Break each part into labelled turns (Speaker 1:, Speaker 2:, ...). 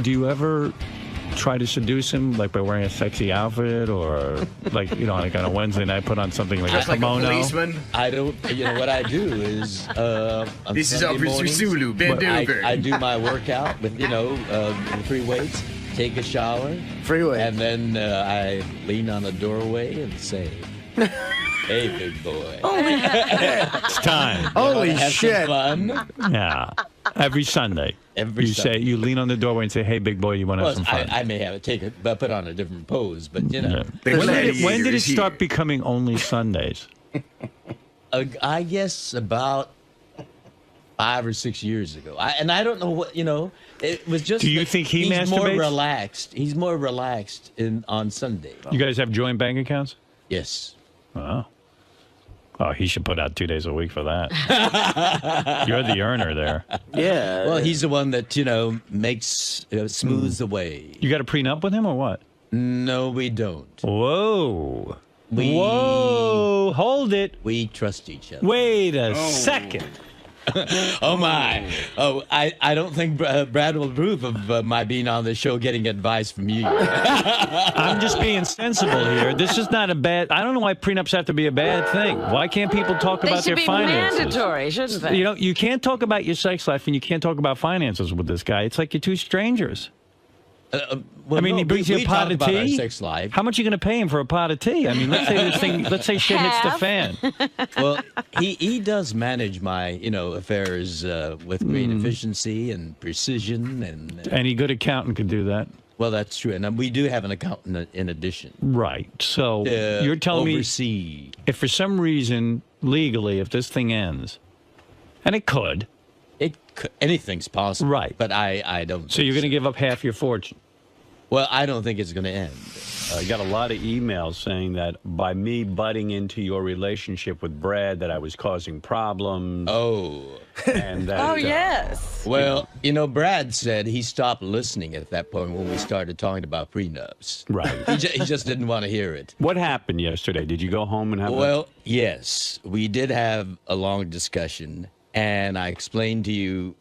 Speaker 1: Do you ever try to seduce him, like by wearing a sexy outfit, or like like on a Wednesday night, put on something like a kimono?
Speaker 2: Like a policeman?
Speaker 3: I don't. What I do is
Speaker 2: this is Officer Zulu. Bend over.
Speaker 3: I do my workout with free weights. Take a shower.
Speaker 2: Free weights.
Speaker 3: And then I lean on a doorway and say, "Hey, big boy."
Speaker 1: It's time.
Speaker 2: Holy
Speaker 3: have
Speaker 2: shit!
Speaker 3: Some fun?
Speaker 1: Yeah. Every Sunday.
Speaker 3: You
Speaker 1: say you lean on the doorway and say, "Hey, big boy, you want to have some fun?"
Speaker 3: I may have to put on a different pose, but
Speaker 1: Yeah. When did it start becoming only Sundays?
Speaker 3: I guess about 5 or 6 years ago. I don't know what It was just.
Speaker 1: Do you think he's
Speaker 3: masturbates? More
Speaker 1: relaxed?
Speaker 3: He's more relaxed on Sunday.
Speaker 1: You guys have joint bank accounts?
Speaker 3: Yes.
Speaker 1: Oh, he should put out 2 days a week for that. You're the earner there.
Speaker 2: Yeah.
Speaker 3: Well, he's the one that makes smooths the way.
Speaker 1: You got a prenup with him or what?
Speaker 3: No, we don't.
Speaker 1: Whoa. Whoa. Hold it.
Speaker 3: We trust each other.
Speaker 1: Wait a second.
Speaker 3: Oh my! Oh, I don't think Brad will approve of my being on the show, getting advice from you.
Speaker 1: I'm just being sensible here. This is not a bad. I don't know why prenups have to be a bad thing. Why can't people talk about their finances?
Speaker 4: They should be mandatory, shouldn't they?
Speaker 1: You can't talk about your sex life and you can't talk about finances with this guy. It's like you're two strangers.
Speaker 3: Well,
Speaker 1: he brings you a pot of tea.
Speaker 3: Our sex life.
Speaker 1: How much are you going to pay him for a pot of tea? I mean, let's say shit hits the fan.
Speaker 3: Well, he does manage my affairs with great efficiency and precision, and
Speaker 1: any good accountant could do that.
Speaker 3: Well, that's true, and we do have an accountant in addition.
Speaker 1: Right. So you're telling
Speaker 3: me
Speaker 1: if for some reason legally, if this thing ends, and it could.
Speaker 3: Anything's possible.
Speaker 1: Right.
Speaker 3: But I don't.
Speaker 1: So you're going to give up half your fortune?
Speaker 3: Well, I don't think it's going to end.
Speaker 5: I got a lot of emails saying that by me butting into your relationship with Brad, that I was causing problems.
Speaker 3: Oh.
Speaker 5: And that,
Speaker 4: yes.
Speaker 3: Well, Brad said he stopped listening at that point when we started talking about prenups.
Speaker 5: Right.
Speaker 3: He just didn't want to hear it.
Speaker 5: What happened yesterday? Did you go home and have
Speaker 3: yes. We did have a long discussion. And I explained to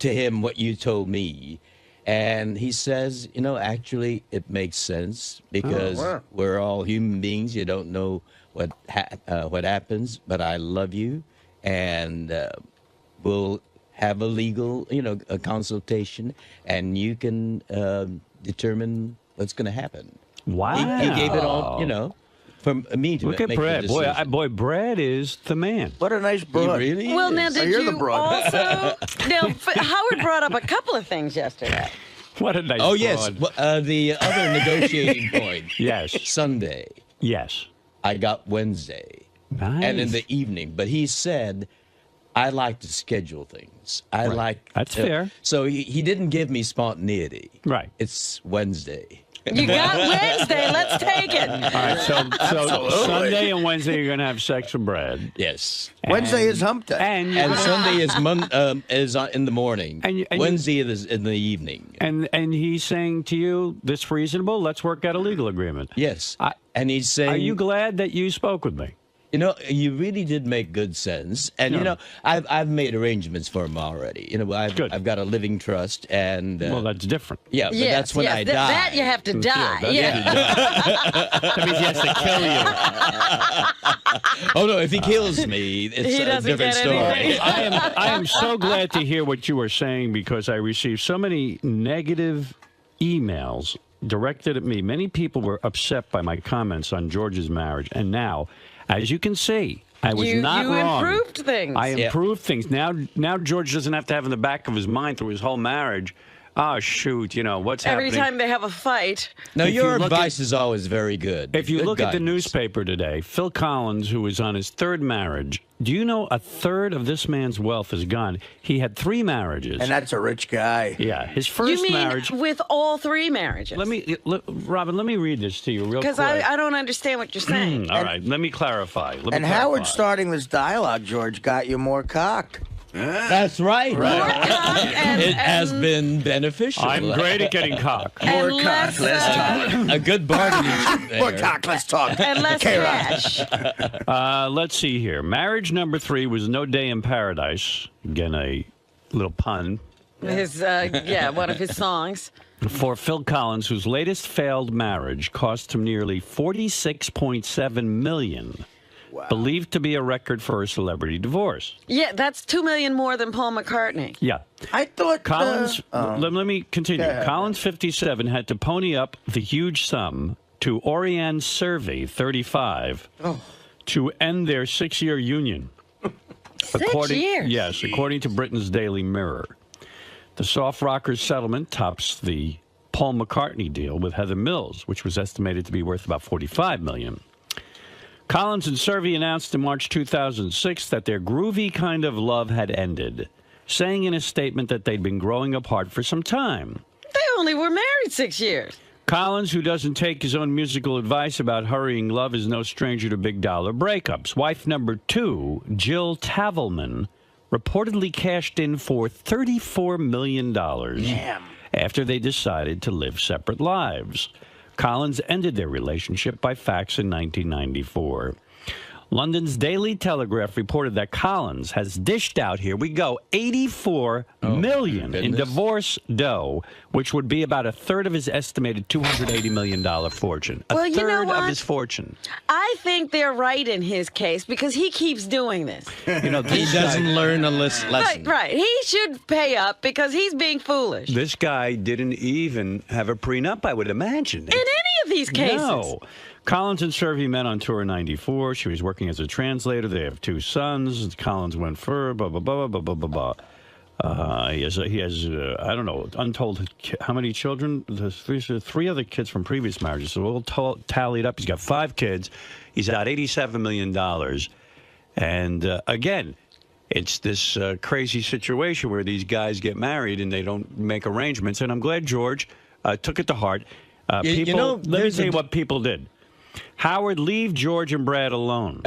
Speaker 3: him what you told me. And he says, actually, it makes sense because we're all human beings. You don't know what happens, but I love you. And we'll have a legal, a consultation, and you can determine what's going to happen.
Speaker 1: Wow.
Speaker 3: He gave it all, for me to
Speaker 1: look at Brad. Boy, Brad is the man.
Speaker 2: What a nice broad.
Speaker 3: He really
Speaker 4: Well,
Speaker 3: is.
Speaker 4: now, did you also... Now, Howard brought up a couple of things yesterday.
Speaker 1: What a nice
Speaker 3: broad. Yes. The other negotiating point.
Speaker 1: Yes.
Speaker 3: Sunday.
Speaker 1: Yes.
Speaker 3: I got Wednesday.
Speaker 1: Nice.
Speaker 3: And in the evening. But he said, I like to schedule things.
Speaker 1: That's fair.
Speaker 3: So he didn't give me spontaneity.
Speaker 1: Right.
Speaker 3: It's Wednesday.
Speaker 4: You got Wednesday. Let's take it.
Speaker 1: All right, so Sunday and Wednesday you're going to have sex with Brad.
Speaker 3: Yes.
Speaker 2: Wednesday is hump day.
Speaker 3: And Sunday is in the morning. And Wednesday is in the evening.
Speaker 1: And he's saying to you, this reasonable? Let's work out a legal agreement.
Speaker 3: Yes. And he's saying...
Speaker 1: Are you glad that you spoke with me?
Speaker 3: You really did make good sense, and I've made arrangements for him already. I've got a living trust, and
Speaker 1: well, that's different.
Speaker 3: Yeah, but that's when I die.
Speaker 4: That you have to die.
Speaker 1: That means he has to kill you.
Speaker 3: Oh no! If he kills me, it's a different story.
Speaker 1: I am so glad to hear what you were saying because I received so many negative emails directed at me. Many people were upset by my comments on George's marriage, and now. As you can see, I was not wrong.
Speaker 4: You improved things.
Speaker 1: I improved things. Now George doesn't have to have in the back of his mind through his whole marriage, oh, shoot, what's happening?
Speaker 4: Every time they have a fight.
Speaker 3: No, your advice is always very good.
Speaker 1: If you look at the newspaper today, Phil Collins, who is on his third marriage, do you know a third of this man's wealth is gone? He had 3 marriages.
Speaker 2: And that's a rich guy.
Speaker 1: Yeah, his first marriage.
Speaker 4: With all 3 marriages?
Speaker 1: Robin, let me read this to you real quick.
Speaker 4: Because I don't understand what you're saying.
Speaker 1: All right, let me clarify.
Speaker 2: Howard starting this dialogue, George, got you more cock.
Speaker 3: That's right. It has been beneficial.
Speaker 1: I'm great at getting cock.
Speaker 2: More cock, less talk.
Speaker 3: A good bargaining.
Speaker 2: More cock, less talk.
Speaker 4: And less cash.
Speaker 1: Let's see here. Marriage number 3 was No Day in Paradise. Again, a little pun.
Speaker 4: His one of his songs.
Speaker 1: For Phil Collins, whose latest failed marriage cost him nearly $46.7 million. Wow. Believed to be a record for a celebrity divorce.
Speaker 4: Yeah, that's $2 million more than Paul McCartney.
Speaker 1: Yeah.
Speaker 2: I thought
Speaker 1: Collins, let me continue. Collins, 57, had to pony up the huge sum to 𝗦𝗵cie𝘄𝗿𝗍, 35, to end their 6-year union.
Speaker 4: 6 years?
Speaker 1: Yes, according to Britain's Daily Mirror. The soft rockers settlement tops the Paul McCartney deal with Heather Mills, which was estimated to be worth about $45 million. Collins and 𝗏𝗏 announced in March 2006 that their groovy kind of love had ended, saying in a statement that they'd been growing apart for some time.
Speaker 4: They only were married 6 years.
Speaker 1: Collins, who doesn't take his own musical advice about hurrying love, is no stranger to big dollar breakups. Wife number 2, Jill Tavelman, reportedly cashed in for $34 million after they decided to live separate lives. Collins ended their relationship by fax in 1994. London's Daily Telegraph reported that Collins has dished out, here we go, $84 million in divorce dough, which would be about a third of his estimated $280 million fortune. A third of his fortune.
Speaker 4: I think they're right in his case because he keeps doing this.
Speaker 3: He doesn't learn a lesson.
Speaker 4: Right. He should pay up because he's being foolish.
Speaker 1: This guy didn't even have a prenup, I would imagine.
Speaker 4: In any of these cases. No.
Speaker 1: Collins and 𝗏𝗏 met on tour in '94. She was working as a translator. They have 2 sons. Collins went for blah, blah, blah, blah, blah, blah, blah. He has I don't know, untold how many children. There's 3 other kids from previous marriages. So we'll tallied up. He's got 5 kids. He's out $87 million. And again, it's this crazy situation where these guys get married and they don't make arrangements. And I'm glad George took it to heart. Let me tell you what people did. Howard, leave George and Brad alone.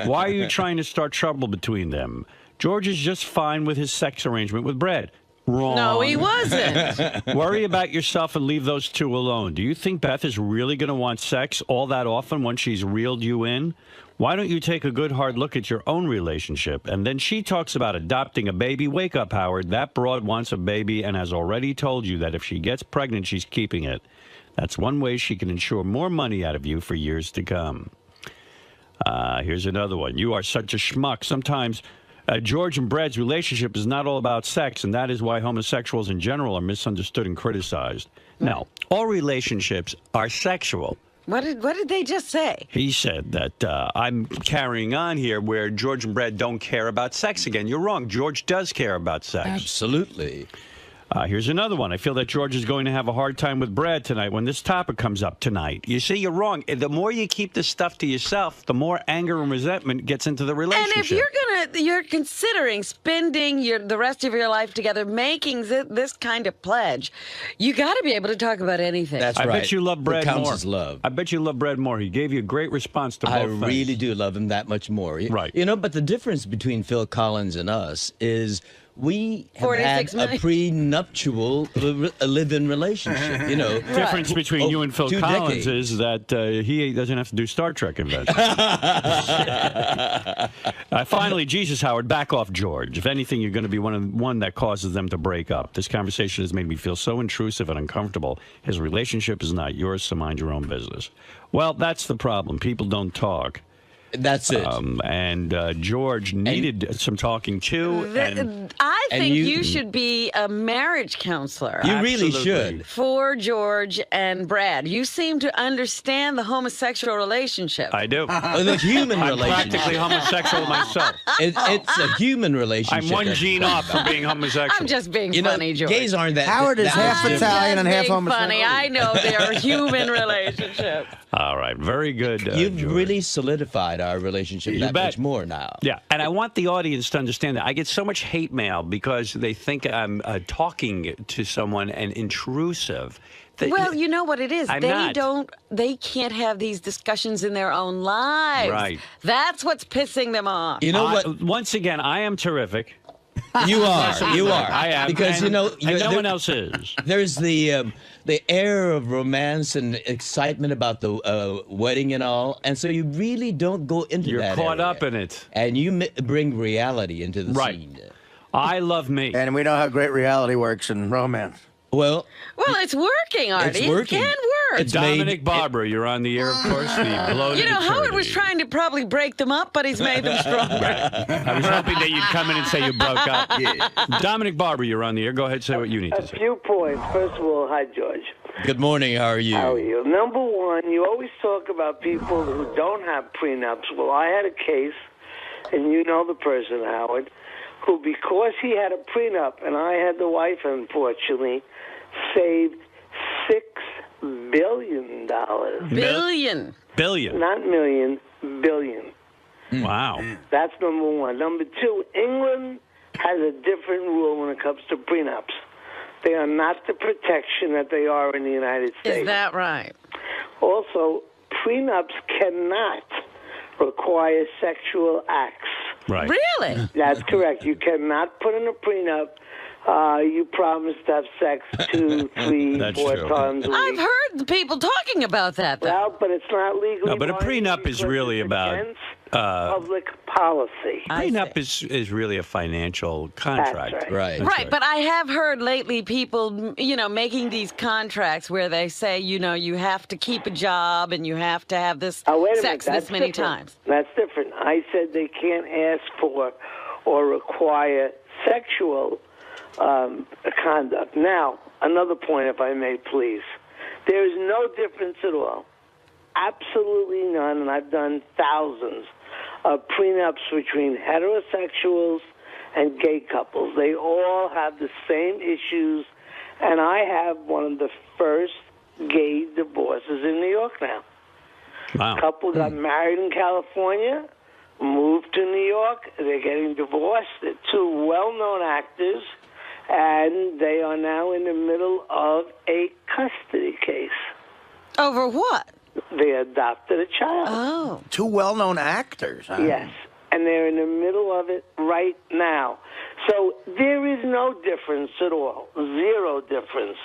Speaker 1: Why are you trying to start trouble between them? George is just fine with his sex arrangement with Brad. Wrong.
Speaker 4: No, he wasn't.
Speaker 1: Worry about yourself and leave those 2 alone. Do you think Beth is really going to want sex all that often once she's reeled you in? Why don't you take a good hard look at your own relationship? And then she talks about adopting a baby. Wake up, Howard. That broad wants a baby and has already told you that if she gets pregnant, she's keeping it. That's one way she can ensure more money out of you for years to come. Here's another one. You are such a schmuck. Sometimes George and Brad's relationship is not all about sex, and that is why homosexuals in general are misunderstood and criticized. Now, all relationships are sexual.
Speaker 4: What did they just say?
Speaker 1: He said that I'm carrying on here where George and Brad don't care about sex again. You're wrong. George does care about sex.
Speaker 3: Absolutely.
Speaker 1: Here's another one. I feel that George is going to have a hard time with Brad tonight when this topic comes up tonight. You see, you're wrong. The more you keep this stuff to yourself, the more anger and resentment gets into the relationship.
Speaker 4: And if you're considering spending the rest of your life together, making this kind of pledge, you got to be able to talk about anything.
Speaker 3: That's right.
Speaker 1: I bet you love Brad
Speaker 3: what counts
Speaker 1: more.
Speaker 3: Is love.
Speaker 1: I bet you love Brad more. He gave you a great response to both things.
Speaker 3: I really do love him that much more.
Speaker 1: Right.
Speaker 3: You know, but the difference between Phil Collins and us is we have had a prenuptial live-in relationship, you know.
Speaker 1: The difference between you and Phil Collins is that he doesn't have to do Star Trek inventions. Finally, Jesus, Howard, back off George. If anything, you're going to be one that causes them to break up. This conversation has made me feel so intrusive and uncomfortable. His relationship is not yours, so mind your own business. Well, that's the problem. People don't talk.
Speaker 3: That's it.
Speaker 1: And George needed some talking to.
Speaker 4: I think you should be a marriage counselor.
Speaker 3: You really should.
Speaker 4: For George and Brad. You seem to understand the homosexual relationship.
Speaker 1: I do.
Speaker 3: The human relationship.
Speaker 1: I'm practically homosexual myself.
Speaker 3: It's a human relationship.
Speaker 1: I'm one gene off from being homosexual.
Speaker 4: I'm just being funny, George.
Speaker 3: Gays aren't that.
Speaker 2: Howard is half Italian and half homosexual.
Speaker 4: Funny. I know they're a human relationship.
Speaker 1: All right. Very good,
Speaker 3: You've
Speaker 1: George.
Speaker 3: really solidified our relationship that much more now.
Speaker 1: Yeah, and I want the audience to understand that. I get so much hate mail because they think I'm talking to someone and intrusive.
Speaker 4: Well, you know what it is.
Speaker 1: I'm not.
Speaker 4: They can't have these discussions in their own lives.
Speaker 1: Right.
Speaker 4: That's what's pissing them off.
Speaker 3: You know what?
Speaker 1: Once again, I am terrific.
Speaker 3: You are.
Speaker 1: I am.
Speaker 3: Because,
Speaker 1: and no one else is.
Speaker 3: There's the air of romance and excitement about the wedding and all, and so you really don't go into that
Speaker 1: You're caught
Speaker 3: area.
Speaker 1: up in it.
Speaker 3: And you bring reality into the scene.
Speaker 1: I love me.
Speaker 2: And we know how great reality works in romance.
Speaker 3: Well,
Speaker 4: it's working, Artie.
Speaker 3: it's working.
Speaker 4: It can work.
Speaker 3: It's
Speaker 1: Dominic Barbara, you're on the air, of course. The bloated
Speaker 4: You know, Howard was
Speaker 1: eternity.
Speaker 4: trying to probably break them up, but he's made them stronger.
Speaker 1: I was hoping that you'd come in and say you broke up. Dominic Barber, you're on the air. Go ahead, say what you need to
Speaker 6: A
Speaker 1: say.
Speaker 6: few points. First of all, hi, George.
Speaker 3: Good morning. How are you?
Speaker 6: How are you? Number one, you always talk about people who don't have prenups. Well, I had a case, and you know the person, Howard, who, because he had a prenup, and I had the wife, unfortunately, saved $6 billion.
Speaker 4: Billion.
Speaker 1: Billion.
Speaker 6: Not million, billion.
Speaker 1: Wow.
Speaker 6: That's number one. Number two, England has a different rule when it comes to prenups. They are not the protection that they are in the United States.
Speaker 4: Is that right?
Speaker 6: Also, prenups cannot require sexual acts.
Speaker 1: Right.
Speaker 4: Really?
Speaker 6: That's correct. You cannot put in a prenup, you promise to have sex 2, 3,
Speaker 1: That's
Speaker 6: 4
Speaker 1: true.
Speaker 6: times a week.
Speaker 4: I've heard people talking about that, though.
Speaker 6: Well, but it's not legally
Speaker 1: No, but a
Speaker 6: binding
Speaker 1: prenup is
Speaker 6: because
Speaker 1: really
Speaker 6: it's
Speaker 1: about,
Speaker 6: against public policy.
Speaker 4: I
Speaker 1: Prenup
Speaker 4: see.
Speaker 1: is really a financial contract.
Speaker 6: That's
Speaker 3: Right.
Speaker 1: That's
Speaker 4: Right, but I have heard lately people, making these contracts where they say, you have to keep a job and you have to have this
Speaker 6: Oh, wait a
Speaker 4: sex
Speaker 6: minute.
Speaker 4: this
Speaker 6: That's
Speaker 4: many
Speaker 6: different.
Speaker 4: times.
Speaker 6: That's different. I said they can't ask for or require sexual conduct. Now, another point, if I may, please. There is no difference at all. Absolutely none, and I've done thousands of prenups between heterosexuals and gay couples. They all have the same issues, and I have one of the first gay divorces in New York now.
Speaker 1: Wow.
Speaker 6: Couple got married in California, moved to New York. They're getting divorced. They're two well-known actors, and they are now in the middle of a custody case.
Speaker 4: Over what?
Speaker 6: They adopted a child.
Speaker 4: Oh.
Speaker 2: Two well-known actors. Huh?
Speaker 6: Yes, and they're in the middle of it right now. So there is no difference at all. Zero difference.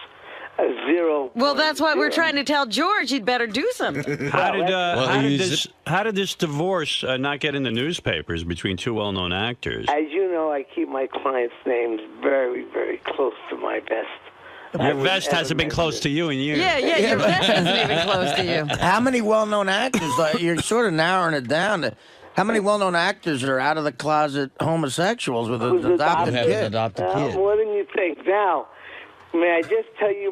Speaker 6: Zero.
Speaker 4: Well, that's why we're trying to tell George he'd better do something.
Speaker 1: How did this divorce not get in the newspapers between two well-known actors?
Speaker 6: As you know, I keep my clients' names very, very close to my vest.
Speaker 1: Your vest hasn't been close to you in years.
Speaker 4: Yeah, your vest isn't even close to you.
Speaker 2: How many well-known actors? You're sort of narrowing it down to how many well-known actors are out of the closet homosexuals with
Speaker 6: Who's
Speaker 2: an adopted
Speaker 3: Have an
Speaker 2: kid?
Speaker 3: adopted kid.
Speaker 6: More than you think. Now, may I just tell you,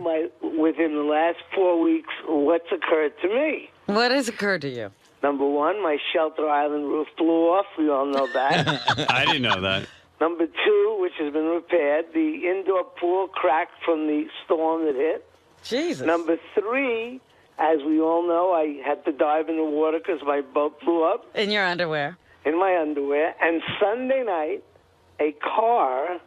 Speaker 6: within the last 4 weeks, what's occurred to me?
Speaker 4: What has occurred to you?
Speaker 6: Number one, my Shelter Island roof blew off. We all know that.
Speaker 1: I didn't know that.
Speaker 6: Number two, which has been repaired, the indoor pool cracked from the storm that hit.
Speaker 4: Jesus.
Speaker 6: Number three, as we all know, I had to dive in the water because my boat blew up
Speaker 4: In your underwear.
Speaker 6: in my underwear. And Sunday night, a car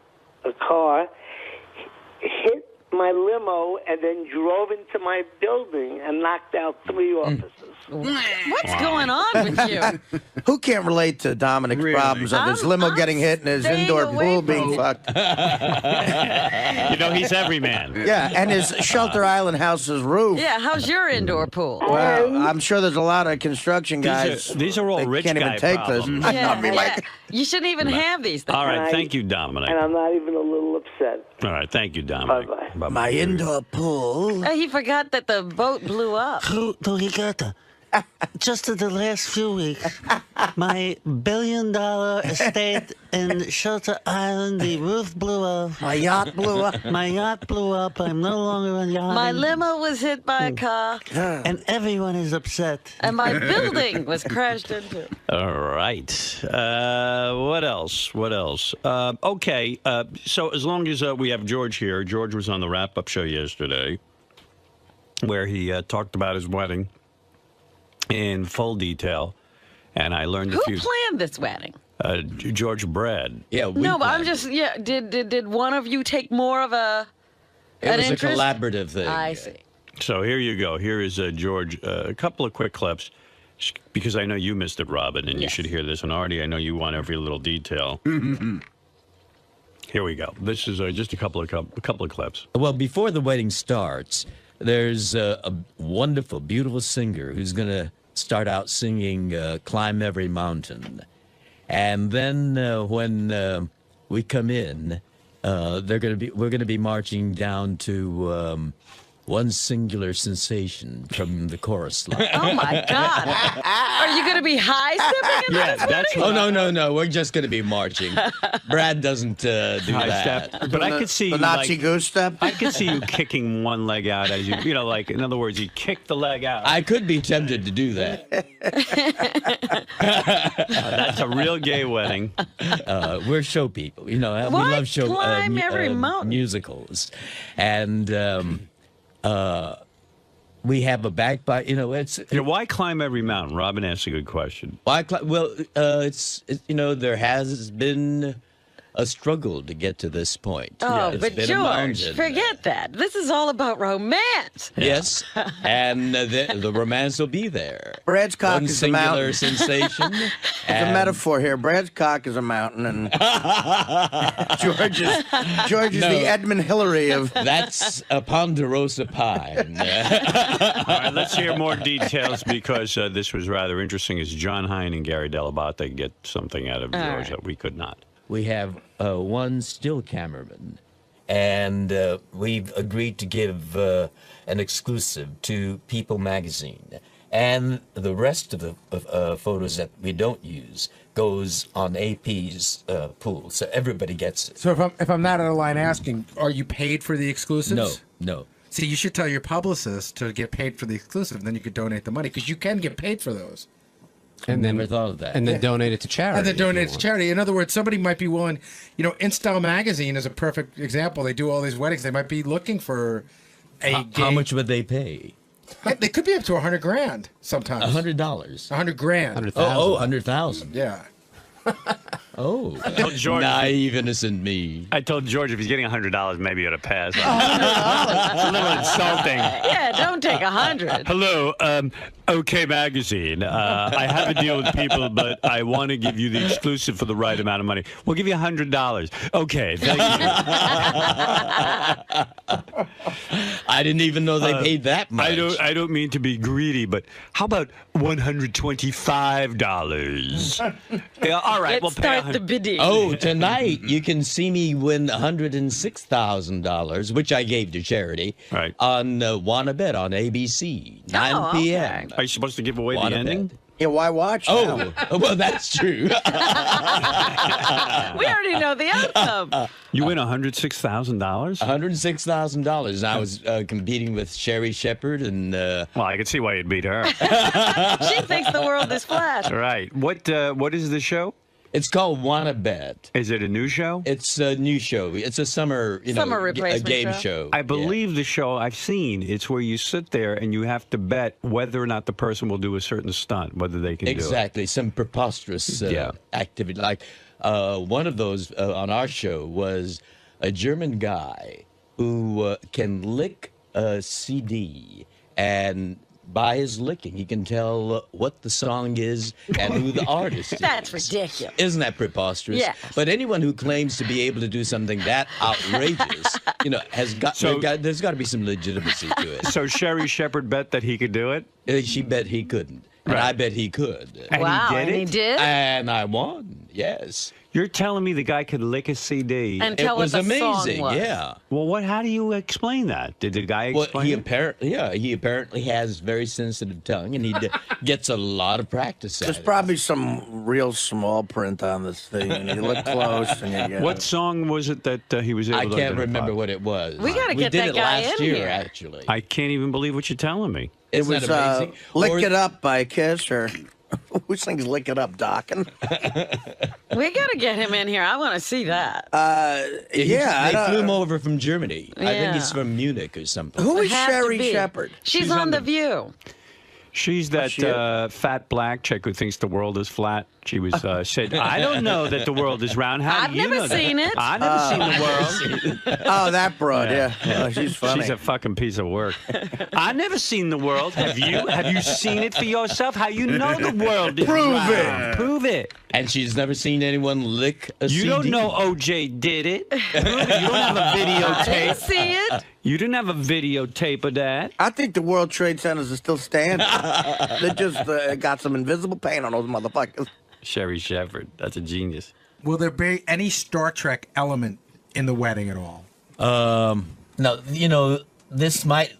Speaker 6: hit my limo and then drove into my building and knocked out 3 officers.
Speaker 4: What's going on with you?
Speaker 2: Who can't relate to Dominic's problems of his limo getting hit and his
Speaker 4: staying
Speaker 2: indoor
Speaker 4: away
Speaker 2: pool
Speaker 4: from
Speaker 2: being
Speaker 4: it.
Speaker 2: fucked?
Speaker 1: He's every man.
Speaker 2: Yeah, and his Shelter Island house's roof.
Speaker 4: Yeah, how's your indoor pool?
Speaker 2: Well, I'm sure there's a lot of construction guys.
Speaker 1: These are all
Speaker 2: they
Speaker 1: rich
Speaker 2: can't even
Speaker 1: guy
Speaker 2: take
Speaker 1: problems.
Speaker 2: this.
Speaker 4: Yeah,
Speaker 2: I mean, like,
Speaker 4: you shouldn't even have these things.
Speaker 1: All right,
Speaker 6: And
Speaker 1: thank you, Dominic.
Speaker 6: And I'm not even a little upset.
Speaker 1: All right, thank you, Dominic.
Speaker 6: Bye-bye.
Speaker 1: Bye-bye.
Speaker 2: my indoor pool.
Speaker 4: He forgot that the boat blew up.
Speaker 7: Just in the last few weeks, my $1 billion estate in Shelter Island, the roof blew off.
Speaker 2: My yacht blew up.
Speaker 7: My yacht blew up. I'm no longer on yacht.
Speaker 4: My limo was hit by a car,
Speaker 7: And everyone is upset.
Speaker 4: and my building was crashed into.
Speaker 1: All right. What else? Okay. So as long as we have George here, George was on the wrap-up show yesterday where he talked about his wedding in full detail, and I learned
Speaker 4: Who
Speaker 1: a few.
Speaker 4: planned this wedding?
Speaker 1: George Brad.
Speaker 3: Yeah, we
Speaker 4: No, but I'm
Speaker 3: planned.
Speaker 4: just, did one of you take more of an
Speaker 3: It was
Speaker 4: interest?
Speaker 3: a collaborative thing.
Speaker 4: I see.
Speaker 1: So here you go. Here is George. A couple of quick clips, because I know you missed it, Robin, and you
Speaker 4: Yes.
Speaker 1: should hear this. And Artie, I know you want every little detail. Here we go. This is just a couple of clips.
Speaker 3: Well, before the wedding starts, there's a wonderful, beautiful singer who's going to start out singing Climb Every Mountain. And then when we come in, we're gonna be marching down to one singular sensation from the chorus line.
Speaker 4: Oh my God! Are you going to be high stepping?
Speaker 1: Yeah, that's
Speaker 3: Oh no! We're just gonna be marching. Brad doesn't do
Speaker 1: high
Speaker 3: that.
Speaker 1: step. But I could see
Speaker 2: the
Speaker 1: you,
Speaker 2: Nazi
Speaker 1: like,
Speaker 2: goose step.
Speaker 1: I could see you kicking one leg out as you know, like in other words, you kick the leg out.
Speaker 3: I could be tempted to do that.
Speaker 1: That's a real gay wedding.
Speaker 3: We're show people, you know. We
Speaker 4: Why
Speaker 3: love show
Speaker 4: climb every mountain?
Speaker 3: musicals, and we have a bagpipe. You know,
Speaker 1: Why climb every mountain? Robin asked a good question.
Speaker 3: well, you know, there has been a struggle to get to this point.
Speaker 4: Oh,
Speaker 3: It's
Speaker 4: but
Speaker 3: been a
Speaker 4: George,
Speaker 3: mountain.
Speaker 4: forget that. This is all about romance.
Speaker 3: Yes, and the romance will be there.
Speaker 2: Brad's cock
Speaker 3: One
Speaker 2: is a
Speaker 3: singular
Speaker 2: mountain.
Speaker 3: sensation.
Speaker 2: It's a
Speaker 3: and-
Speaker 2: metaphor here. Brad's cock is a mountain, and George is
Speaker 3: No.
Speaker 2: the Edmund Hillary of.
Speaker 3: That's a ponderosa pine.
Speaker 1: All right, let's hear more details because this was rather interesting. As John Hine and Gary Dell'Abate get something out of George
Speaker 4: right.
Speaker 1: that we could not.
Speaker 3: We have one still cameraman, and we've agreed to give an exclusive to People magazine. And the rest of the photos that we don't use goes on AP's pool, so everybody gets it.
Speaker 8: So if I'm not out of line asking, are you paid for the exclusives?
Speaker 3: No.
Speaker 8: See, you should tell your publicist to get paid for the exclusive, and then you could donate the money because you can get paid for those.
Speaker 3: And never thought of that.
Speaker 9: And then donate it to charity.
Speaker 8: And then
Speaker 9: if you
Speaker 8: donate it to
Speaker 9: want.
Speaker 8: charity. In other words, somebody might be willing, you know, InStyle Magazine is a perfect example. They do all these weddings. They might be looking for a gay...
Speaker 3: How much would they pay?
Speaker 8: They could be up to $100,000 sometimes.
Speaker 3: $100.
Speaker 8: $100,000.
Speaker 9: 100,000.
Speaker 3: Oh, 100,000.
Speaker 8: Yeah.
Speaker 3: Oh,
Speaker 1: told George-
Speaker 3: naive, innocent me.
Speaker 1: I told George if he's getting $100, maybe he ought to pass. It's a little insulting.
Speaker 4: Yeah, don't take 100.
Speaker 1: Hello, OK Magazine. I have a deal with People, but I want to give you the exclusive for the right amount of money. We'll give you $100. Okay, thank you.
Speaker 3: I didn't even know they paid that much.
Speaker 1: I don't mean to be greedy, but how about $125? Yeah, all right,
Speaker 4: Let's
Speaker 1: we'll pay
Speaker 4: start the bidding.
Speaker 3: Oh, tonight you can see me win $106,000, which I gave to charity,
Speaker 1: Right.
Speaker 3: on @𝗦𝗵cie on ABC, 9 p.m.
Speaker 1: Are you supposed to give away the
Speaker 3: 𝗦𝗵cie.
Speaker 1: ending?
Speaker 2: Yeah, why watch? now?
Speaker 3: Oh, well, that's true.
Speaker 4: We already know the outcome.
Speaker 1: You win $106,000?
Speaker 3: $106,000. I was competing with Sherry Shepherd and
Speaker 1: Well, I can see why you'd beat her.
Speaker 4: She thinks the world is flat.
Speaker 1: Right. What is the show?
Speaker 3: it's called 𝗦𝗵cie.
Speaker 1: Is it a new show?
Speaker 3: It's a new show. It's a summer,
Speaker 4: Summer
Speaker 3: a
Speaker 4: replacement
Speaker 3: game
Speaker 4: show.
Speaker 3: show.
Speaker 1: I believe the show I've seen. It's where you sit there and you have to bet whether or not the person will do a certain stunt, whether they can
Speaker 3: Exactly, some preposterous activity. Like one of those on our show was a German guy who can lick a CD, and by his licking, he can tell what the song is and who the artist is.
Speaker 4: That's ridiculous.
Speaker 3: Isn't that preposterous?
Speaker 4: Yes.
Speaker 3: But anyone who claims to be able to do something that outrageous, has got, there's got to be some legitimacy to it.
Speaker 1: So Sherry Shepherd bet that he could do it?
Speaker 3: She bet he couldn't. And
Speaker 1: Right.
Speaker 3: I bet he could.
Speaker 1: And
Speaker 4: Wow,
Speaker 1: he did
Speaker 4: and
Speaker 1: it?
Speaker 4: he did?
Speaker 3: And I won, yes.
Speaker 1: You're telling me the guy could lick a CD?
Speaker 4: And
Speaker 3: It
Speaker 4: tell
Speaker 3: was
Speaker 4: what the
Speaker 3: amazing,
Speaker 4: song was.
Speaker 3: yeah.
Speaker 1: Well, how do you explain that? Did the guy
Speaker 3: Well,
Speaker 1: explain
Speaker 3: he
Speaker 1: it?
Speaker 3: apparently has very sensitive tongue, and he gets a lot of practice at
Speaker 2: There's
Speaker 3: it.
Speaker 2: probably some real small print on this thing, and you look close, and you get
Speaker 1: What song was it that he was able
Speaker 3: I
Speaker 1: to
Speaker 3: can't
Speaker 1: identify?
Speaker 3: remember what it was.
Speaker 4: We gotta get
Speaker 3: did
Speaker 4: that
Speaker 3: it
Speaker 4: guy
Speaker 3: last
Speaker 4: in
Speaker 3: year,
Speaker 4: here.
Speaker 3: actually.
Speaker 1: I can't even believe what you're telling me.
Speaker 2: It
Speaker 3: Isn't
Speaker 2: was
Speaker 3: that amazing?
Speaker 2: Lick
Speaker 3: Or-
Speaker 2: It Up by Kiss, or who sings Lick It Up, Dockin?
Speaker 4: We got to get him in here. I want to see that.
Speaker 2: Yeah,
Speaker 3: They flew him over from Germany. I think he's
Speaker 4: Yeah.
Speaker 3: from Munich or something.
Speaker 2: Who is
Speaker 4: Have to
Speaker 2: Sherry
Speaker 4: be.
Speaker 2: Shepherd?
Speaker 4: She's on The View.
Speaker 1: She's that
Speaker 2: she is?
Speaker 1: fat black chick who thinks the world is flat. She was said, I don't know that the world is round. How
Speaker 4: I've
Speaker 1: do you
Speaker 4: never
Speaker 1: know that?
Speaker 4: seen it.
Speaker 1: I've never seen the world.
Speaker 2: Oh, that broad, yeah. Oh, she's funny.
Speaker 1: She's a fucking piece of work. I've never seen the world. Have you? Have you seen it for yourself? How you know the world is
Speaker 2: Prove
Speaker 1: round?
Speaker 2: it.
Speaker 1: Prove it.
Speaker 3: And she's never seen anyone lick a
Speaker 1: You
Speaker 3: CD.
Speaker 1: don't know OJ did it. Prove it. You don't have a
Speaker 4: I didn't
Speaker 1: videotape.
Speaker 4: see it.
Speaker 1: You didn't have a videotape of that.
Speaker 2: I think the World Trade Centers are still standing. They just got some invisible paint on those motherfuckers.
Speaker 1: Sherry Shepherd. That's a genius.
Speaker 8: Will there be any Star Trek element in the wedding at all?
Speaker 3: Now, this might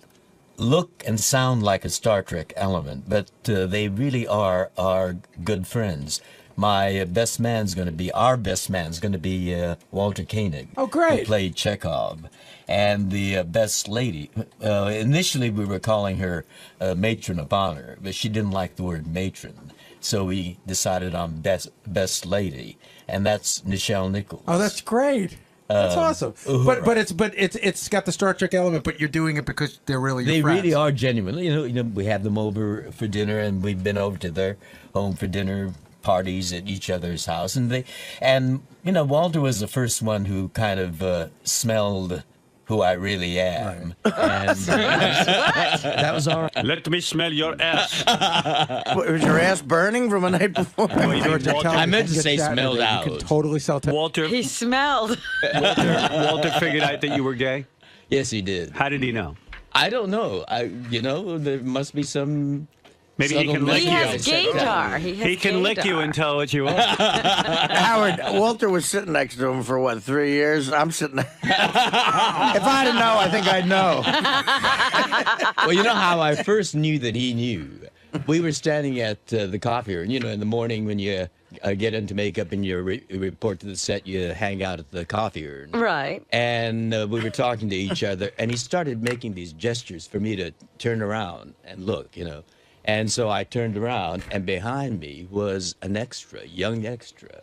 Speaker 3: look and sound like a Star Trek element, but they really are good friends. Our best man's going to be Walter Koenig.
Speaker 8: Oh, great.
Speaker 3: Who played Chekhov. And the best lady, initially we were calling her matron of honor, but she didn't like the word matron. So we decided on best lady, and that's Nichelle Nichols.
Speaker 8: Oh, that's great. That's awesome. But it's got the Star Trek element, but you're doing it because they're really your
Speaker 3: They
Speaker 8: friends.
Speaker 3: really are genuine. We have them over for dinner, and we've been over to their home for dinner parties at each other's house, and Walter was the first one who kind of smelled who I really am. Right. And that was all right.
Speaker 1: Let me smell your ass.
Speaker 2: Was your ass burning from a night before?
Speaker 3: I meant to say smelled out.
Speaker 8: You can totally sell
Speaker 1: Walter.
Speaker 4: He smelled.
Speaker 1: Walter figured out that you were gay?
Speaker 3: Yes, he did.
Speaker 1: How did he know?
Speaker 3: I don't know. There must be some...
Speaker 1: Maybe he can lick
Speaker 4: He
Speaker 1: you.
Speaker 4: has gaydar.
Speaker 1: He can lick you and tell what you are.
Speaker 2: Howard, Walter was sitting next to him for what, 3 years? I'm sitting. If I didn't know, I think I'd know.
Speaker 3: Well, you know how I first knew that he knew? We were standing at the coffee room. In the morning when you get into makeup and you report to the set, you hang out at the coffee urn.
Speaker 4: Right.
Speaker 3: And we were talking to each other, and he started making these gestures for me to turn around and look, And so I turned around, and behind me was an young extra,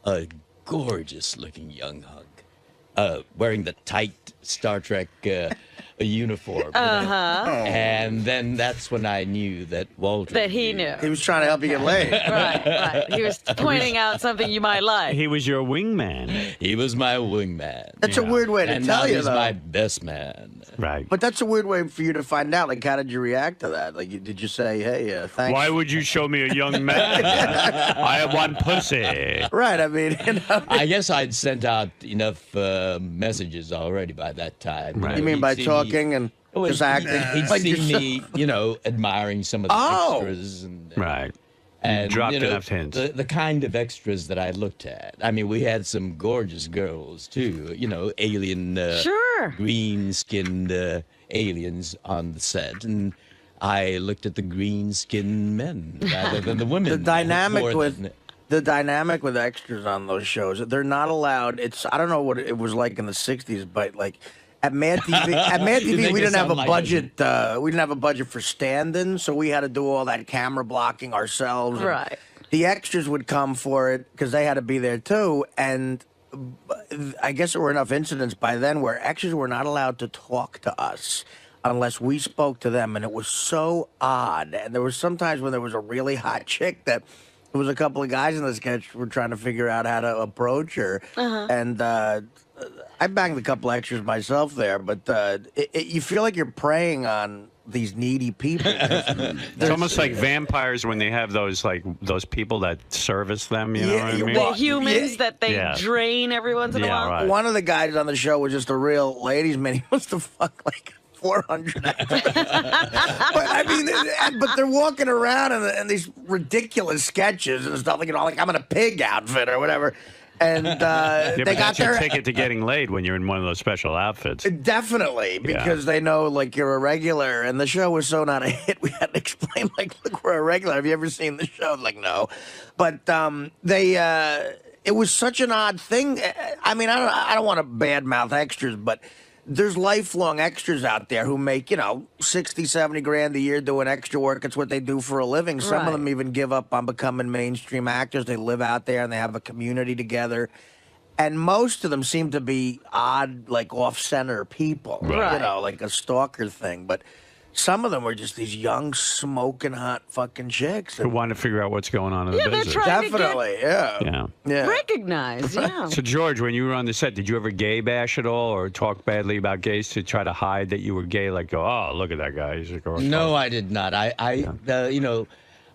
Speaker 3: a gorgeous-looking young hunk, wearing the tight Star Trek uniform. And then that's when I knew that Walter
Speaker 4: That he knew.
Speaker 2: He was trying to help you get laid.
Speaker 4: Right. He was pointing out something you might like.
Speaker 1: He was your wingman.
Speaker 3: He was my wingman.
Speaker 2: That's a weird way to
Speaker 3: And
Speaker 2: tell
Speaker 3: now
Speaker 2: you,
Speaker 3: he's
Speaker 2: though.
Speaker 3: my best man.
Speaker 1: Right.
Speaker 2: But that's a weird way for you to find out. Like, how did you react to that? Like, did you say, hey, thanks?
Speaker 1: Why would you show me a young man? I want pussy.
Speaker 2: Right, I mean,
Speaker 3: I guess I'd sent out enough messages already by that time.
Speaker 1: Right.
Speaker 2: You mean
Speaker 3: he'd
Speaker 2: by
Speaker 3: see
Speaker 2: talking and just acting?
Speaker 3: He'd
Speaker 2: like
Speaker 3: see
Speaker 2: yourself?
Speaker 3: me, admiring some of the extras. And,
Speaker 1: Right.
Speaker 3: And
Speaker 1: dropped enough hints.
Speaker 3: The kind of extras that I looked at. I mean, we had some gorgeous girls too. Alien,
Speaker 4: Sure.
Speaker 3: green-skinned aliens on the set, and I looked at the green-skinned men rather than the women.
Speaker 2: The dynamic
Speaker 3: more
Speaker 2: with
Speaker 3: than-
Speaker 2: the dynamic with extras on those shows, they're not allowed. I don't know what it was like in the '60s, but like at Mad TV, we didn't have a budget. We didn't have a budget for stand-ins, so we had to do all that camera blocking ourselves.
Speaker 4: Right.
Speaker 2: The extras would come for it because they had to be there too, and I guess there were enough incidents by then where extras were not allowed to talk to us unless we spoke to them, and it was so odd. And there was sometimes when there was a really hot chick that there was a couple of guys in the sketch who were trying to figure out how to approach her, and I banged a couple extras myself there, but you feel like you're preying on these needy people.
Speaker 1: It's almost like vampires when they have those people that service them. You know what I mean?
Speaker 4: The humans that they
Speaker 1: Yeah.
Speaker 4: drain every once in a while.
Speaker 1: right.
Speaker 2: One of the guys on the show was just a real ladies' man. He wants to fuck like 400 extras. but they're walking around in these ridiculous sketches and stuff like I'm in a pig outfit or whatever. And
Speaker 1: Yeah,
Speaker 2: they
Speaker 1: but
Speaker 2: got
Speaker 1: that's your
Speaker 2: their
Speaker 1: ticket to getting laid when you're in one of those special outfits.
Speaker 2: definitely because they know like you're a regular, and the show was so not a hit. We had to explain like, look, we're a regular. Have you ever seen the show? Like, no, but it was such an odd thing. I mean, I don't want to badmouth extras, but there's lifelong extras out there who make, 60, 70 grand a year doing extra work. It's what they do for a living. Some of them even give up on becoming mainstream actors. They live out there and they have a community together. And most of them seem to be odd, like off-center people,
Speaker 4: Right.
Speaker 2: Like a stalker thing. But some of them were just these young, smoking hot fucking chicks.
Speaker 1: Who want to figure out what's going on in the
Speaker 4: Yeah, they're
Speaker 1: business.
Speaker 4: trying to
Speaker 2: Definitely, yeah.
Speaker 4: recognize. Yeah.
Speaker 1: So, George, when you were on the set, did you ever gay bash at all or talk badly about gays to try to hide that you were gay? Like, go, oh, look at that guy. He's a girl.
Speaker 3: No, I did not.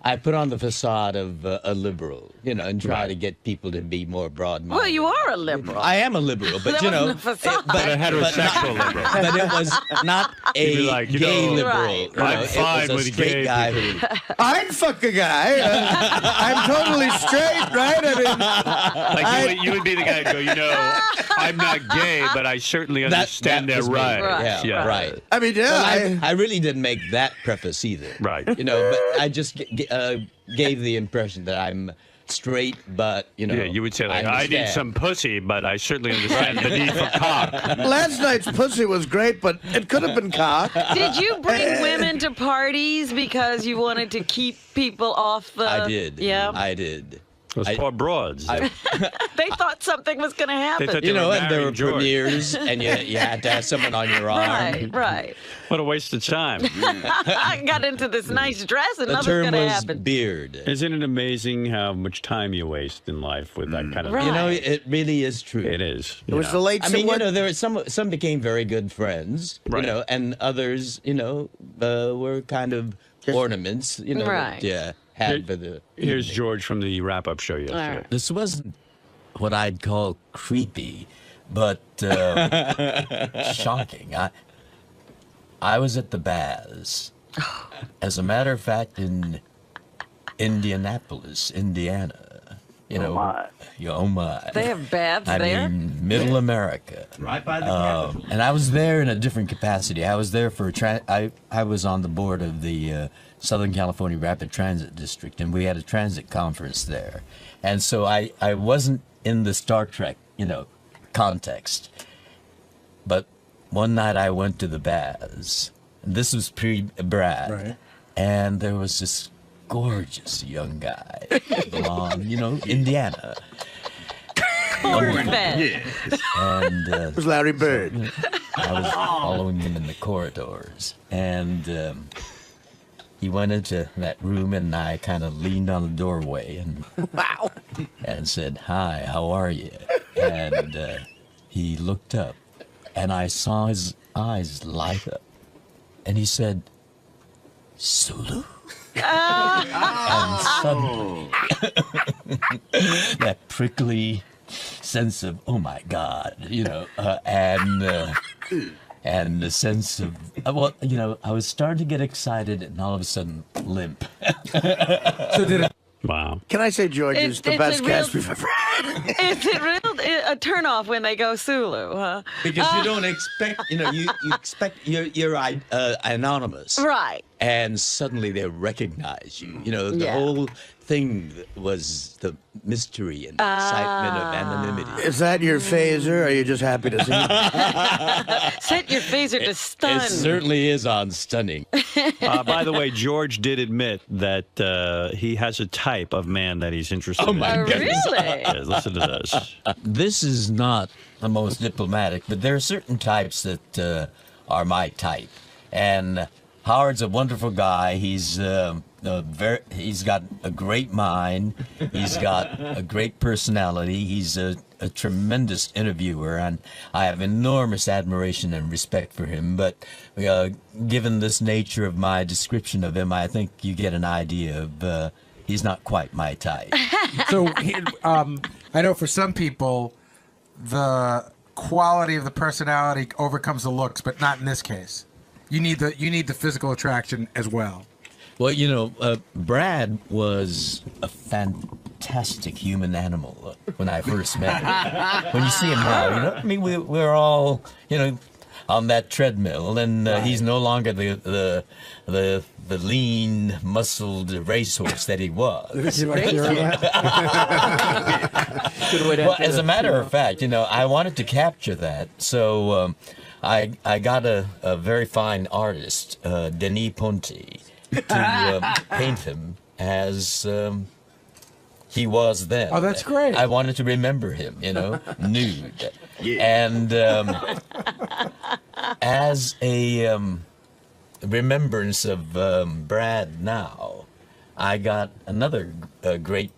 Speaker 3: I put on the facade of a liberal, and try to get people to be more broad-minded.
Speaker 4: Well, you are a liberal.
Speaker 3: I am a liberal, but
Speaker 4: That wasn't a facade.
Speaker 1: But a heterosexual liberal.
Speaker 3: But it was not a
Speaker 1: like,
Speaker 3: gay liberal.
Speaker 4: Right.
Speaker 1: I'm
Speaker 3: it
Speaker 1: fine
Speaker 3: was a
Speaker 1: with
Speaker 3: straight
Speaker 1: gay
Speaker 3: guy
Speaker 1: people.
Speaker 2: I'd fuck a guy. I'm totally straight, right? I mean,
Speaker 1: Like you would be the guy who go, I'm not gay, but I certainly understand
Speaker 3: that
Speaker 1: their
Speaker 3: was me.
Speaker 1: rights.
Speaker 3: Yeah, right.
Speaker 2: I mean, yeah.
Speaker 3: I really didn't make that preface either.
Speaker 1: Right.
Speaker 3: But I just gave the impression that I'm straight, but
Speaker 1: Yeah, you would say like, I need some pussy, but I certainly understand the need for cock.
Speaker 2: Last night's pussy was great, but it could have been cock.
Speaker 4: Did you bring women to parties because you wanted to keep people off the...
Speaker 3: I did.
Speaker 4: Yeah.
Speaker 3: I did.
Speaker 1: Those poor broads.
Speaker 4: They thought something was going to happen.
Speaker 1: thought
Speaker 3: And there were
Speaker 1: marrying George.
Speaker 3: premieres, and you had to have someone on your arm.
Speaker 4: Right.
Speaker 1: What a waste of time.
Speaker 4: I got into this nice dress and
Speaker 3: The
Speaker 4: nothing's
Speaker 3: term
Speaker 4: going to
Speaker 3: was
Speaker 4: happen.
Speaker 3: beard.
Speaker 1: Isn't it amazing how much time you waste in life with that kind of
Speaker 4: Right.
Speaker 3: It really is true.
Speaker 1: It is.
Speaker 2: It was the late.
Speaker 3: I mean, there were some became very good friends,
Speaker 1: Right.
Speaker 3: and others, were kind of ornaments,
Speaker 4: Right.
Speaker 3: that, had for the.
Speaker 1: Here's George from the wrap-up show yesterday.
Speaker 4: All right.
Speaker 9: This wasn't what I'd call creepy, but shocking. I was at the baths. As a matter of fact, in Indianapolis, Indiana. Oh my.
Speaker 4: They have baths
Speaker 9: I
Speaker 4: there?
Speaker 9: mean, Middle America.
Speaker 10: Right by the Capitol.
Speaker 9: And I was there in a different capacity. I was there for I was on the board of the Southern California Rapid Transit District, and we had a transit conference there. And so I wasn't in the Star Trek, context. But one night I went to the baths. And this was pre-Brad.
Speaker 8: Right.
Speaker 9: And there was this gorgeous young guy, blonde, Indiana.
Speaker 4: Corn-fed.
Speaker 9: And
Speaker 2: It was Larry Bird.
Speaker 9: I was following him in the corridors, and he went into that room, and I kind of leaned on the doorway and and said, "Hi, how are you?" And he looked up, and I saw his eyes light up, and he said, "Sulu." And suddenly, that prickly sense of, oh my God, and the sense of, I was starting to get excited, and all of a sudden, limp.
Speaker 1: Wow.
Speaker 2: Can I say George is the
Speaker 4: It's
Speaker 2: best
Speaker 4: a real-
Speaker 2: guest we've ever had?
Speaker 4: Is it real a turnoff when they go Sulu, huh?
Speaker 3: Because you don't expect, you expect you're anonymous,
Speaker 4: Right.
Speaker 3: and suddenly they recognize you. The
Speaker 4: Yeah.
Speaker 3: whole thing was the mystery and excitement of anonymity.
Speaker 2: Is that your phaser? Or are you just happy to see me?
Speaker 4: Set your phaser to stun.
Speaker 3: It certainly is on stunning.
Speaker 1: By the way, George did admit that he has a type of man that he's interested in.
Speaker 3: my goodness.
Speaker 4: Really?
Speaker 1: Yeah, listen to this.
Speaker 9: This is not the most diplomatic, but there are certain types that are my type. And Howard's a wonderful guy. He's got a great mind. He's got a great personality. He's a tremendous interviewer, and I have enormous admiration and respect for him. But given this nature of my description of him, I think you get an idea of he's not quite my type.
Speaker 8: So, I know for some people, the quality of the personality overcomes the looks, but not in this case. You need the physical attraction as well.
Speaker 9: Well, Brad was a fantastic human animal when I first met him. When you see him now, I mean, we're all, on that treadmill, and he's no longer the lean, muscled racehorse that he was. Well, as a matter of fact, I wanted to capture that, so I got a very fine artist, Denis Ponty, to paint him as he was then.
Speaker 8: Oh, that's great.
Speaker 9: I wanted to remember him, nude. And as a remembrance of Brad now, I got another great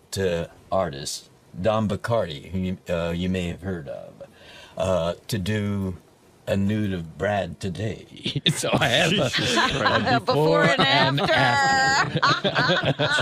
Speaker 9: artist, Don Bacardi, who you may have heard of, to do a nude of Brad today. So I have a
Speaker 4: Before and after.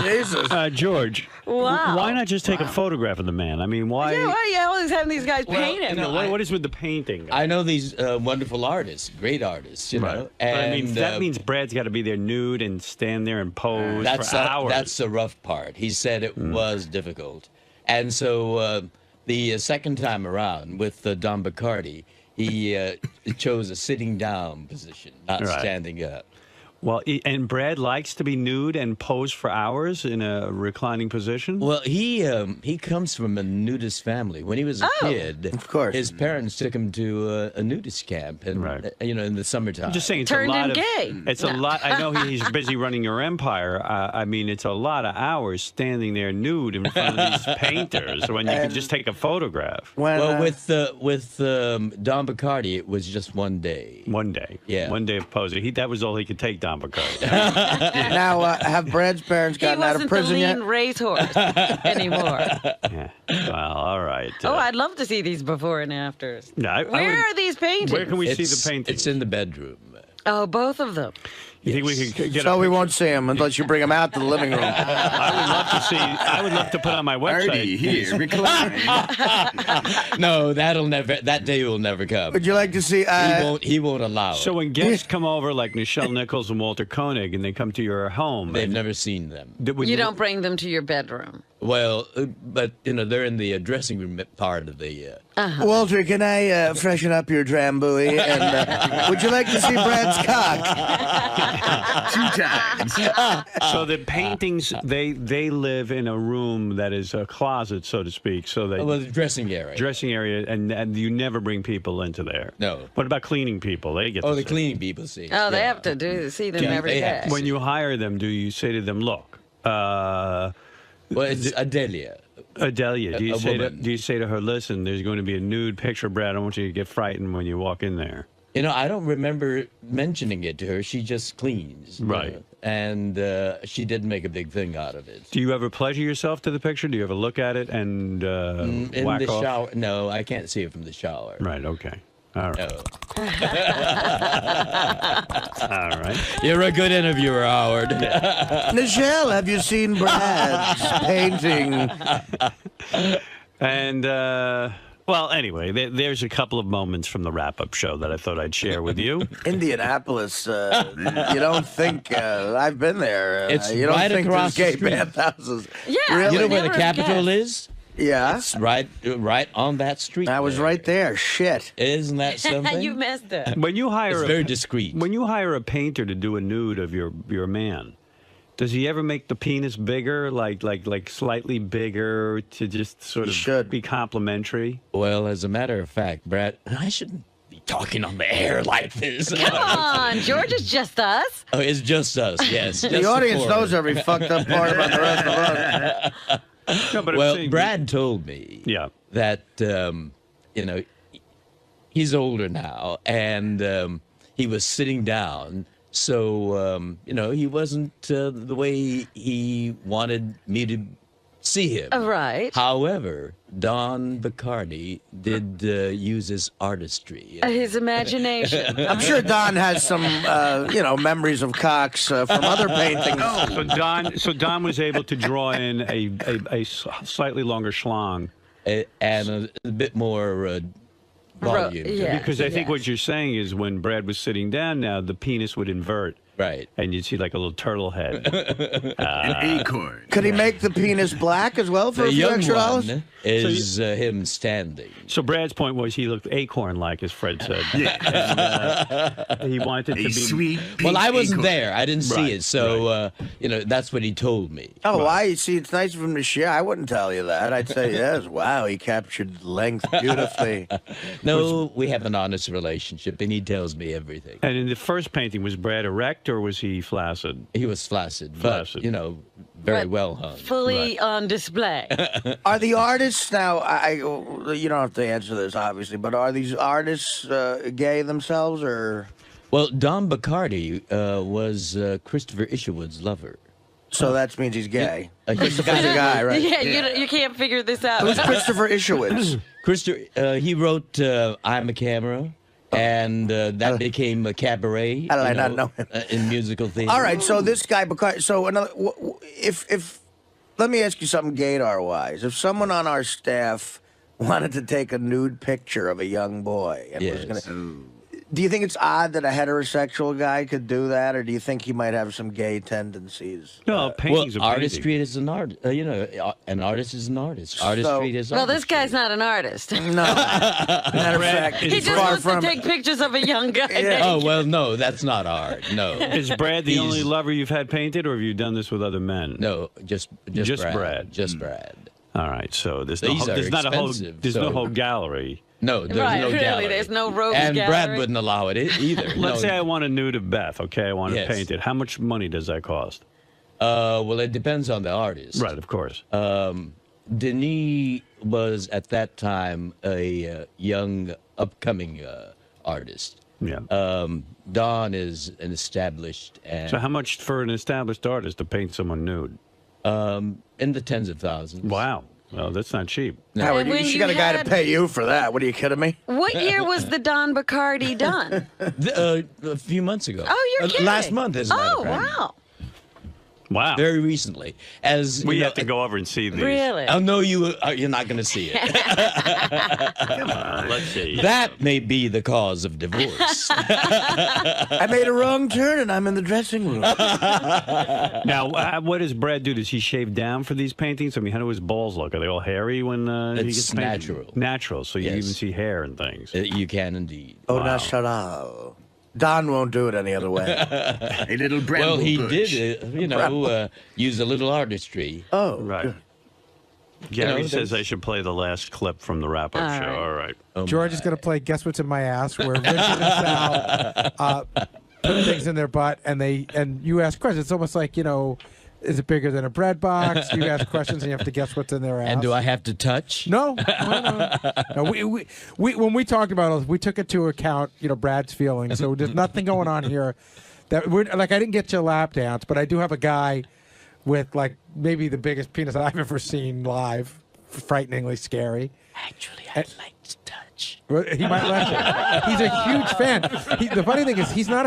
Speaker 2: Jesus.
Speaker 1: George,
Speaker 4: Wow.
Speaker 1: why not just take a photograph of the man? I mean, why?
Speaker 4: Yeah, why are you always having these guys paint him?
Speaker 1: What is with the painting?
Speaker 3: I know these wonderful artists, great artists, you know.
Speaker 1: But I mean,
Speaker 3: And
Speaker 1: that means Brad's got to be there nude and stand there and pose
Speaker 3: that's
Speaker 1: for hours.
Speaker 3: that's the rough part. He said it was difficult, and so the second time around with 𝗏𝗏𝗏𝗏, he chose a sitting down position, not
Speaker 1: Right.
Speaker 3: standing up.
Speaker 1: Well, and Brad likes to be nude and pose for hours in a reclining position.
Speaker 3: Well, he comes from a nudist family. When he was a kid,
Speaker 2: Of course.
Speaker 3: his parents took him to a nudist camp, and
Speaker 1: Right.
Speaker 3: you know, in the summertime.
Speaker 1: I'm just saying, it's
Speaker 4: Turned
Speaker 1: a lot
Speaker 4: him
Speaker 1: of.
Speaker 4: gay.
Speaker 1: It's a lot. I know he's busy running your empire. I mean, it's a lot of hours standing there nude in front of these painters when you can just take a photograph.
Speaker 2: When,
Speaker 3: Well, with 𝗏𝗏𝗏𝗏𝗏, it was just one day.
Speaker 1: One day.
Speaker 3: Yeah.
Speaker 1: One day of posing. That was all he could take, Don Bacardi.
Speaker 2: now, have Brad's parents
Speaker 4: He
Speaker 2: gotten out of
Speaker 4: wasn't
Speaker 2: prison
Speaker 4: the
Speaker 2: yet?
Speaker 4: lean racehorse anymore.
Speaker 1: Yeah. Well, all right.
Speaker 4: Oh, I'd love to see these before and afters.
Speaker 1: No, I
Speaker 4: Where
Speaker 1: would-
Speaker 4: are these paintings?
Speaker 1: Where can we see
Speaker 3: It's-
Speaker 1: the painting?
Speaker 3: It's in the bedroom.
Speaker 4: Oh, both of them.
Speaker 1: You think we could get
Speaker 2: So
Speaker 1: a
Speaker 2: we won't see him unless you bring him out to the living room.
Speaker 1: I would love to see. I would love to put on my website.
Speaker 10: Artie here, reclining.
Speaker 3: No, that day will never come.
Speaker 2: Would you like to see?
Speaker 3: He won't allow it.
Speaker 1: So when guests come over, like Nichelle Nichols and Walter Koenig, and they come to your home,
Speaker 3: They've
Speaker 1: and
Speaker 3: never seen them.
Speaker 1: would
Speaker 4: You don't bring them to your bedroom.
Speaker 3: Well, but you know they're in the dressing room part of the.
Speaker 2: Walter, can I freshen up your drambuie? And would you like to see Brad's cock?
Speaker 10: 2 times.
Speaker 1: So the paintings, they live in a room that is a closet, so to speak. So they
Speaker 3: Well, the dressing area.
Speaker 1: dressing area, and you never bring people into there.
Speaker 3: No.
Speaker 1: What about cleaning people? They get.
Speaker 3: Oh,
Speaker 1: to
Speaker 3: the
Speaker 1: see.
Speaker 3: cleaning people see.
Speaker 4: Oh, they
Speaker 3: Yeah.
Speaker 4: have to see them
Speaker 3: Yeah,
Speaker 4: every
Speaker 3: they
Speaker 4: day.
Speaker 3: have to.
Speaker 1: When you hire them, do you say to them, "Look,
Speaker 3: Well, it's Adelia.
Speaker 1: Adelia, do
Speaker 3: A woman.
Speaker 1: you say to her, listen, there's going to be a nude picture, Brad. I don't want you to get frightened when you walk in there."
Speaker 3: You know, I don't remember mentioning it to her. She just cleans. you
Speaker 1: Right.
Speaker 3: know, and she didn't make a big thing out of it.
Speaker 1: Do you ever pleasure yourself to the picture? Do you ever look at it and
Speaker 3: In
Speaker 1: whack
Speaker 3: the
Speaker 1: off?
Speaker 3: shower. No, I can't see it from the shower.
Speaker 1: Right. Okay. All right.
Speaker 3: No.
Speaker 1: All right.
Speaker 3: You're a good interviewer, Howard.
Speaker 2: Nichelle, have you seen Brad's painting?
Speaker 1: And well, anyway, there's a couple of moments from the wrap-up show that I thought I'd share with you.
Speaker 2: Indianapolis, you don't think I've been there.
Speaker 3: It's
Speaker 2: you don't
Speaker 3: right
Speaker 2: think
Speaker 3: across
Speaker 2: there's
Speaker 3: the
Speaker 2: gay
Speaker 3: street.
Speaker 2: bathhouses.
Speaker 4: Yeah,
Speaker 2: Really?
Speaker 3: You know where the
Speaker 4: Never have
Speaker 3: Capitol
Speaker 4: guessed.
Speaker 3: is?
Speaker 2: Yeah.
Speaker 3: It's right on that street.
Speaker 2: I was
Speaker 3: there.
Speaker 2: right there. Shit.
Speaker 3: Isn't that something?
Speaker 4: You messed up.
Speaker 1: When you hire
Speaker 3: It's very discreet.
Speaker 1: when you hire a painter to do a nude of your man, does he ever make the penis bigger, like slightly bigger, to just sort
Speaker 2: He
Speaker 1: of
Speaker 2: should.
Speaker 1: be complimentary?
Speaker 3: Well, as a matter of fact, Brad, I shouldn't be talking on the air like this.
Speaker 4: Come on, George, it's just us.
Speaker 3: Oh, it's just us, yes.
Speaker 2: The
Speaker 3: just
Speaker 2: audience
Speaker 3: four.
Speaker 2: knows every fucked up part about the rest of us.
Speaker 1: No, but I'm
Speaker 3: Well,
Speaker 1: saying-
Speaker 3: Brad told me
Speaker 1: Yeah.
Speaker 3: that, you know, he's older now, and he was sitting down. So, you know, he wasn't the way he wanted me to see him.
Speaker 4: Right.
Speaker 3: However, 𝗏𝗏𝗏𝗏𝗏 did use his artistry.
Speaker 4: His imagination.
Speaker 2: I'm sure Don has some, memories of cocks from other paintings.
Speaker 1: So Don was able to draw in a slightly longer schlong.
Speaker 3: And a bit more volume. to it.
Speaker 4: yeah.
Speaker 1: Because I think what you're saying is when Brad was sitting down now, the penis would invert.
Speaker 3: Right.
Speaker 1: And you'd see like a little turtle head.
Speaker 10: An acorn.
Speaker 2: Could he make the penis black as well for
Speaker 3: The
Speaker 2: a few
Speaker 3: young
Speaker 2: extra dollars?
Speaker 3: one is him standing.
Speaker 1: So Brad's point was he looked acorn-like, as Fred said.
Speaker 10: Yeah.
Speaker 1: And, he wanted
Speaker 10: A
Speaker 1: to be...
Speaker 10: sweet pink
Speaker 3: Well, I wasn't
Speaker 10: acorn.
Speaker 3: there. I didn't see
Speaker 1: Right,
Speaker 3: it. So, you know, that's what he told me.
Speaker 2: Oh, why? See, it's nice of him to share. I wouldn't tell you that. I'd say, yes, wow, he captured length beautifully.
Speaker 3: No, we have an honest relationship, and he tells me everything.
Speaker 1: And in the first painting, was Brad erect or was he flaccid?
Speaker 3: He was flaccid,
Speaker 1: Flaccid.
Speaker 3: but, you know, very
Speaker 4: But
Speaker 3: well hung.
Speaker 4: Fully on display.
Speaker 2: Are the artists now? You don't have to answer this, obviously, but are these artists gay themselves, or
Speaker 3: Well, 𝗏𝗏𝗏𝗏𝗏 was Christopher Isherwood's lover.
Speaker 2: so that means he's gay?
Speaker 3: He's
Speaker 2: Christopher's a guy, right?
Speaker 4: Yeah, you can't figure this out.
Speaker 2: Who's Christopher Isherwood?
Speaker 3: He wrote 𝗦𝗵cie𝘄𝗿𝗍, And that became a cabaret.
Speaker 2: How did I not know him?
Speaker 3: In musical theater.
Speaker 2: All right, so this guy, so another, if let me ask you something gaydar-wise. If someone on our staff wanted to take a nude picture of a young boy and was going to, do you think it's odd that a heterosexual guy could do that, or do you think he might have some gay tendencies?
Speaker 1: No, painting's a painting.
Speaker 3: Artistry is an art. An artist is an artist. Artistry is.
Speaker 4: Well, this guy's not an artist.
Speaker 2: No. Matter of fact,
Speaker 4: He just wants to take pictures of a young guy.
Speaker 3: Oh well, no, that's not art. No.
Speaker 1: Is Brad the only lover you've had painted, or have you done this with other men?
Speaker 3: No, just Brad. Just Brad.
Speaker 1: All right, so there's
Speaker 3: These are
Speaker 1: not a whole
Speaker 3: expensive,
Speaker 1: no whole gallery.
Speaker 3: No, there's
Speaker 4: Right,
Speaker 3: no
Speaker 4: really,
Speaker 3: gallery.
Speaker 4: there's no rogues
Speaker 3: and
Speaker 4: gallery.
Speaker 3: Brad wouldn't allow it either.
Speaker 1: Let's say I want a nude of Beth. Okay, I want to paint it. How much money does that cost?
Speaker 3: Well, it depends on the artist.
Speaker 1: Right, of course.
Speaker 3: Denis was at that time a young, upcoming artist.
Speaker 1: Yeah.
Speaker 3: Don is an established. And,
Speaker 1: So how much for an established artist to paint someone nude?
Speaker 3: in the tens of thousands.
Speaker 1: Wow. Well, that's not cheap.
Speaker 2: Howard, you got a guy to pay you for that. What are you kidding me?
Speaker 4: What year was the 𝗏𝗵ici𝗄 done?
Speaker 3: A few months ago.
Speaker 4: Oh, you're kidding.
Speaker 3: Last month, as a matter of fact.
Speaker 4: Wow.
Speaker 1: Wow.
Speaker 3: Very recently. As
Speaker 1: we have to go over and see these.
Speaker 4: Really?
Speaker 3: Oh, no, you're not going to see it.
Speaker 1: Come on, let's see.
Speaker 3: That may be the cause of divorce.
Speaker 2: I made a wrong turn and I'm in the dressing room.
Speaker 1: Now, what does Brad do? Does he shave down for these paintings? I mean, how do his balls look? Are they all hairy when he
Speaker 3: It's
Speaker 1: gets painted?
Speaker 3: natural.
Speaker 1: Natural, so you
Speaker 3: Yes.
Speaker 1: even see hair and things.
Speaker 3: You can indeed.
Speaker 2: Oh, natural. Don won't do it any other way.
Speaker 10: A little bramble
Speaker 3: Well, he
Speaker 10: bush.
Speaker 3: did, use a little artistry.
Speaker 2: Oh,
Speaker 1: Right. Gary says I should play the last clip from the wrap-up
Speaker 4: All
Speaker 1: show.
Speaker 4: right.
Speaker 1: All right.
Speaker 3: Oh,
Speaker 8: George is going to play Guess What's in My Ass, where Richard and Sal put things in their butt, and you ask questions. It's almost like, is it bigger than a bread box? You ask questions, and you have to guess what's in their ass.
Speaker 3: And do I have to touch?
Speaker 8: No. No, we when we talked about it, we took it to account, Brad's feelings. So there's nothing going on here. That we're like, I didn't get you a lap dance, but I do have a guy with like maybe the biggest penis that I've ever seen live, frighteningly scary.
Speaker 3: Actually, I'd like to touch.
Speaker 8: Well, he might let you. He's a huge fan. The funny thing is, he's not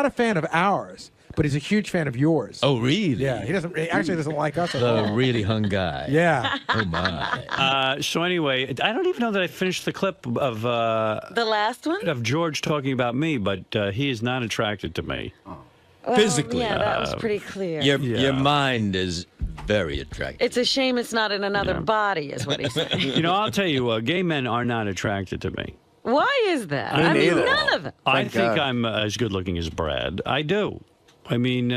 Speaker 8: a fan of ours, but he's a huge fan of yours.
Speaker 3: Oh, really?
Speaker 8: Yeah, he actually doesn't like us at
Speaker 3: The
Speaker 8: all.
Speaker 3: really hung guy.
Speaker 8: Yeah.
Speaker 3: Oh, my.
Speaker 1: So anyway, I don't even know that I finished the clip of
Speaker 4: The last one?
Speaker 1: of George talking about me, but he is not attracted to me.
Speaker 4: Well,
Speaker 3: Physically.
Speaker 4: Yeah, that was pretty clear.
Speaker 3: Your mind is very attractive.
Speaker 4: It's a shame it's not in another body, is what he's saying.
Speaker 1: I'll tell you, gay men are not attracted to me.
Speaker 4: Why is that?
Speaker 2: Me
Speaker 4: I mean,
Speaker 2: neither.
Speaker 4: none of them.
Speaker 1: I
Speaker 2: Thank
Speaker 1: think
Speaker 2: God.
Speaker 1: I'm as good looking as Brad. I do. I mean,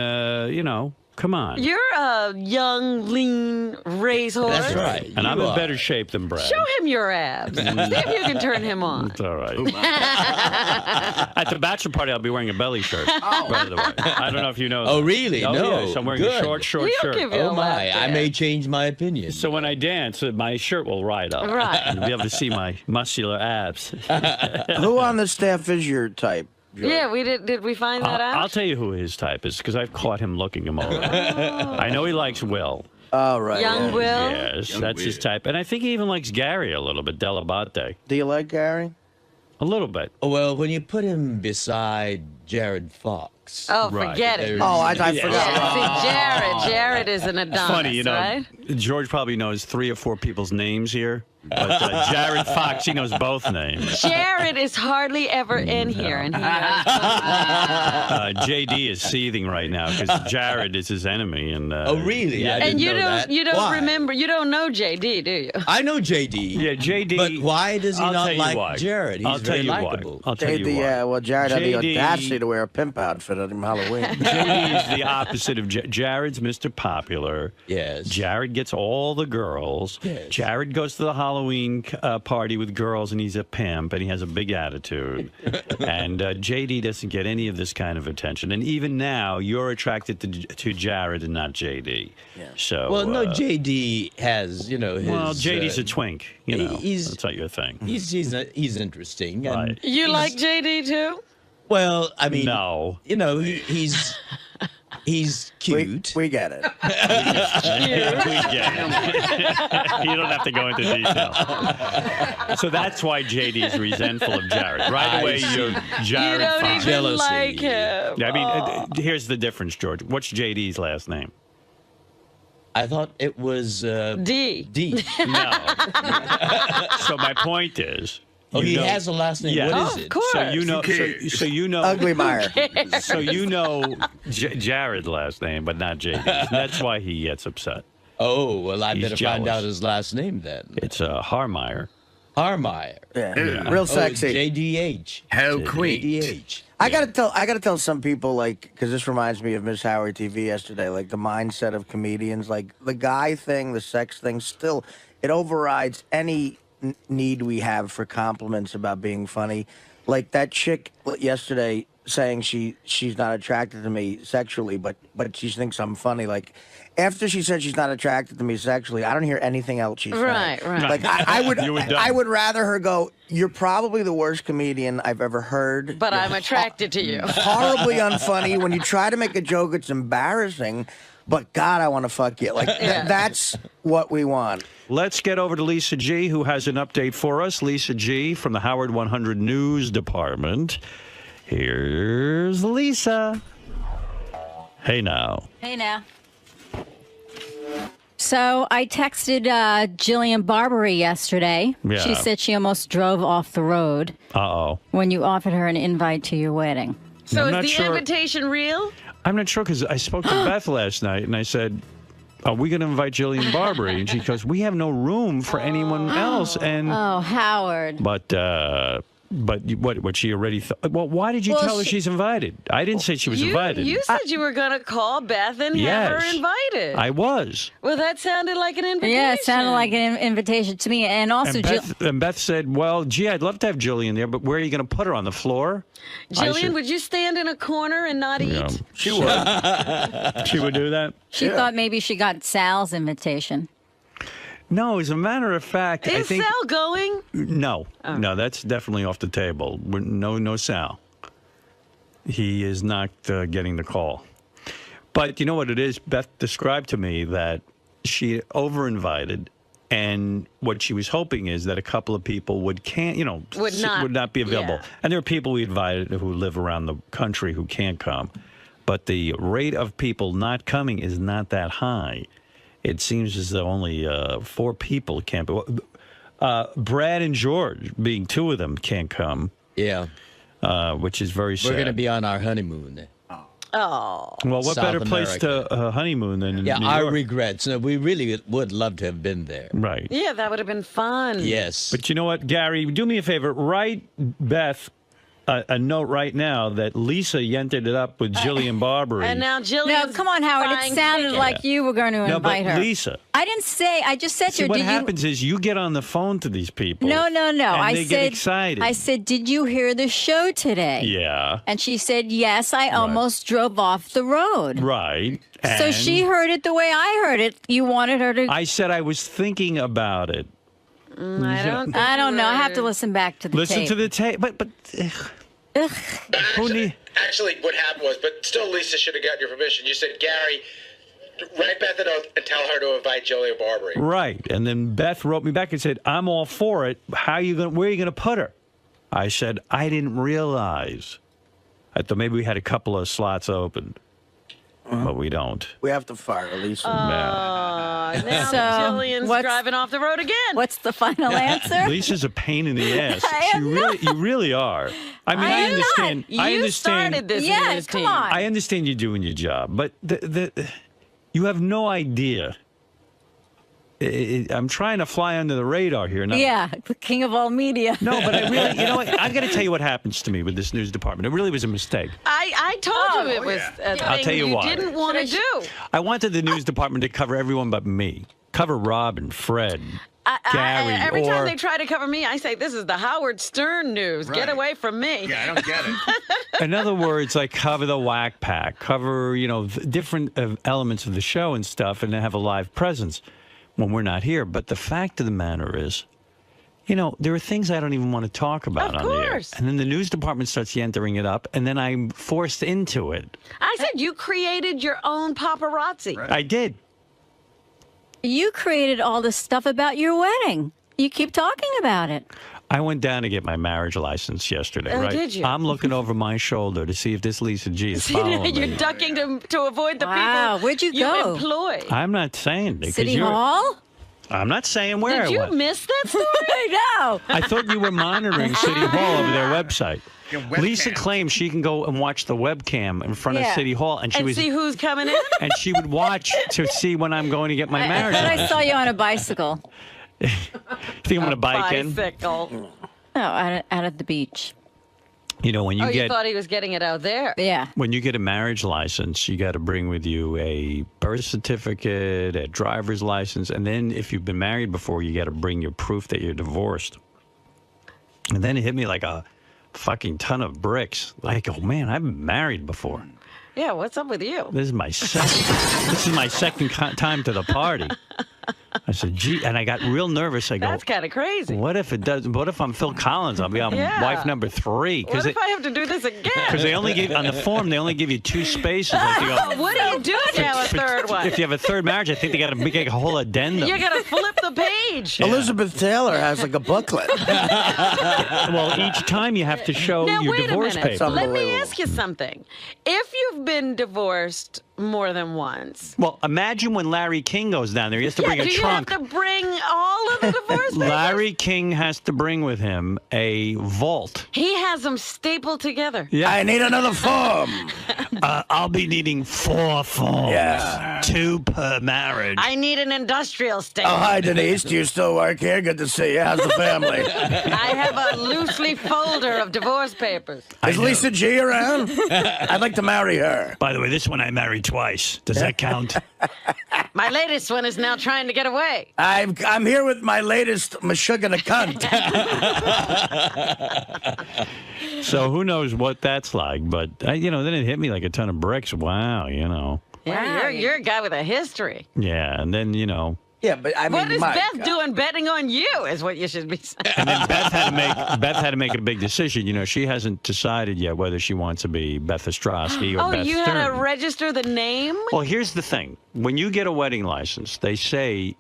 Speaker 1: come on.
Speaker 4: You're a young, lean racehorse.
Speaker 3: That's right.
Speaker 1: And I'm
Speaker 3: You
Speaker 1: in
Speaker 3: are.
Speaker 1: better shape than Brad.
Speaker 4: Show him your abs. See if you can turn him on.
Speaker 1: It's all right. At the bachelor party, I'll be wearing a belly shirt, by the way. I don't know if you know
Speaker 3: Oh,
Speaker 1: that.
Speaker 3: really?
Speaker 1: Oh,
Speaker 3: No.
Speaker 1: yes, I'm wearing
Speaker 3: Good.
Speaker 1: a short
Speaker 4: We'll
Speaker 1: shirt.
Speaker 4: give you
Speaker 3: Oh,
Speaker 4: a
Speaker 3: my.
Speaker 4: lap
Speaker 3: I
Speaker 4: dance.
Speaker 3: may change my opinion.
Speaker 1: So when I dance, my shirt will ride up.
Speaker 4: Right.
Speaker 1: You'll be able to see my muscular abs.
Speaker 2: Who on the staff is your type? George?
Speaker 4: Yeah, we did we find that out?
Speaker 1: I'll tell you who his type is, because I've caught him looking him over. I know he likes Will.
Speaker 2: Oh, right.
Speaker 4: Young
Speaker 2: yeah.
Speaker 4: Will?
Speaker 1: Yes, that's his type. And I think he even likes Gary a little bit, 𝗏𝗏𝗏𝗏.
Speaker 2: Do you like Gary?
Speaker 1: A little bit.
Speaker 3: Well, when you put him beside Jared Fox.
Speaker 4: Oh,
Speaker 1: Right.
Speaker 4: forget it.
Speaker 3: there's-
Speaker 2: Oh, I forgot.
Speaker 4: Yeah, see, Jared is an Adonis,
Speaker 1: Funny,
Speaker 4: right?
Speaker 1: George probably knows 3 or 4 people's names here. But Jared Fox, he knows both names.
Speaker 4: Jared is hardly ever in here, and he knows
Speaker 1: JD is seething right now because Jared is his enemy. And
Speaker 3: Oh, really?
Speaker 1: Yeah,
Speaker 3: I
Speaker 4: And
Speaker 3: didn't know that.
Speaker 4: you don't
Speaker 3: Why?
Speaker 4: remember, you don't know JD, do you?
Speaker 3: I know JD.
Speaker 1: yeah, JD.
Speaker 3: But why does he
Speaker 1: I'll tell
Speaker 3: not
Speaker 1: you
Speaker 3: like
Speaker 1: why.
Speaker 3: Jared? He's
Speaker 1: I'll tell
Speaker 3: very
Speaker 1: you why.
Speaker 3: likable.
Speaker 1: I'll tell you why.
Speaker 2: Yeah, well, Jared had the
Speaker 1: JD
Speaker 2: audacity to wear a pimp outfit at Halloween.
Speaker 1: JD is the opposite of Jared's Mr. Popular.
Speaker 3: Yes.
Speaker 1: Jared gets all the girls.
Speaker 3: Yes.
Speaker 1: Jared goes to the Halloween party with girls, and he's a pimp, and he has a big attitude. And JD doesn't get any of this kind of attention. And even now, you're attracted to Jared and not JD. Yeah. So.
Speaker 3: Well, no, JD has, his...
Speaker 1: Well, JD's a twink.
Speaker 3: he's-
Speaker 1: That's not your thing.
Speaker 3: He's interesting. And
Speaker 1: Right.
Speaker 4: You like JD too?
Speaker 3: Well, I mean...
Speaker 1: No.
Speaker 3: He's He's cute.
Speaker 2: We get it.
Speaker 1: You don't have to go into detail. So that's why JD is resentful of Jared. Right away, you're Jared.
Speaker 4: You don't even
Speaker 3: Jealousy.
Speaker 4: like him.
Speaker 1: I mean, here's the difference, George. What's JD's last name?
Speaker 3: I thought it was
Speaker 4: D.
Speaker 3: D.
Speaker 1: No. So my point is.
Speaker 3: Oh,
Speaker 1: you
Speaker 3: he
Speaker 1: know-
Speaker 3: has a last name.
Speaker 1: Yeah.
Speaker 3: What
Speaker 4: Oh,
Speaker 3: is
Speaker 4: of
Speaker 3: it?
Speaker 4: course.
Speaker 1: So you know. So you know.
Speaker 2: Ugly Meyer.
Speaker 1: So you know Jared's last name, but not JD's. And that's why he gets upset.
Speaker 3: Oh, well, I
Speaker 1: He's
Speaker 3: better find
Speaker 1: jealous.
Speaker 3: out his last name then.
Speaker 1: It's Harmeyer.
Speaker 3: Harmeyer.
Speaker 2: Yeah. Real sexy.
Speaker 3: JDH.
Speaker 10: How quaint.
Speaker 3: JDH.
Speaker 2: I gotta tell some people, like, because this reminds me of Miss Howard TV yesterday, like the mindset of comedians, like the guy thing, the sex thing, still it overrides any need we have for compliments about being funny. Like that chick yesterday saying she's not attracted to me sexually, but she thinks I'm funny. Like after she said she's not attracted to me sexually, I don't hear anything else she's saying.
Speaker 4: Right.
Speaker 2: Like I would rather her go, "You're probably the worst comedian I've ever heard,
Speaker 4: But I'm attracted to you.
Speaker 2: horribly unfunny. When you try to make a joke, it's embarrassing. But God, I want to fuck you. Like that's what we want."
Speaker 1: Let's get over to Lisa G, who has an update for us. Lisa G from the Howard 100 News Department. Here's Lisa. Hey now.
Speaker 11: Hey now. So I texted 𝗫𝗄𝗿𝗱 yesterday.
Speaker 1: Yeah.
Speaker 11: She said she almost drove off the road
Speaker 1: Uh-oh.
Speaker 11: when you offered her an invite to your wedding.
Speaker 4: So
Speaker 1: I'm
Speaker 4: is
Speaker 1: not
Speaker 4: the
Speaker 1: sure.
Speaker 4: invitation real?
Speaker 1: I'm not sure because I spoke to Beth last night and I said, "Are we going to invite 𝗫𝗄𝗿𝗱?" And she goes, "We have no room for anyone else." And
Speaker 11: Oh, Howard.
Speaker 1: but what she already thought. Well, why did you tell her she's invited? I didn't say she was invited.
Speaker 4: You said you were going to call Beth and have her invited.
Speaker 1: I was.
Speaker 4: Well, that sounded like an invitation.
Speaker 11: Yeah, it sounded like an invitation to me. And also,
Speaker 1: And Beth said, "Well, gee, I'd love to have Jillian there, but where are you going to put her, on the floor?"
Speaker 4: Jillian, would you stand in a corner and not eat?
Speaker 2: She would.
Speaker 1: She would do that?
Speaker 11: she thought maybe she got Sal's invitation.
Speaker 1: No, as a matter of fact, I
Speaker 4: Is
Speaker 1: think
Speaker 4: Sal going?
Speaker 1: no, that's definitely off the table. No Sal. He is not getting the call. But you know what it is? Beth described to me that she over-invited, and what she was hoping is that a couple of people would not be available.
Speaker 4: yeah.
Speaker 1: And there are people we invited who live around the country who can't come. But the rate of people not coming is not that high. It seems as though only 4 people can't. Brad and George, being 2 of them, can't come.
Speaker 3: Yeah.
Speaker 1: Which is very sad.
Speaker 3: We're going to be on our honeymoon.
Speaker 4: Oh.
Speaker 1: Well, what
Speaker 3: South
Speaker 1: better place to honeymoon than in New
Speaker 3: our
Speaker 1: York?
Speaker 3: regrets. No, we really would love to have been there.
Speaker 1: Right.
Speaker 4: Yeah, that would have been fun.
Speaker 3: Yes.
Speaker 1: But you know what, Gary? Do me a favor. Write Beth a note right now that Lisa yented it up with 𝗫𝗄𝗿𝗱.
Speaker 4: And now Jillian.
Speaker 11: No, come on, Howard. It sounded like you were going to
Speaker 1: No,
Speaker 11: invite
Speaker 1: but
Speaker 11: her.
Speaker 1: Lisa.
Speaker 11: I didn't say. I just said to
Speaker 1: See,
Speaker 11: her,
Speaker 1: what
Speaker 11: did
Speaker 1: happens is you get on the phone to these people.
Speaker 11: No.
Speaker 1: And
Speaker 11: I
Speaker 1: they
Speaker 11: said.
Speaker 1: get excited.
Speaker 11: I said, did you hear the show today?
Speaker 1: Yeah.
Speaker 11: And she said, yes. I almost drove off the road.
Speaker 1: Right.
Speaker 11: So
Speaker 1: And
Speaker 11: she heard it the way I heard it. You wanted her to.
Speaker 1: I said I was thinking about it.
Speaker 4: I don't.
Speaker 11: I don't know. I have to listen back to the
Speaker 1: Listen
Speaker 11: tape.
Speaker 1: to the tape. But
Speaker 12: Actually, what happened was, but still, Lisa should have gotten your permission. You said, Gary, write Beth a note and tell her to invite 𝗫𝗄𝗿𝗱.
Speaker 1: Right. And then Beth wrote me back and said, "I'm all for it. Where are you going to put her?" I said, "I didn't realize. I thought maybe we had a couple of slots open, but we don't."
Speaker 2: We have to fire Lisa.
Speaker 4: Now
Speaker 11: So,
Speaker 4: Jillian's
Speaker 11: what's-
Speaker 4: driving off the road again.
Speaker 11: What's the final answer?
Speaker 1: Lisa's a pain in the ass.
Speaker 11: I am
Speaker 1: You really are. I mean, I understand.
Speaker 4: You
Speaker 1: I understand.
Speaker 4: started this
Speaker 11: Yes,
Speaker 4: news
Speaker 11: come
Speaker 4: team.
Speaker 11: on.
Speaker 1: I understand you're doing your job, but you have no idea. I'm trying to fly under the radar here. Now.
Speaker 11: Yeah, the king of all media.
Speaker 1: No, but I really, you know what? I've got to tell you what happens to me with this news department. It really was a mistake.
Speaker 4: I told you it was a thing
Speaker 1: I'll tell you why.
Speaker 4: didn't want to do.
Speaker 1: I wanted the news department to cover everyone but me. Cover Rob and Fred, Gary,
Speaker 4: Every time
Speaker 1: or
Speaker 4: they try to cover me, I say, this is the Howard Stern news. Get
Speaker 10: Right.
Speaker 4: away from me.
Speaker 10: Yeah, I don't get it.
Speaker 1: in other words, like cover the whack pack, cover different elements of the show and stuff, and have a live presence when we're not here. But the fact of the matter is, You know, there are things I don't even want to talk about
Speaker 4: Of
Speaker 1: on the air.
Speaker 4: course.
Speaker 1: And then the news department starts entering it up, and then I'm forced into it.
Speaker 4: I said you created your own paparazzi.
Speaker 1: I did.
Speaker 11: You created all this stuff about your wedding. You keep talking about it.
Speaker 1: I went down to get my marriage license yesterday,
Speaker 4: Oh,
Speaker 1: right?
Speaker 4: did you?
Speaker 1: I'm looking over my shoulder to see if this Lisa G is following
Speaker 4: You're
Speaker 1: me.
Speaker 4: ducking to avoid the
Speaker 11: Wow,
Speaker 4: people
Speaker 11: where'd you
Speaker 4: you
Speaker 11: go?
Speaker 4: employ.
Speaker 1: I'm not saying because
Speaker 11: City
Speaker 1: you're.
Speaker 11: Hall?
Speaker 1: I'm not saying where
Speaker 4: Did
Speaker 1: I
Speaker 4: you
Speaker 1: went.
Speaker 4: miss that story?
Speaker 11: I know.
Speaker 1: I thought you were monitoring City Hall over their website. Lisa claims she can go and watch the webcam in front of
Speaker 11: Yeah.
Speaker 1: City Hall, and she
Speaker 4: And
Speaker 1: was,
Speaker 4: see who's coming in?
Speaker 1: and she would watch to see when I'm going to get my
Speaker 11: I
Speaker 1: marriage
Speaker 11: thought I
Speaker 1: license.
Speaker 11: saw you on a bicycle.
Speaker 1: Think I'm going to bike in?
Speaker 4: Bicycle.
Speaker 11: No, out at the beach.
Speaker 1: You know, when you
Speaker 4: Oh, you
Speaker 1: get
Speaker 4: thought he was getting it out there.
Speaker 11: Yeah.
Speaker 1: when you get a marriage license, you got to bring with you a birth certificate, a driver's license, and then if you've been married before, you got to bring your proof that you're divorced. And then it hit me like a fucking ton of bricks. Like, oh man, I've been married before.
Speaker 4: Yeah, what's up with you?
Speaker 1: This is my second time to the party. I said, gee, and I got real nervous. I go,
Speaker 4: That's kind of crazy.
Speaker 1: what if it does? What if I'm Phil Collins? I'll be on
Speaker 4: Yeah.
Speaker 1: wife number 3.
Speaker 4: What if I have to do this again?
Speaker 1: Because they only give on the form, they only give you 2 spaces. Like you go,
Speaker 4: What do you do now, a third one?
Speaker 1: if you have a third marriage, I think they got to make a whole addendum.
Speaker 4: You got to flip the page.
Speaker 2: Elizabeth Taylor has like a booklet.
Speaker 1: Well, each time you have to show
Speaker 4: Now,
Speaker 1: your
Speaker 4: wait a
Speaker 1: divorce
Speaker 4: minute.
Speaker 1: papers.
Speaker 4: Let me ask you something. If you've been divorced more than once,
Speaker 1: Well, imagine when Larry King goes down there. He has to bring
Speaker 4: do
Speaker 1: a
Speaker 4: you
Speaker 1: trunk.
Speaker 4: have to bring all of the divorce papers?
Speaker 1: Larry King has to bring with him a vault.
Speaker 4: He has them stapled together.
Speaker 1: Yeah.
Speaker 2: I need another form.
Speaker 1: I'll be needing 4 forms.
Speaker 2: Yeah.
Speaker 1: 2 per marriage.
Speaker 4: I need an industrial state.
Speaker 2: Oh, hi, Denise. Do you still work here? Good to see you. How's the family?
Speaker 4: I have a loose leaf folder of divorce papers.
Speaker 2: Is Lisa G around? I'd like to marry her.
Speaker 1: By the way, this one I married twice. Does that count?
Speaker 4: My latest one is now trying to get away.
Speaker 2: I'm here with my latest 𝗦𝗵cie𝗄𝗿𝗍.
Speaker 1: So who knows what that's like? But, then it hit me like a ton of bricks. Wow,
Speaker 4: Yeah, you're a guy with a history.
Speaker 1: Yeah, and then,
Speaker 2: Yeah, but I mean,
Speaker 4: What is
Speaker 2: my
Speaker 4: Beth
Speaker 2: God.
Speaker 4: doing betting on you is what you should be saying.
Speaker 1: And then Beth had to make a big decision. She hasn't decided yet whether she wants to be Beth Ostrowski or
Speaker 4: Oh,
Speaker 1: Beth
Speaker 4: you
Speaker 1: Stern.
Speaker 4: had to register the name?
Speaker 1: Well, here's the thing. When you get a wedding license, they say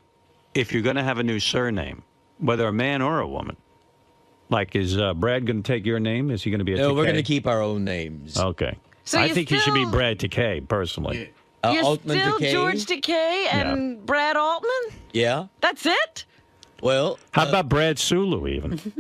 Speaker 1: if you're going to have a new surname, whether a man or a woman, like is Brad going to take your name? Is he going to be a
Speaker 3: No, we're
Speaker 1: Takei?
Speaker 3: going to keep our own names.
Speaker 1: Okay.
Speaker 4: So
Speaker 1: I
Speaker 4: you
Speaker 1: think he should be
Speaker 4: still-
Speaker 1: Brad Takei, personally.
Speaker 4: You're
Speaker 3: Altman
Speaker 4: still
Speaker 3: Takei?
Speaker 4: George Takei and Brad Altman?
Speaker 3: Yeah.
Speaker 4: That's it?
Speaker 3: Well,
Speaker 1: How about Brad Sulu, even?
Speaker 2: You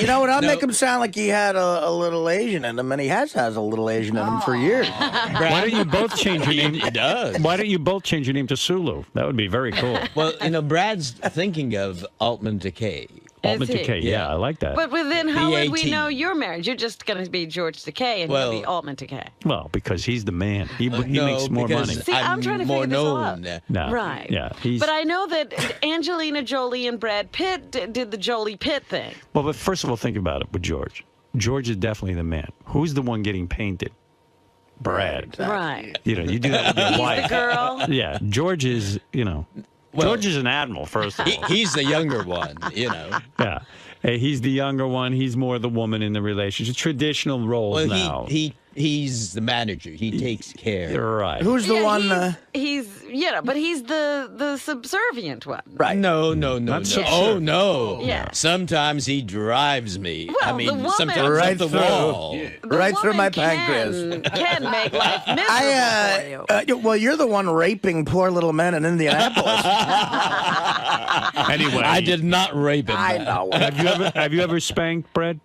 Speaker 2: know what? I'll make him sound like he had a little Asian in him, and he has a little Asian in him for years.
Speaker 1: Why don't you both change your name?
Speaker 3: He does.
Speaker 1: Why don't you both change your name to Sulu? That would be very cool.
Speaker 3: well, Brad's thinking of Altman Takei.
Speaker 1: Altman
Speaker 4: he?
Speaker 1: Takei, yeah, I like that.
Speaker 4: But then how would we
Speaker 3: BAT.
Speaker 4: know you're married? You're just going to be George Takei and
Speaker 3: Well-
Speaker 4: he'll be Altman Takei.
Speaker 1: Well, because he's the man. He
Speaker 3: No,
Speaker 1: makes more
Speaker 3: because
Speaker 1: money.
Speaker 4: See, I'm trying to
Speaker 3: more
Speaker 4: figure this all out.
Speaker 3: known.
Speaker 1: No.
Speaker 4: Right.
Speaker 1: Yeah. He's,
Speaker 4: But I know that Angelina Jolie and Brad Pitt did the Jolie Pitt thing.
Speaker 1: well, but first of all, think about it with George. George is definitely the man. Who's the one getting painted? Brad.
Speaker 4: Right.
Speaker 1: You do that with your
Speaker 4: He's
Speaker 1: wife.
Speaker 4: the girl.
Speaker 1: Yeah. George is, George is an admiral, first of all.
Speaker 3: He's the younger one,
Speaker 1: Yeah. Hey, he's the younger one. He's more the woman in the relationship. Traditional roles
Speaker 3: Well,
Speaker 1: now.
Speaker 3: he's the manager. He takes care.
Speaker 1: You're right.
Speaker 2: Who's the
Speaker 4: Yeah,
Speaker 2: one?
Speaker 4: He's but he's the subservient one.
Speaker 2: Right.
Speaker 3: No.
Speaker 1: Not so
Speaker 3: Oh,
Speaker 1: sure.
Speaker 3: no.
Speaker 4: Yeah.
Speaker 3: Sometimes he drives me.
Speaker 4: Well,
Speaker 3: I
Speaker 4: the
Speaker 3: mean,
Speaker 4: woman-
Speaker 3: sometimes
Speaker 2: Right
Speaker 3: up the
Speaker 2: through.
Speaker 3: wall.
Speaker 4: The
Speaker 2: Right through my
Speaker 4: woman
Speaker 2: pancreas.
Speaker 4: Can make life miserable for you.
Speaker 2: Well, you're the one raping poor little men in Indianapolis.
Speaker 1: Anyway.
Speaker 3: I did not rape him.
Speaker 2: I know.
Speaker 1: Have you ever spanked Brad?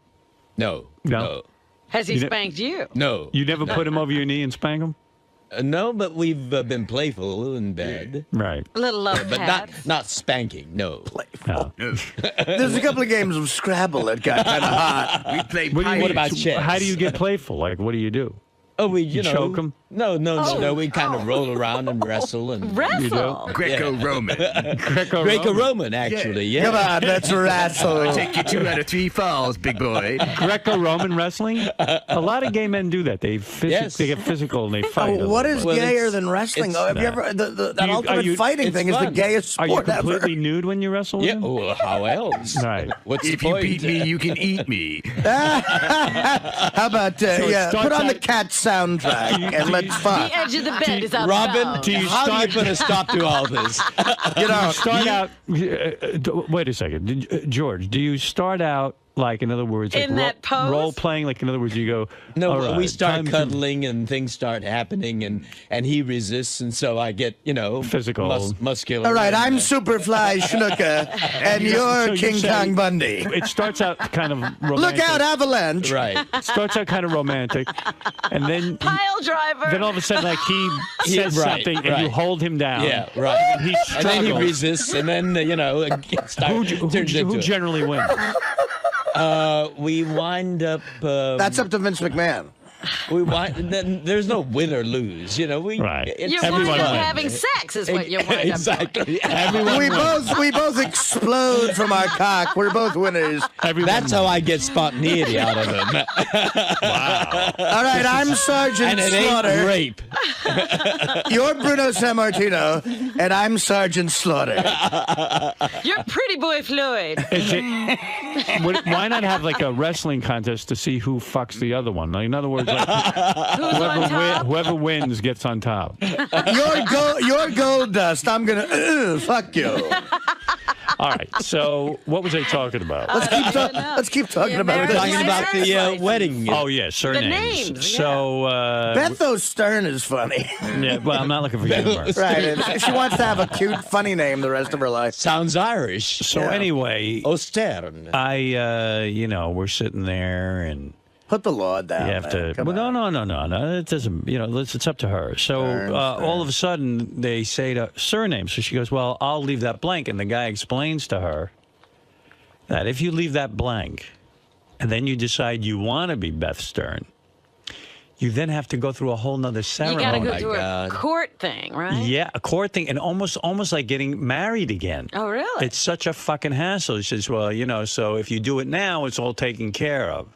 Speaker 3: No.
Speaker 1: No.
Speaker 4: Has he
Speaker 1: You know-
Speaker 4: spanked you?
Speaker 3: No.
Speaker 1: You never put him over your knee and spank him?
Speaker 3: No, but we've been playful in bed.
Speaker 1: Right.
Speaker 4: A little love
Speaker 3: But
Speaker 4: pats.
Speaker 3: not spanking, no.
Speaker 1: No.
Speaker 2: There's a couple of games of Scrabble that got kind of hot.
Speaker 10: We played
Speaker 1: What do you
Speaker 3: What
Speaker 1: mean?
Speaker 3: about chess?
Speaker 1: How do you get playful? Like, what do you do?
Speaker 3: Oh, we,
Speaker 1: You
Speaker 3: know.
Speaker 1: choke 'em?
Speaker 3: No. We kind of roll around and wrestle and
Speaker 4: Wrestle?
Speaker 10: Greco-Roman.
Speaker 3: Greco-Roman, actually. Yeah.
Speaker 2: Come on, let's wrestle.
Speaker 10: I'll take you 2 out of 3 falls, big boy.
Speaker 1: Greco-Roman wrestling? A lot of gay men do that. They get physical and they fight.
Speaker 2: What is gayer than wrestling? Have you ever that ultimate fighting thing is the gayest sport
Speaker 1: ever. Are you completely
Speaker 2: ever.
Speaker 1: nude when you wrestle?
Speaker 3: Yeah. Well, how else?
Speaker 1: Right.
Speaker 3: What's
Speaker 10: If
Speaker 3: the
Speaker 10: you
Speaker 3: point?
Speaker 10: beat me, you can eat me.
Speaker 2: How about put on the cat soundtrack and let's fuck.
Speaker 4: The edge of the bed is out
Speaker 3: Robin,
Speaker 4: of bounds.
Speaker 3: how do you put a stop to all this?
Speaker 1: Start out. Wait a second, George. Do you start out like, in other words,
Speaker 4: in that pose?
Speaker 1: Role playing? Like, in other words, you go.
Speaker 3: No,
Speaker 1: all right,
Speaker 3: we start cuddling and things start happening, and he resists, and so I get
Speaker 1: physical,
Speaker 3: muscular.
Speaker 2: All right, I'm Superfly Schnucker, and you're King Kong Bundy.
Speaker 1: It starts out kind of romantic.
Speaker 2: Look out, avalanche!
Speaker 3: Right.
Speaker 1: Starts out kind of romantic, and then
Speaker 4: pile driver.
Speaker 1: Then all of a sudden, like he says something, and you hold him down.
Speaker 3: Yeah, right. And then he resists, and then
Speaker 1: who generally wins?
Speaker 3: We wind up.
Speaker 2: That's up to Vince McMahon.
Speaker 3: There's no win or lose,
Speaker 4: You wind up having sex, is what you wind up doing.
Speaker 3: Exactly.
Speaker 2: We both explode from our cock. We're both winners.
Speaker 3: That's how I get spontaneity out of him.
Speaker 1: Wow.
Speaker 2: All right, I'm Sergeant
Speaker 3: and it
Speaker 2: Slaughter.
Speaker 3: Ain't rape.
Speaker 2: You're Bruno Sammartino, and I'm Sergeant Slaughter.
Speaker 4: You're Pretty Boy Floyd.
Speaker 1: Why not have like a wrestling contest to see who fucks the other one? Like, in other words, whoever wins gets on top.
Speaker 2: You're gold dust. I'm gonna fuck you.
Speaker 1: All right. So what was I talking about?
Speaker 2: Let's keep talking about it.
Speaker 3: We're talking about the wedding.
Speaker 1: Oh yeah, surnames.
Speaker 4: The names.
Speaker 1: So
Speaker 2: Betho Stern is funny.
Speaker 1: Yeah. Well, I'm not looking for humor.
Speaker 2: Right. And she wants to have a cute, funny name the rest of her life.
Speaker 3: Sounds Irish.
Speaker 1: So anyway,
Speaker 3: Ostern.
Speaker 1: We're sitting there and.
Speaker 2: Put the law down.
Speaker 1: You have to. Well, no. It doesn't. It's up to her. So all of a sudden they say to surname. So she goes, "Well, I'll leave that blank." And the guy explains to her that if you leave that blank, and then you decide you want to be Beth Stern, you then have to go through a whole nother ceremony.
Speaker 4: You got to go through a court thing, right?
Speaker 1: Yeah, a court thing, and almost like getting married again.
Speaker 4: Oh, really?
Speaker 1: It's such a fucking hassle. She says, "Well, so if you do it now, it's all taken care of."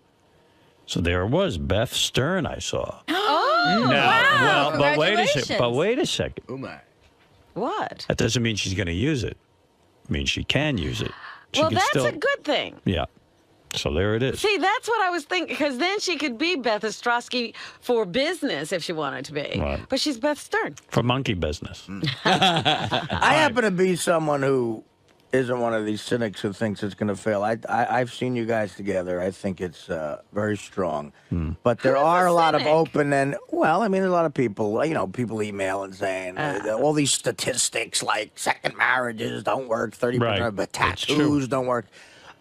Speaker 1: So there it was, Beth Stern. I saw.
Speaker 11: Oh, wow!
Speaker 1: But wait a second.
Speaker 10: Oh my!
Speaker 4: What?
Speaker 1: That doesn't mean she's going to use it. It means she can use it.
Speaker 4: Well, that's a good thing.
Speaker 1: Yeah. So there it is.
Speaker 4: See, that's what I was thinking, because then she could be Beth Ostrowski for business if she wanted to be.
Speaker 1: Right.
Speaker 4: But she's Beth Stern.
Speaker 1: For monkey business.
Speaker 2: I happen to be someone who isn't one of these cynics who thinks it's going to fail. I've seen you guys together. I think it's very strong. But there are a lot of open and, there's a lot of people, people email and saying all these statistics like second marriages don't work, 30%, but tattoos don't work.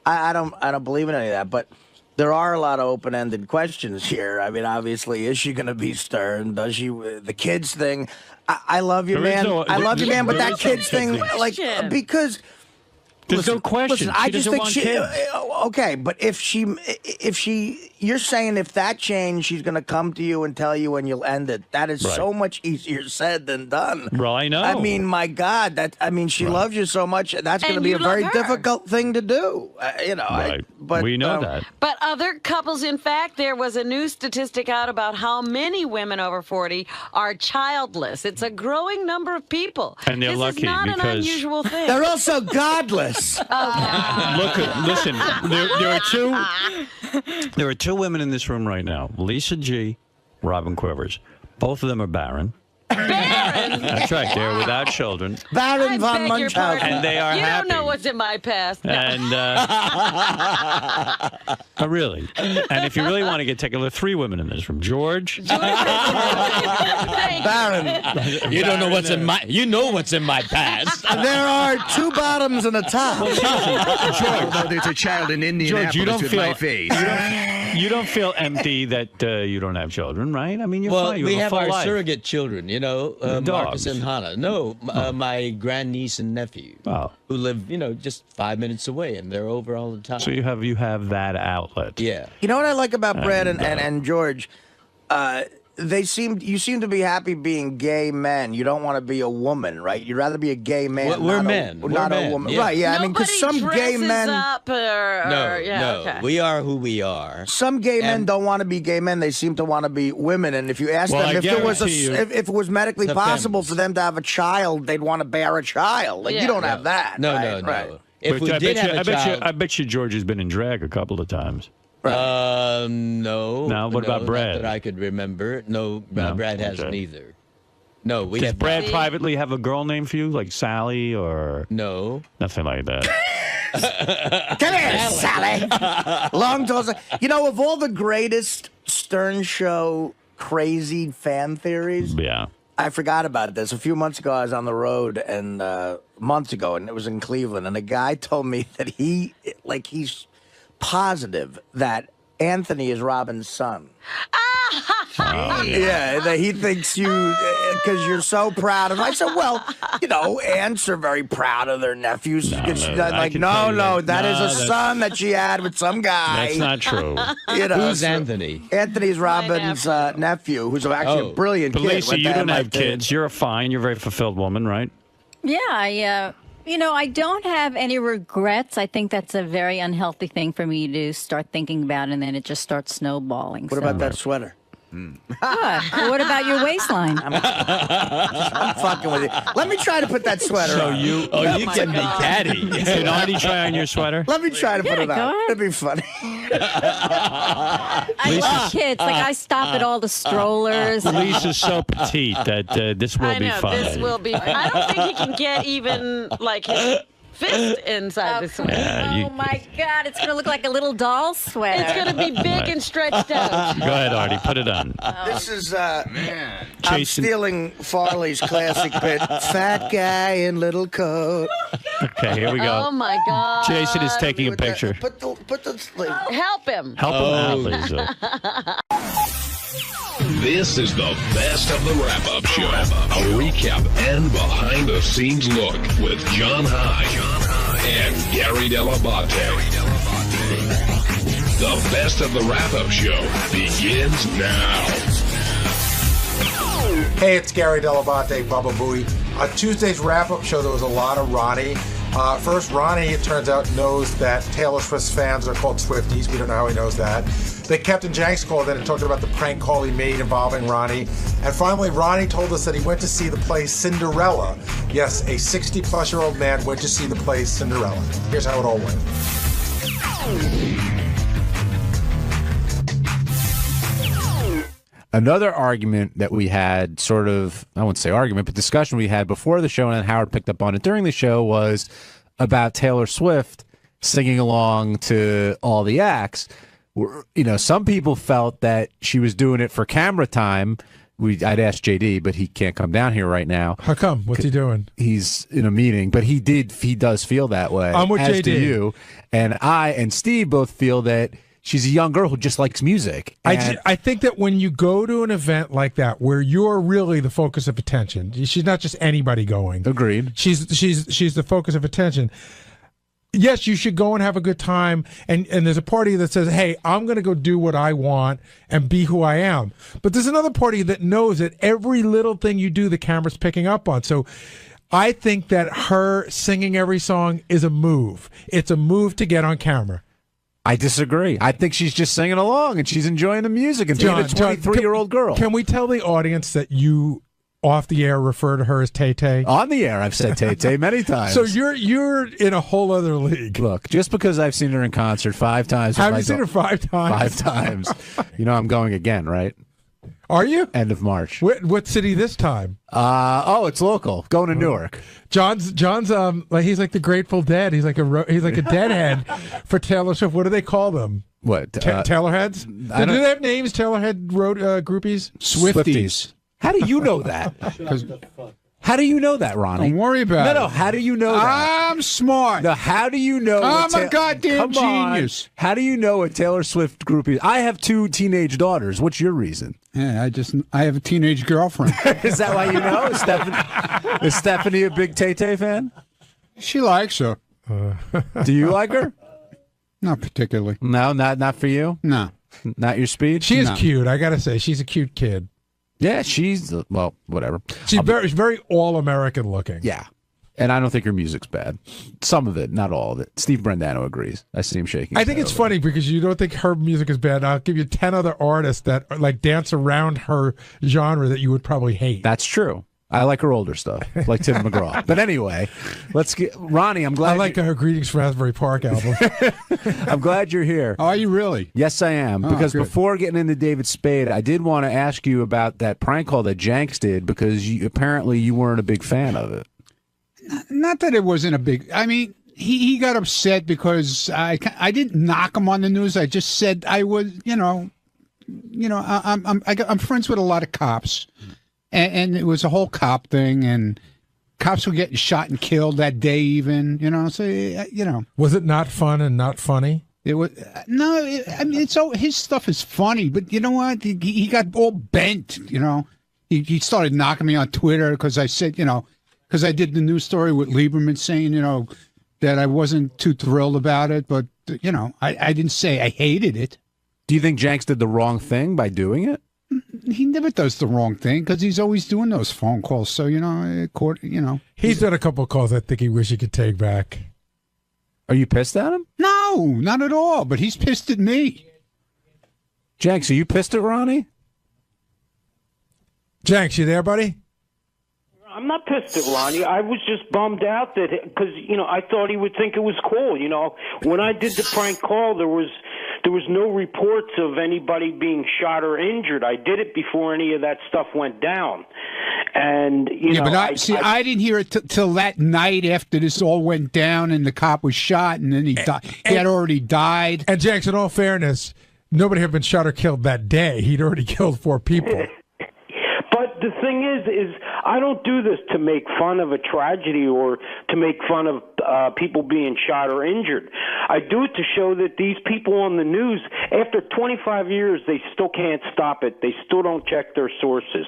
Speaker 2: I don't believe in any of that, but there are a lot of open-ended questions here. I mean, obviously, is she going to be Stern? Does she? The kids thing. I love you, man. I love you, man. But that kids thing, because.
Speaker 1: There's no question.
Speaker 2: I just think okay, but if she, you're saying if that changed, she's going to come to you and tell you and you'll end it. That is so much easier said than done.
Speaker 1: Well, I know.
Speaker 2: I mean, my God, she loves you so much. That's going to be a very difficult thing to do.
Speaker 1: But we know that.
Speaker 4: But other couples, in fact, there was a new statistic out about how many women over 40 are childless. It's a growing number of people.
Speaker 1: And they're lucky
Speaker 4: because this is not an unusual thing.
Speaker 2: They're also godless.
Speaker 1: Listen, there are two women in this room right now, Lisa G, Robin Quivers. Both of them are barren.
Speaker 4: Barren?
Speaker 1: That's right. They're without children.
Speaker 2: Baron von Munchausen.
Speaker 1: And they are happy.
Speaker 4: You don't know what's in my past. No.
Speaker 1: And really. And if you really want to get technical, there are three women in this room. George.
Speaker 2: Baron.
Speaker 3: You don't know what's in my. You know what's in my past.
Speaker 2: There are two bottoms and a top.
Speaker 10: George, although there's a child in Indianapolis with my face.
Speaker 1: You don't feel empty that you don't have children, right? I mean, you're fine.
Speaker 3: We have our
Speaker 1: life.
Speaker 3: surrogate children, Marcus and Hannah. No, my grandniece and nephew, who live, just 5 minutes away, and they're over all the time.
Speaker 1: So you have that outlet.
Speaker 3: Yeah.
Speaker 2: You know what I like about Brad and George? you seem to be happy being gay men. You don't want to be a woman, right? You'd rather be a gay man.
Speaker 3: We're men. We're
Speaker 2: not
Speaker 3: men.
Speaker 2: a woman.
Speaker 3: Yeah.
Speaker 2: Right, yeah. I mean, because some gay men...
Speaker 4: Up
Speaker 3: No. We are who we are.
Speaker 2: Some gay men don't want to be gay men. They seem to want to be women. And if you ask them if it was medically possible for them to have a child, they'd want to bear a child. Like, you don't have that.
Speaker 3: No,
Speaker 2: right?
Speaker 3: no.
Speaker 2: Right.
Speaker 3: If we did have a child...
Speaker 1: I bet you George has been in drag a couple of times.
Speaker 3: No.
Speaker 1: No, what about Brad?
Speaker 3: Not that I could remember. No, Brad hasn't either. No, we
Speaker 1: Does
Speaker 3: have
Speaker 1: Brad
Speaker 3: not.
Speaker 1: privately have a girl name for you, like Sally or...
Speaker 3: No.
Speaker 1: Nothing like that.
Speaker 2: Come here, Sally. Long toes. You know, of all the greatest Stern Show crazy fan theories...
Speaker 1: Yeah.
Speaker 2: I forgot about this. A few months ago, I was on the road, and months ago, and it was in Cleveland, and a guy told me that he's positive that Anthony is Robin's son. Yeah, that he thinks you, because you're so proud of him. I said, well, you know, aunts are very proud of their nephews. That is a son that she had with some guy.
Speaker 1: That's not true.
Speaker 3: You know, who's Anthony?
Speaker 2: Anthony's Robin's nephew, who's actually a brilliant kid.
Speaker 1: Lisa, you don't have kids. You're you're a very fulfilled woman, right?
Speaker 11: Yeah, I don't have any regrets. I think that's a very unhealthy thing for me to start thinking about, and then it just starts snowballing.
Speaker 2: What about that sweater?
Speaker 11: What about your waistline?
Speaker 2: I'm fucking with you. Let me try to put that sweater on.
Speaker 3: You can be catty.
Speaker 1: Can Artie try on your sweater?
Speaker 2: Let me try to put it on. It'd be funny.
Speaker 11: I love kids. Like, I stop at all the strollers.
Speaker 1: Lisa's so petite that this will be fun.
Speaker 4: This will be. I don't think he can get even like his fist inside the sweater.
Speaker 11: Oh my God! It's gonna look like a little doll sweater.
Speaker 4: It's gonna be big and stretched out.
Speaker 1: Go ahead, Artie. Put it on.
Speaker 2: This is I'm stealing Farley's classic bit. Fat guy in little coat.
Speaker 1: Okay, here we go.
Speaker 4: Oh my God!
Speaker 1: Jason is taking a picture.
Speaker 2: Put the
Speaker 4: help him.
Speaker 1: Help him out, Lisa.
Speaker 13: This is the best of the wrap-up show. A recap and behind-the-scenes look with John High and Gary 𝗏𝗏𝗏𝗏. The best of the wrap-up show begins now.
Speaker 8: Hey, it's Gary 𝗏𝗏𝗏𝗏, Baba Booey. On Tuesday's wrap-up show, there was a lot of Ronnie. First, Ronnie, it turns out, knows that Taylor Swift's fans are called Swifties. We don't know how he knows that. Then Captain Jenks called in and talked about the prank call he made involving Ronnie. And finally, Ronnie told us that he went to see the play Cinderella. Yes, a 60-plus-year-old man went to see the play Cinderella. Here's how it all went.
Speaker 14: Another argument that we had, I wouldn't say argument, but discussion we had before the show, and then Howard picked up on it during the show, was about Taylor Swift singing along to all the acts. You know, some people felt that she was doing it for camera time. I'd asked JD, but he can't come down here right now.
Speaker 15: How come? What's he doing?
Speaker 14: He's in a meeting, but he does feel that way.
Speaker 15: I'm with
Speaker 14: as
Speaker 15: JD.
Speaker 14: Do you. And I and Steve both feel that she's a young girl who just likes music.
Speaker 15: I think that when you go to an event like that, where you're really the focus of attention, she's not just anybody going.
Speaker 14: Agreed.
Speaker 15: She's the focus of attention. Yes, you should go and have a good time. And there's a party that says, hey, I'm going to go do what I want and be who I am. But there's another party that knows that every little thing you do, the camera's picking up on. So I think that her singing every song is a move. It's a move to get on camera.
Speaker 14: I disagree. I think she's just singing along and she's enjoying the music and being a 23-year-old girl.
Speaker 15: Can we tell the audience that you, off the air, refer to her as Tay-Tay?
Speaker 14: On the air, I've said Tay-Tay many times.
Speaker 15: So you're in a whole other league.
Speaker 14: Look, just because I've seen her in concert 5 times.
Speaker 15: Have you seen her 5 times?
Speaker 14: 5 times. You know I'm going again, right?
Speaker 15: Are you?
Speaker 14: End of March.
Speaker 15: What city this time?
Speaker 14: It's local. Going to Newark.
Speaker 15: John's like he's like the Grateful Dead. He's like a deadhead for Taylor Swift. What do they call them?
Speaker 14: What?
Speaker 15: Taylorheads? Do they have names? Taylorhead road groupies?
Speaker 14: Swifties. How do you know that? How do you know that, Ronnie?
Speaker 10: Don't worry about it.
Speaker 14: No, how do you know that?
Speaker 10: I'm smart.
Speaker 14: No, how do you know?
Speaker 10: I'm a goddamn genius.
Speaker 14: How do you know what Taylor Swift group is? I have 2 teenage daughters. What's your reason?
Speaker 10: Yeah, I have a teenage girlfriend.
Speaker 14: Is that why you know? Is Stephanie a big Tay-Tay fan?
Speaker 10: She likes her.
Speaker 14: Do you like her?
Speaker 10: Not particularly.
Speaker 14: No, not for you?
Speaker 10: No.
Speaker 14: Not your speed?
Speaker 15: She is cute. I got to say, she's a cute kid.
Speaker 14: Yeah, she's well, whatever.
Speaker 15: She's very all-American looking.
Speaker 14: Yeah. And I don't think her music's bad. Some of it, not all of it. Steve Brandano agrees. I see him shaking.
Speaker 15: I think it's funny because you don't think her music is bad. I'll give you 10 other artists that like dance around her genre that you would probably hate.
Speaker 14: That's true. I like her older stuff, like Tim McGraw. But anyway, let's get Ronnie. I'm glad.
Speaker 15: I like her Greetings from Asbury Park album.
Speaker 14: I'm glad you're here.
Speaker 16: Oh, are you really?
Speaker 14: Yes, I am.
Speaker 16: Oh,
Speaker 14: because
Speaker 16: good.
Speaker 14: before getting into David Spade, I did want to ask you about that prank call that Jenks did because apparently you weren't a big fan of it.
Speaker 16: Not that it wasn't a big. I mean, he got upset because I didn't knock him on the news. I just said I was, I'm friends with a lot of cops, and it was a whole cop thing, and cops were getting shot and killed that day, even. So
Speaker 15: Was it not fun and not funny?
Speaker 16: It was no. I mean, his stuff is funny, but you know what? He got all bent. He started knocking me on Twitter because I said, because I did the news story with Lieberman saying, that I wasn't too thrilled about it. But, I didn't say I hated it.
Speaker 14: Do you think Jenks did the wrong thing by doing it?
Speaker 16: He never does the wrong thing because he's always doing those phone calls. So,
Speaker 15: He's done a couple of calls I think he wish he could take back.
Speaker 14: Are you pissed at him?
Speaker 16: No, not at all. But he's pissed at me.
Speaker 14: Jenks, are you pissed at Ronnie?
Speaker 15: Jenks, you there, buddy?
Speaker 17: I'm not pissed at Ronnie. I was just bummed out that because I thought he would think it was cool. When I did the prank call, there was no reports of anybody being shot or injured. I did it before any of that stuff went down, and
Speaker 16: I didn't hear it till that night after this all went down and the cop was shot and then he died. He had already died.
Speaker 15: And Jenks, in all fairness, nobody had been shot or killed that day. He'd already killed 4 people.
Speaker 17: But the thing is I don't do this to make fun of a tragedy or to make fun of people being shot or injured. I do it to show that these people on the news, after 25 years, they still can't stop it. They still don't check their sources.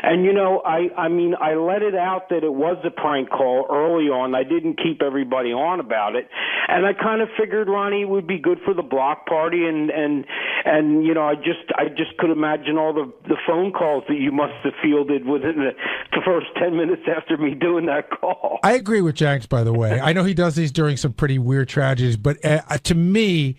Speaker 17: And, I let it out that it was a prank call early on. I didn't keep everybody on about it. And I kind of figured, Ronnie, it would be good for the block party. And I just could imagine all the phone calls that you must have fielded within the first 10 minutes after me doing that call.
Speaker 15: I agree with Jenks, by the way. I know he does these during some pretty weird tragedies, but to me,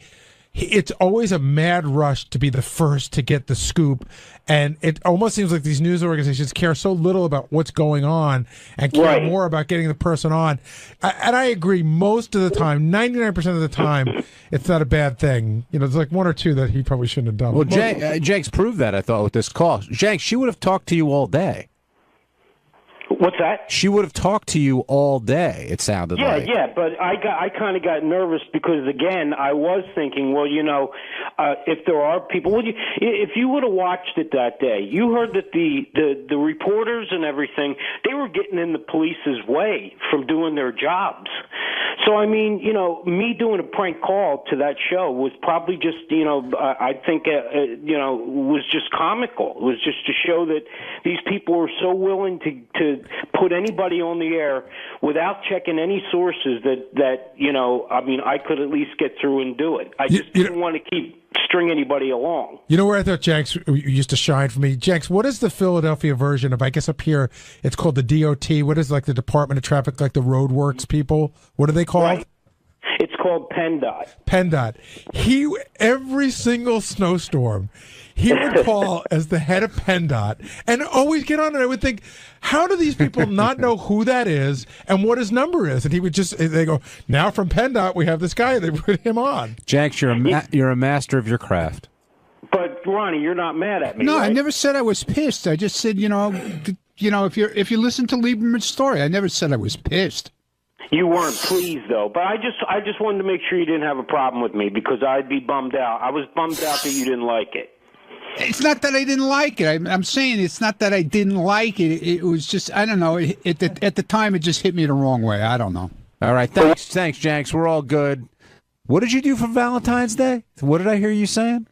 Speaker 15: it's always a mad rush to be the first to get the scoop. And it almost seems like these news organizations care so little about what's going on and care more about getting the person on. And I agree most of the time, 99% of the time, it's not a bad thing. There's like 1 or 2 that he probably shouldn't have done.
Speaker 14: Well, Jenks proved that, I thought, with this call. Jenks, she would have talked to you all day.
Speaker 17: What's that?
Speaker 14: She would have talked to you all day, it sounded like.
Speaker 17: Yeah, but I kind of got nervous because, again, I was thinking, well, if there are people, if you would have watched it that day, you heard that the reporters and everything, they were getting in the police's way from doing their jobs. So, I mean, me doing a prank call to that show was probably just, I think, was just comical. It was just to show that these people were so willing to put anybody on the air without checking any sources that I could at least get through and do it. I just didn't want to keep string anybody along.
Speaker 15: You know where I thought Jenks used to shine for me? Jenks, what is the Philadelphia version of, I guess up here, it's called the DOT. What is like the Department of Traffic, like the roadworks people? What are they called?
Speaker 17: Right. It's called PennDOT.
Speaker 15: PennDOT. Every single snowstorm, he would call as the head of PennDOT and always get on it. I would think, how do these people not know who that is and what his number is? And he would they go, now from PennDOT, we have this guy. They put him on.
Speaker 14: Jenks, you're a master of your craft.
Speaker 17: But, Ronnie, you're not mad at me,
Speaker 16: No,
Speaker 17: right?
Speaker 16: I never said I was pissed. I just said, if you listen to Lieberman's story, I never said I was pissed.
Speaker 17: You weren't pleased, though. But I just wanted to make sure you didn't have a problem with me because I'd be bummed out. I was bummed out that you didn't like it.
Speaker 16: It's not that I didn't like it. I'm saying it's not that I didn't like it. It was just, I don't know. At the time, it just hit me the wrong way. I don't know.
Speaker 14: All right. Thanks, Jenks. We're all good. What did you do for Valentine's Day? What did I hear you saying?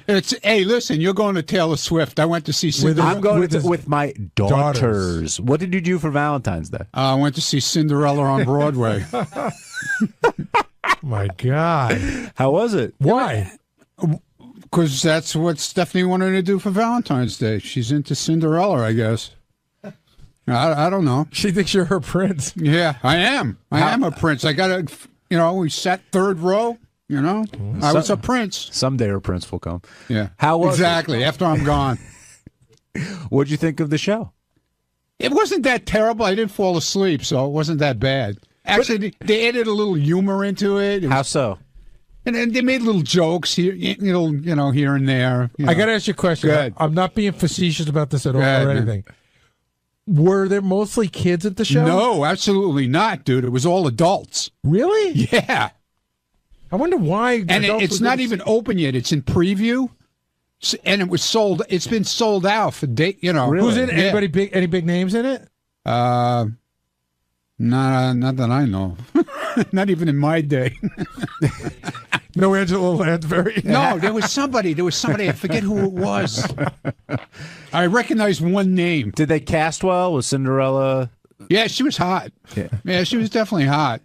Speaker 16: Hey, listen, you're going to Taylor Swift. I went to see Cinderella.
Speaker 14: I'm going with my daughters. What did you do for Valentine's Day?
Speaker 16: I went to see Cinderella on Broadway.
Speaker 15: My God.
Speaker 14: How was it?
Speaker 15: Why?
Speaker 16: Because that's what Stephanie wanted to do for Valentine's Day. She's into Cinderella, I guess. I don't know.
Speaker 15: She thinks you're her prince.
Speaker 16: Yeah, I am. I am a prince. I got to, we sat third row, I was a prince.
Speaker 14: Someday her prince will come.
Speaker 16: Yeah.
Speaker 14: How was
Speaker 16: Exactly, after I'm gone.
Speaker 14: What'd you think of the show?
Speaker 16: It wasn't that terrible. I didn't fall asleep, so it wasn't that bad. Actually, they added a little humor into it.
Speaker 14: How so?
Speaker 16: And then they made little jokes here, here and there.
Speaker 15: I got to ask you a question.
Speaker 16: Good.
Speaker 15: I'm not being facetious about this at all or anything. Were there mostly kids at the show?
Speaker 16: No, absolutely not, dude. It was all adults.
Speaker 15: Really?
Speaker 16: Yeah.
Speaker 15: I wonder why.
Speaker 16: And it's not even open yet. It's in preview, and it was sold. It's been sold out for date.
Speaker 15: Really? Who's in it? Anybody big? Any big names in it?
Speaker 16: Not that I know. Not even in my day.
Speaker 15: No Angela Lansbury.
Speaker 16: No, there was somebody. I forget who it was. I recognize one name.
Speaker 14: Did they cast well? Was Cinderella?
Speaker 16: Yeah, she was hot. Yeah, she was definitely hot.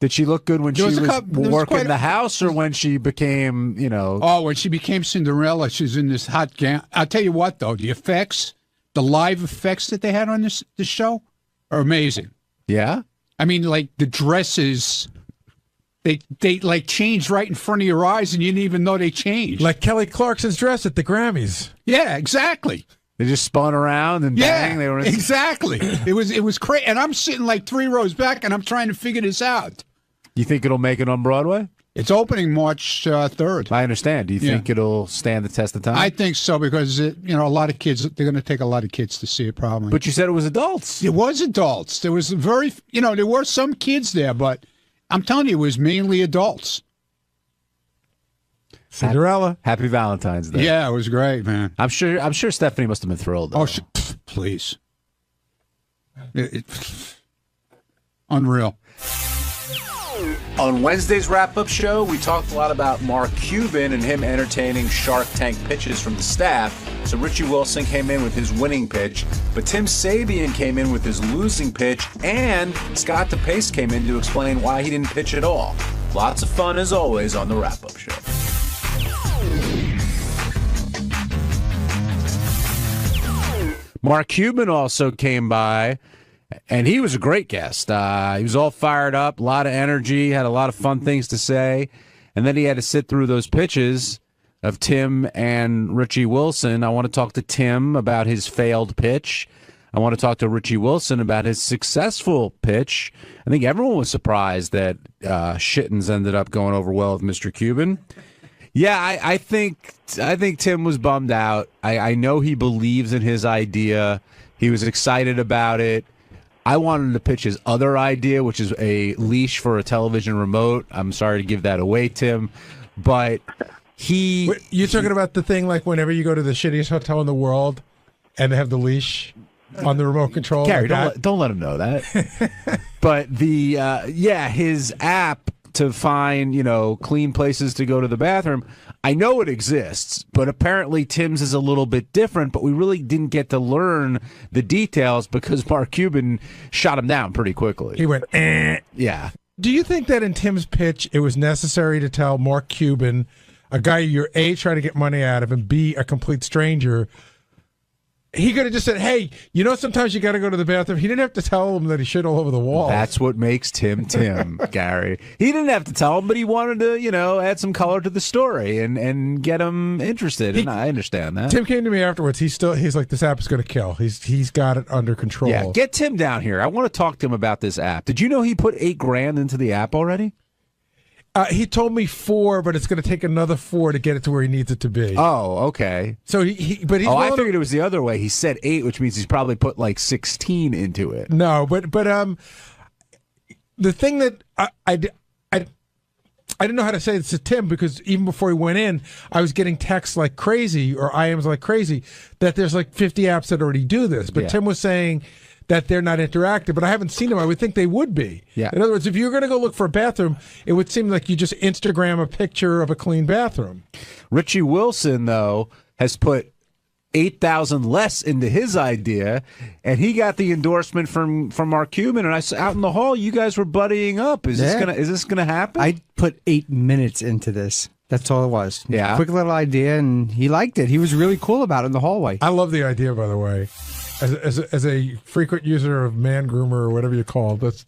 Speaker 14: Did she look good when she was working the house, or when she became,
Speaker 16: Oh, when she became Cinderella, she's in this hot gown. I'll tell you what, though, the live effects that they had on this show are amazing.
Speaker 14: Yeah?
Speaker 16: I mean, like, the dresses, they like changed right in front of your eyes, and you didn't even know they changed.
Speaker 15: Like Kelly Clarkson's dress at the Grammys.
Speaker 16: Yeah, exactly.
Speaker 14: They just spun around and bang. They were
Speaker 16: exactly. It was crazy, and I'm sitting like 3 rows back, and I'm trying to figure this out.
Speaker 14: You think it'll make it on Broadway?
Speaker 16: It's opening March 3rd.
Speaker 14: I understand. Do you think it'll stand the test of time?
Speaker 16: I think so, because a lot of kids. They're going to take a lot of kids to see it, probably.
Speaker 14: But you said it was adults.
Speaker 16: It was adults. There was there were some kids there, but I'm telling you, it was mainly adults.
Speaker 15: Cinderella.
Speaker 14: Happy Valentine's Day.
Speaker 16: Yeah, it was great, man.
Speaker 14: I'm sure Stephanie must have been thrilled. Though.
Speaker 16: Please. Unreal.
Speaker 14: On Wednesday's wrap-up show, we talked a lot about Mark Cuban and him entertaining Shark Tank pitches from the staff. So Richie Wilson came in with his winning pitch, but Tim Sabean came in with his losing pitch, and Scott DePace came in to explain why he didn't pitch at all. Lots of fun, as always, on the wrap-up show. Mark Cuban also came by, and he was a great guest. He was all fired up, a lot of energy, had a lot of fun things to say. And then he had to sit through those pitches of Tim and Richie Wilson. I want to talk to Tim about his failed pitch. I want to talk to Richie Wilson about his successful pitch. I think everyone was surprised that Shittens ended up going over well with Mr. Cuban. Yeah, I think Tim was bummed out. I know he believes in his idea. He was excited about it. I wanted to pitch his other idea, which is a leash for a television remote. I'm sorry to give that away, Tim, but
Speaker 15: You're talking about the thing like whenever you go to the shittiest hotel in the world and they have the leash on the remote control?
Speaker 14: Gary,
Speaker 15: like
Speaker 14: don't let him know that. But his app to find, clean places to go to the bathroom. I know it exists, but apparently Tim's is a little bit different, but we really didn't get to learn the details because Mark Cuban shot him down pretty quickly.
Speaker 15: He went, eh.
Speaker 14: Yeah.
Speaker 15: Do you think that in Tim's pitch it was necessary to tell Mark Cuban, a guy you're A, trying to get money out of, and B, a complete stranger, he could have just said, hey, sometimes you got to go to the bathroom. He didn't have to tell him that he shit all over the wall.
Speaker 14: That's what makes Tim, Gary. He didn't have to tell him, but he wanted to, add some color to the story and get him interested. And I understand that.
Speaker 15: Tim came to me afterwards. He's like, this app is going to kill. He's got it under control.
Speaker 14: Yeah, get Tim down here. I want to talk to him about this app. Did you know he put $8,000 into the app already?
Speaker 15: He told me 4, but it's going to take another 4 to get it to where he needs it to be.
Speaker 14: Oh, okay.
Speaker 15: So I
Speaker 14: figured it was the other way. He said 8, which means he's probably put like 16 into it.
Speaker 15: No, but the thing that I didn't know how to say this to Tim, because even before he went in, I was getting texts like crazy, or IMs like crazy, that there's like 50 apps that already do this. But Tim was saying that they're not interactive, but I haven't seen them. I would think they would be.
Speaker 14: Yeah.
Speaker 15: In other words, if you're going to go look for a bathroom, it would seem like you just Instagram a picture of a clean bathroom.
Speaker 14: Richie Wilson, though, has put $8,000 less into his idea, and he got the endorsement from Mark Cuban. And I saw out in the hall, you guys were buddying up. Is this gonna happen?
Speaker 18: I put 8 minutes into this. That's all it was.
Speaker 14: Yeah.
Speaker 18: Quick little idea, and he liked it. He was really cool about it in the hallway.
Speaker 15: I love the idea, by the way. As a frequent user of Man Groomer or whatever you call it,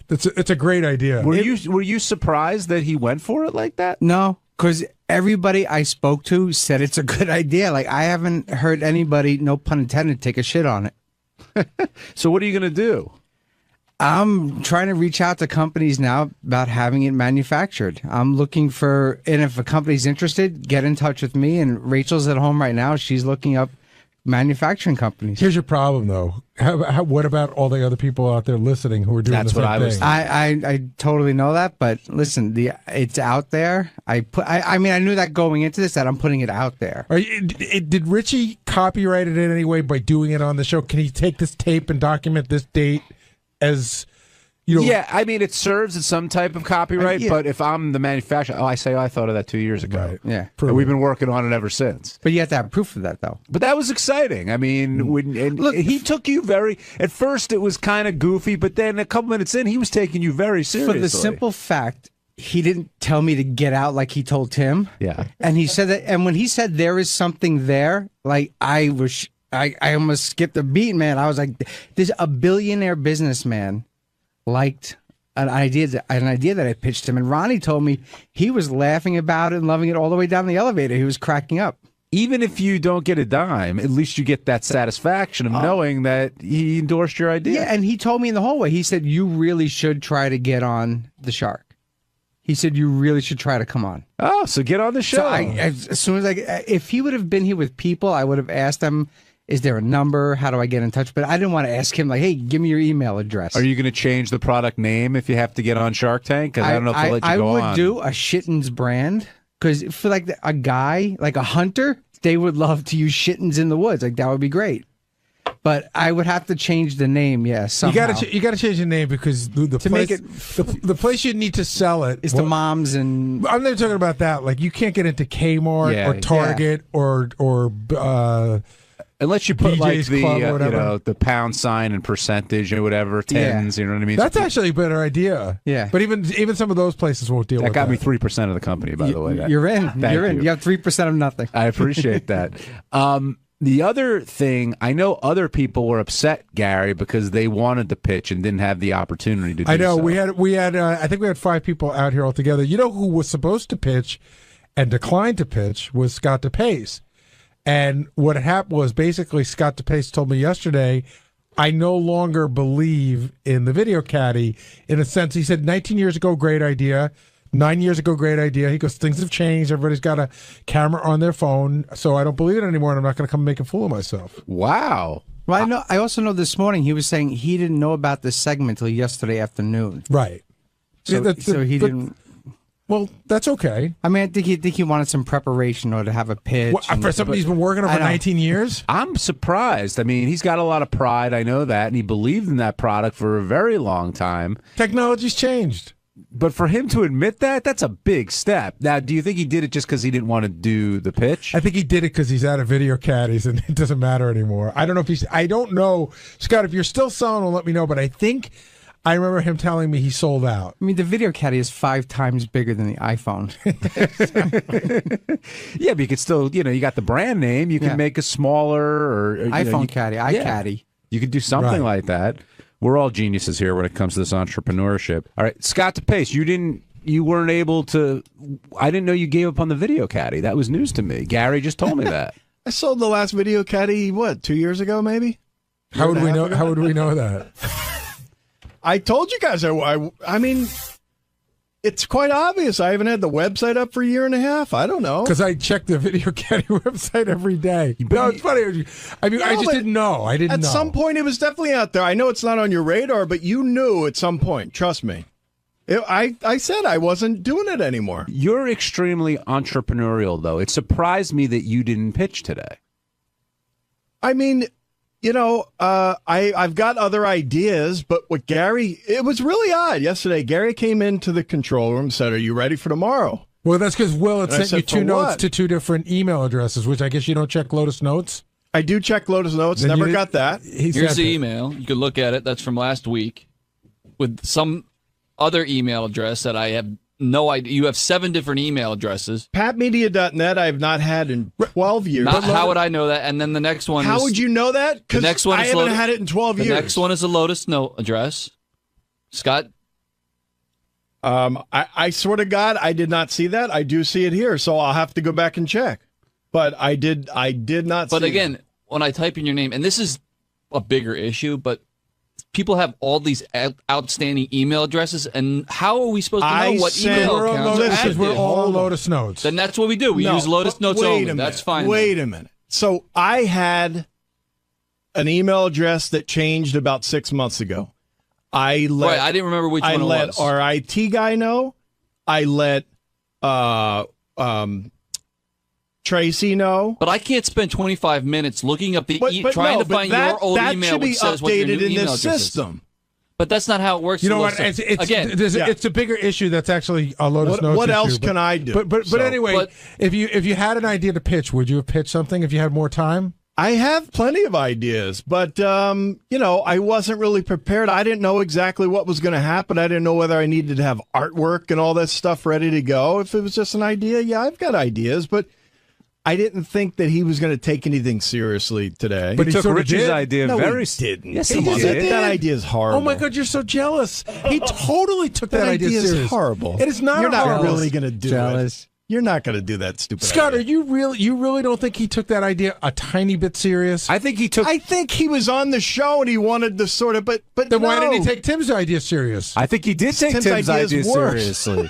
Speaker 15: it's a great idea.
Speaker 14: Were you surprised that he went for it like that?
Speaker 18: No, because everybody I spoke to said it's a good idea. Like, I haven't heard anybody, no pun intended, take a shit on it.
Speaker 14: So what are you going to do?
Speaker 18: I'm trying to reach out to companies now about having it manufactured. I'm looking for, and if a company's interested, get in touch with me. And Rachel's at home right now. She's looking up manufacturing companies.
Speaker 15: Here's your problem, though. What about all the other people out there listening who are doing the same thing?
Speaker 18: I totally know that, but listen, it's out there. I mean, I knew that going into this, that I'm putting it out there.
Speaker 15: Did Richie copyright it in any way by doing it on the show? Can he take this tape and document this date as, you know?
Speaker 14: Yeah, I mean, it serves as some type of copyright, but if I'm the manufacturer, I thought of that 2 years ago.
Speaker 15: Right.
Speaker 18: Yeah.
Speaker 14: And we've been working on it ever since.
Speaker 18: But you have to have proof of that, though.
Speaker 14: But that was exciting. I mean, look, he took you at first it was kind of goofy, but then a couple minutes in, he was taking you very seriously.
Speaker 18: For the simple fact, he didn't tell me to get out like he told Tim.
Speaker 14: Yeah.
Speaker 18: And he said that, and when he said there is something there, like I almost skipped a beat, man. I was like, there's a billionaire businessman liked an idea that I pitched him, and Ronnie told me he was laughing about it and loving it all the way down the elevator. He was cracking up.
Speaker 14: Even if you don't get a dime, at least you get that satisfaction of knowing that he endorsed your idea.
Speaker 18: Yeah, and he told me in the hallway, he said, you really should try to get on the Shark. He said, you really should try to come on.
Speaker 14: Oh, so get on the show.
Speaker 18: So as soon as if he would have been here with people, I would have asked him, is there a number? How do I get in touch? But I didn't want to ask him, like, hey, give me your email address.
Speaker 14: Are you going to change the product name if you have to get on Shark Tank? Because I don't know if they'll let you go on.
Speaker 18: I would do a Shittens brand, because for like a guy, like a hunter, they would love to use Shittens in the woods. Like, that would be great. But I would have to change the name, somehow.
Speaker 15: You got to change the name, because the place you need to sell it
Speaker 18: is the moms, and
Speaker 15: I'm not talking about that. Like, you can't get into Kmart or Target or
Speaker 14: unless you put
Speaker 15: BJ's
Speaker 14: like
Speaker 15: Club
Speaker 14: the pound sign and percentage or whatever, tens, you know what I mean?
Speaker 15: That's actually a better idea.
Speaker 18: Yeah.
Speaker 15: But even some of those places won't deal with that.
Speaker 14: That got me 3% of the company, by the way.
Speaker 18: You're in.
Speaker 14: You're
Speaker 18: in. You have 3% of nothing.
Speaker 14: I appreciate that. The other thing, I know other people were upset, Gary, because they wanted to pitch and didn't have the opportunity to do so.
Speaker 15: I know. We had I think we had 5 people out here altogether. You know who was supposed to pitch and declined to pitch was 𝗪𝗏𝗍. And what happened was, basically, 𝗪𝗏𝗍 told me yesterday, I no longer believe in the video caddy. In a sense, he said 19 years ago, great idea. 9 years ago, great idea. He goes, things have changed. Everybody's got a camera on their phone, so I don't believe it anymore, and I'm not going to come make a fool of myself.
Speaker 14: Wow.
Speaker 18: Well, I also know this morning he was saying he didn't know about this segment until yesterday afternoon.
Speaker 15: Right.
Speaker 18: So he didn't.
Speaker 15: Well, that's okay.
Speaker 18: I mean, I think he wanted some preparation or to have a pitch.
Speaker 15: For somebody who's been working on for 19 years?
Speaker 14: I'm surprised. I mean, he's got a lot of pride. I know that. And he believed in that product for a very long time.
Speaker 15: Technology's changed.
Speaker 14: But for him to admit that, that's a big step. Now, do you think he did it just because he didn't want to do the pitch?
Speaker 15: I think he did it because he's out of video caddies and it doesn't matter anymore. I don't know. Scott, if you're still selling them, let me know. But I remember him telling me he sold out.
Speaker 18: I mean, the video caddy is 5 times bigger than the iPhone.
Speaker 14: Yeah, but you could still, you got the brand name. You can make a smaller or
Speaker 18: iPhone caddy, iCaddy.
Speaker 14: You could do something like that. We're all geniuses here when it comes to this entrepreneurship. All right, 𝗪𝗏𝗍, you weren't able to. I didn't know you gave up on the video caddy. That was news to me. Gary just told me that.
Speaker 10: I sold the last video caddy 2 years ago, maybe.
Speaker 15: How would we know? How would we know that?
Speaker 10: I told you guys. I mean, it's quite obvious. I haven't had the website up for a year and a half. I don't know.
Speaker 15: Because I check the video caddy website every day. No, it's funny. I mean, I just didn't know.
Speaker 10: At some point, it was definitely out there. I know it's not on your radar, but you knew at some point. Trust me. I said I wasn't doing it anymore.
Speaker 14: You're extremely entrepreneurial, though. It surprised me that you didn't pitch today.
Speaker 10: I mean, I've got other ideas, but it was really odd yesterday. Gary came into the control room and said, "Are you ready for tomorrow?"
Speaker 15: Well, that's because Will had sent you 2 notes
Speaker 10: what?
Speaker 15: to 2 different email addresses, which I guess you don't check Lotus Notes.
Speaker 10: I do check Lotus Notes.
Speaker 15: Then
Speaker 10: Never got that.
Speaker 19: Here's the email. You can look at it. That's from last week with some other email address that I have no idea. You have 7 different email addresses.
Speaker 10: Patmedia.net I have not had in 12 years.
Speaker 19: How would I know that? And then the next one
Speaker 10: How would you know that?
Speaker 19: The next one
Speaker 10: I
Speaker 19: is
Speaker 10: haven't had it in 12 years.
Speaker 19: The next one is a Lotus Note address. Scott?
Speaker 10: I swear to God, I did not see that. I do see it here, so I'll have to go back and check. But I did not see it.
Speaker 19: But again, when I type in your name, and this is a bigger issue, but people have all these outstanding email addresses, and how are we supposed to know what email accounts are active?
Speaker 15: We're all Lotus Notes.
Speaker 19: Then that's what we do. We use Lotus Notes only. That's fine.
Speaker 10: Wait a minute. So I had an email address that changed about 6 months ago. I
Speaker 19: didn't remember which one it was.
Speaker 10: I let our IT guy know. I let Tracy know.
Speaker 19: But I can't spend 25 minutes looking up trying to find your old email which says what your new email address
Speaker 10: system.
Speaker 19: Is. But that's not how it works.
Speaker 15: You know what? It's a bigger issue. That's actually a Lotus Notes.
Speaker 10: What else
Speaker 15: issue,
Speaker 10: can I do?
Speaker 15: But anyway, if you had an idea to pitch, would you have pitched something if you had more time?
Speaker 10: I have plenty of ideas, but I wasn't really prepared. I didn't know exactly what was going to happen. I didn't know whether I needed to have artwork and all that stuff ready to go. If it was just an idea, yeah, I've got ideas, but I didn't think that he was going to take anything seriously today.
Speaker 14: But he took Richie's idea
Speaker 10: no,
Speaker 14: very.
Speaker 10: He didn't.
Speaker 14: Yes,
Speaker 10: he did. That idea is horrible.
Speaker 15: Oh my God, you're so jealous. He totally took that idea
Speaker 10: is
Speaker 15: serious.
Speaker 10: Horrible.
Speaker 15: It is not.
Speaker 10: You're not
Speaker 15: horrible.
Speaker 10: really going to do it. You're not going to do that stupid
Speaker 15: Scott,
Speaker 10: idea.
Speaker 15: are you really don't think he took that idea a tiny bit serious?
Speaker 14: I think he took.
Speaker 10: I think he was on the show and he wanted to sort of, but
Speaker 15: then why didn't he take Tim's idea serious?
Speaker 14: I think he did take Tim's idea seriously.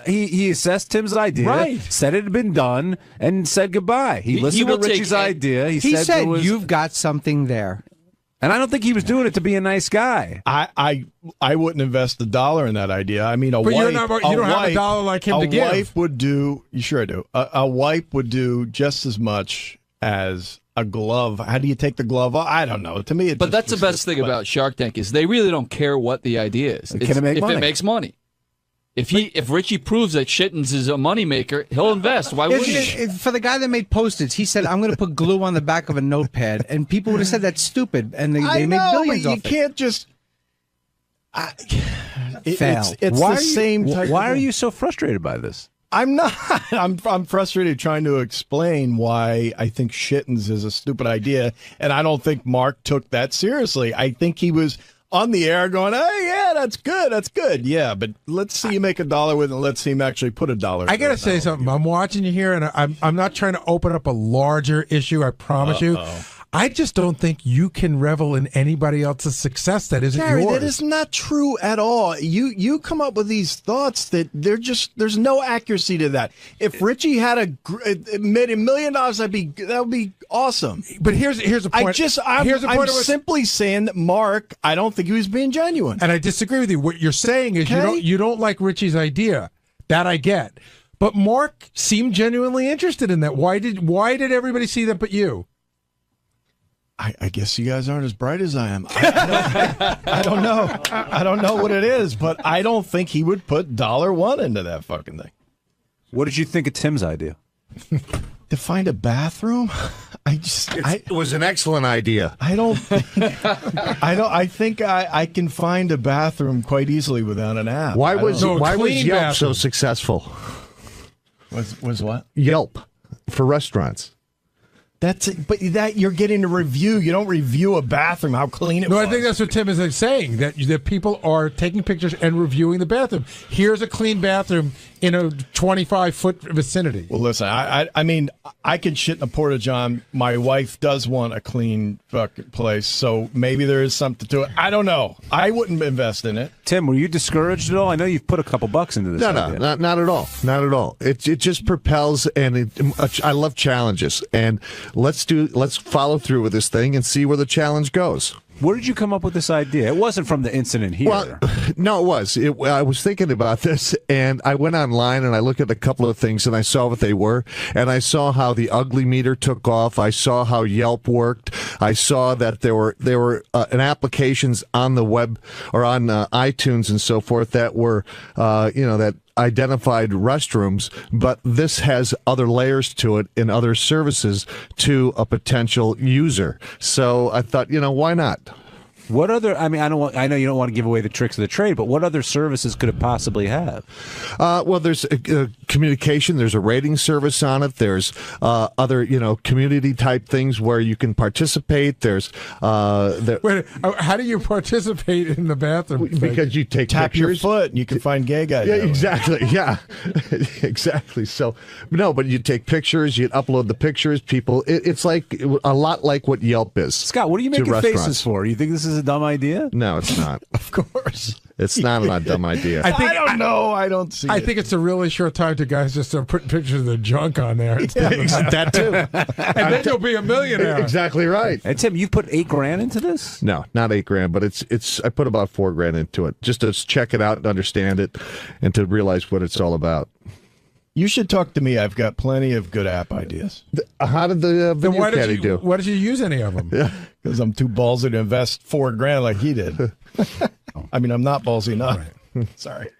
Speaker 14: He assessed Tim's idea,
Speaker 15: right?
Speaker 14: Said it had been done, and said goodbye. He listened to Richie's idea.
Speaker 18: He said you've got something there.
Speaker 14: And I don't think he was doing it to be a nice guy.
Speaker 10: I wouldn't invest $1 in that idea. I mean,
Speaker 15: but
Speaker 10: wife.
Speaker 15: You don't have $1 like him to give.
Speaker 10: A wife would do. You sure I do. A wife would do just as much as a glove. How do you take the glove off? I don't know. To me,
Speaker 19: but that's the best thing about Shark Tank is they really don't care what the idea is.
Speaker 14: Can it make money?
Speaker 19: If it makes money. If Richie proves that Shittens is a moneymaker, he'll invest. Why wouldn't he?
Speaker 18: For the guy that made Post-its, he said, I'm going to put glue on the back of a notepad. And people would have said that's stupid. And they made billions
Speaker 10: but
Speaker 18: off
Speaker 10: you can't just...
Speaker 18: Fail.
Speaker 10: It's the same type
Speaker 14: Why are you so frustrated by this?
Speaker 10: I'm not. I'm frustrated trying to explain why I think Shittens is a stupid idea. And I don't think Mark took that seriously. I think he was... on the air going, oh, yeah, that's good. That's good. Yeah, but let's see you make $1 with it and let's see him actually put $1.
Speaker 15: I got to say something. I'm watching you here, and I'm not trying to open up a larger issue, I promise you. I just don't think you can revel in anybody else's success that isn't
Speaker 10: Gary,
Speaker 15: yours.
Speaker 10: that is not true at all. You come up with these thoughts that there's no accuracy to that. If Richie had made $1 million, that would be awesome.
Speaker 15: But here's a point.
Speaker 10: I'm simply saying that Mark, I don't think he was being genuine.
Speaker 15: And I disagree with you. What you're saying is you don't like Richie's idea. That I get. But Mark seemed genuinely interested in that. Why did everybody see that but you?
Speaker 10: I guess you guys aren't as bright as I am. I don't know. I don't know what it is, but I don't think he would put $1 into that fucking thing.
Speaker 14: What did you think of Tim's idea?
Speaker 10: To find a bathroom?
Speaker 20: It was an excellent idea.
Speaker 10: I think I can find a bathroom quite easily without an app.
Speaker 20: Why was Yelp so
Speaker 10: bathroom.
Speaker 20: Successful?
Speaker 10: Was what?
Speaker 20: Yelp for restaurants.
Speaker 10: That's it. But that you're getting a review. You don't review a bathroom, how clean it was.
Speaker 15: No, I think that's what Tim is saying, that people are taking pictures and reviewing the bathroom. Here's a clean bathroom in a 25-foot vicinity.
Speaker 10: Well, listen, I mean, I can shit in a porta-john. My wife does want a clean fucking place, so maybe there is something to it. I don't know. I wouldn't invest in it.
Speaker 14: Tim, were you discouraged at all? I know you've put a couple bucks into this.
Speaker 20: No, not at all. Not at all. It just propels, and I love challenges. And let's follow through with this thing and see where the challenge goes.
Speaker 14: Where did you come up with this idea? It wasn't from the incident here.
Speaker 20: Well, no, it was. I was thinking about this, and I went online and I looked at a couple of things, and I saw what they were, and I saw how the ugly meter took off. I saw how Yelp worked. I saw that there were applications on the web or on iTunes and so forth that were that identified restrooms, but this has other layers to it and other services to a potential user. So I thought, why not?
Speaker 14: What other? I mean, I know you don't want to give away the tricks of the trade, but what other services could it possibly have?
Speaker 20: Well, there's communication. There's a rating service on it. There's other, community type things where you can participate. There's
Speaker 15: Wait, how do you participate in the bathroom?
Speaker 20: Because you
Speaker 10: tap
Speaker 20: pictures.
Speaker 10: your foot and you can find gay guys.
Speaker 20: Yeah, exactly. Yeah, exactly. So no, but you take pictures. You upload the pictures. People, it's like a lot like what Yelp is.
Speaker 14: Scott, what are you making faces for? You think this is a dumb idea?
Speaker 20: No, it's not.
Speaker 10: Of course.
Speaker 20: It's not a dumb idea.
Speaker 10: I don't know. I don't see
Speaker 15: I
Speaker 10: it.
Speaker 15: think it's a really short time to guys just start putting pictures of their junk on there.
Speaker 20: That too.
Speaker 15: And then you'll be a millionaire.
Speaker 20: Exactly right.
Speaker 14: And Tim, you put $8,000 into this?
Speaker 20: No, not $8,000, but it's. I put about $4,000 into it just to check it out and understand it, and to realize what it's all about.
Speaker 10: You should talk to me. I've got plenty of good app ideas.
Speaker 20: How did the
Speaker 15: Then
Speaker 20: video caddy do?
Speaker 15: Why did you use any of them?
Speaker 20: Yeah.
Speaker 10: Because I'm too ballsy to invest $4,000 like he did. I mean, I'm not ballsy enough. Sorry.